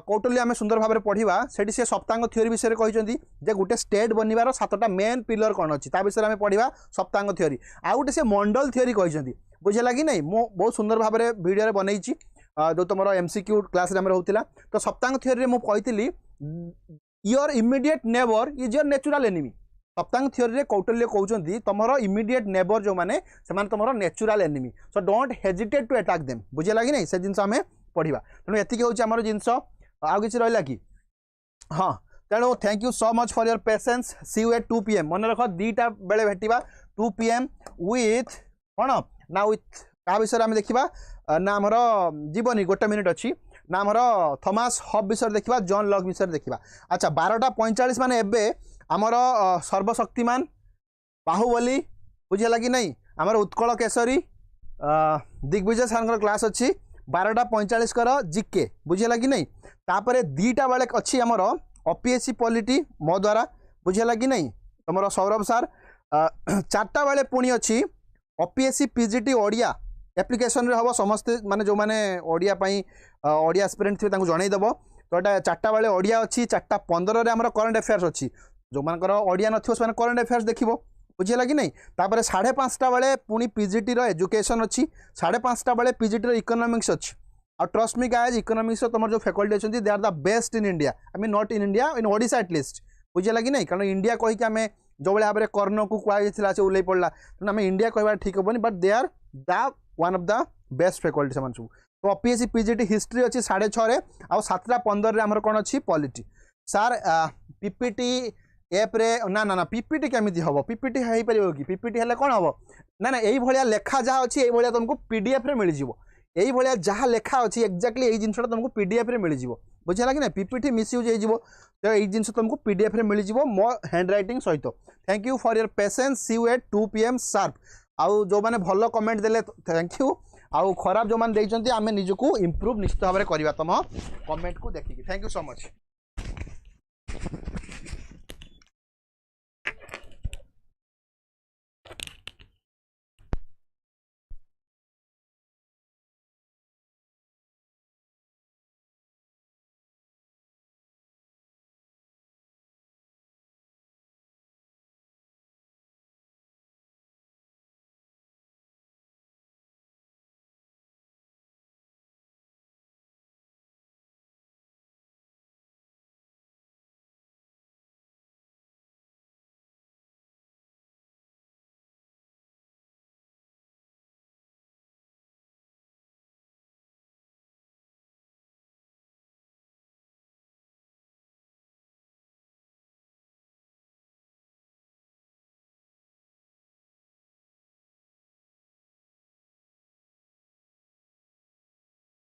कौटल्य आम सुंदर भाव में पढ़ा से सप्तांग थ्योरी विषय कहते जे गोटे स्टेट बनवार 7टा मेन पिलर कौन अच्छी विषय में पढ़ा सप्तांग थ्योरी आ गोटे से मंडल थ्योरी कहते बुझेगा कि नहीं मु बहुत सुंदर भाव में वीडियो बनई जो तुम एमसीक्यू क्लास रोला तो सप्तांग थ्योरी में कही your immediate neighbour is your natural enemy Saptanga theory Kautilya कहते तुम इमिडिएट नेबर जो मैंने से तुम natural enemy so don't hesitate to attack them बुझेगा कि नहीं से जिन आम पढ़ा तेणु एति हूँ आम जिनस आउ कि रहा कि हाँ तेणु thank you so much for your patience see you at 2 PM मन रख 2टा बेले भेटा 2 PM विथ कौन ना विथ क्या विषय आम देखा ना आमर जीवनी 1 मिनिट अच्छी ना आमर थॉमस हब विषय देखा जॉन लॉक विषय देखा अच्छा 12:45 माने एबे आमर सर्वशक्तिमान बाहुबली बुझेगा कि नहीं आमर उत्कल केसरी दिग्विजय सार क्लास अच्छी 12:45 कर जीके बुझेगा कि नहीं तापर 2टा बेले अच्छी आमर OPSC पॉलिटी मो द्वारा बुझेगा कि नहीं तुम सौरभ सार 4टा बेले पुणी अच्छी OPSC PGT ओडिया एप्लिकेशन रे हम समस्ते माने जो माने ओडिया पई ओडिया एस्पिरेंट थे जनईदेव तो यहाँ 4टा बेले ओडिया अच्छी 4:15 आम करंट अफेयर्स अच्छी जो मानकर ओडिया नथिबो से करंट अफेयर्स देखिबो बुझेगा कि नहीं तापर 5:30 बेले पुणी PGT रो एजुकेशन अच्छी 5:30 बेले PGT रो इकोनॉमिक्स अच्छी और ट्रस्ट मी गाइज इकोनॉमिक्स तुम जो फैकल्टी अच्छी they are the best in India I mean not in India in Odisha at least बुझेगा कि नहीं कारण इंडिया कहीकि आम जो भाव में कर्ण को कहुला से ओल्ल पड़ा तेना आम इंडिया कह ठीक हेनी but they are the one of the best faculty सब तो OPSC PGT हिस्ट्री अच्छी 6:30 आउ 7:15 आमर कौन अच्छी पॉलिटी सार PPT एप रे ना ना ना PPT केमी हम PPT हो पार कि PPT हेल्ले कौन हम ना ना यही भाया लेखा जहाँ अच्छी यही तुमको PDF रे मिल जाव यही भाया जहाँ लेखा अच्छी एक्जाक्टली यही जिनसा तुमको PDF रे मिल जाव बुझेगा कि ना PPT मिसयूज हो तो यही जिन तुमको PDF रे मिल जाव मो हैंड रईटिंग सहित thank you for your patience see you at 2 PM sharp आउ जो मैंने भल कमेंट देले थैंक यू आउ खराब जो मैंने देइचंती आमे निजको इंप्रूव निश्चित भाव में करवा तुम कमेंट को देखिए थैंक यू सो मच।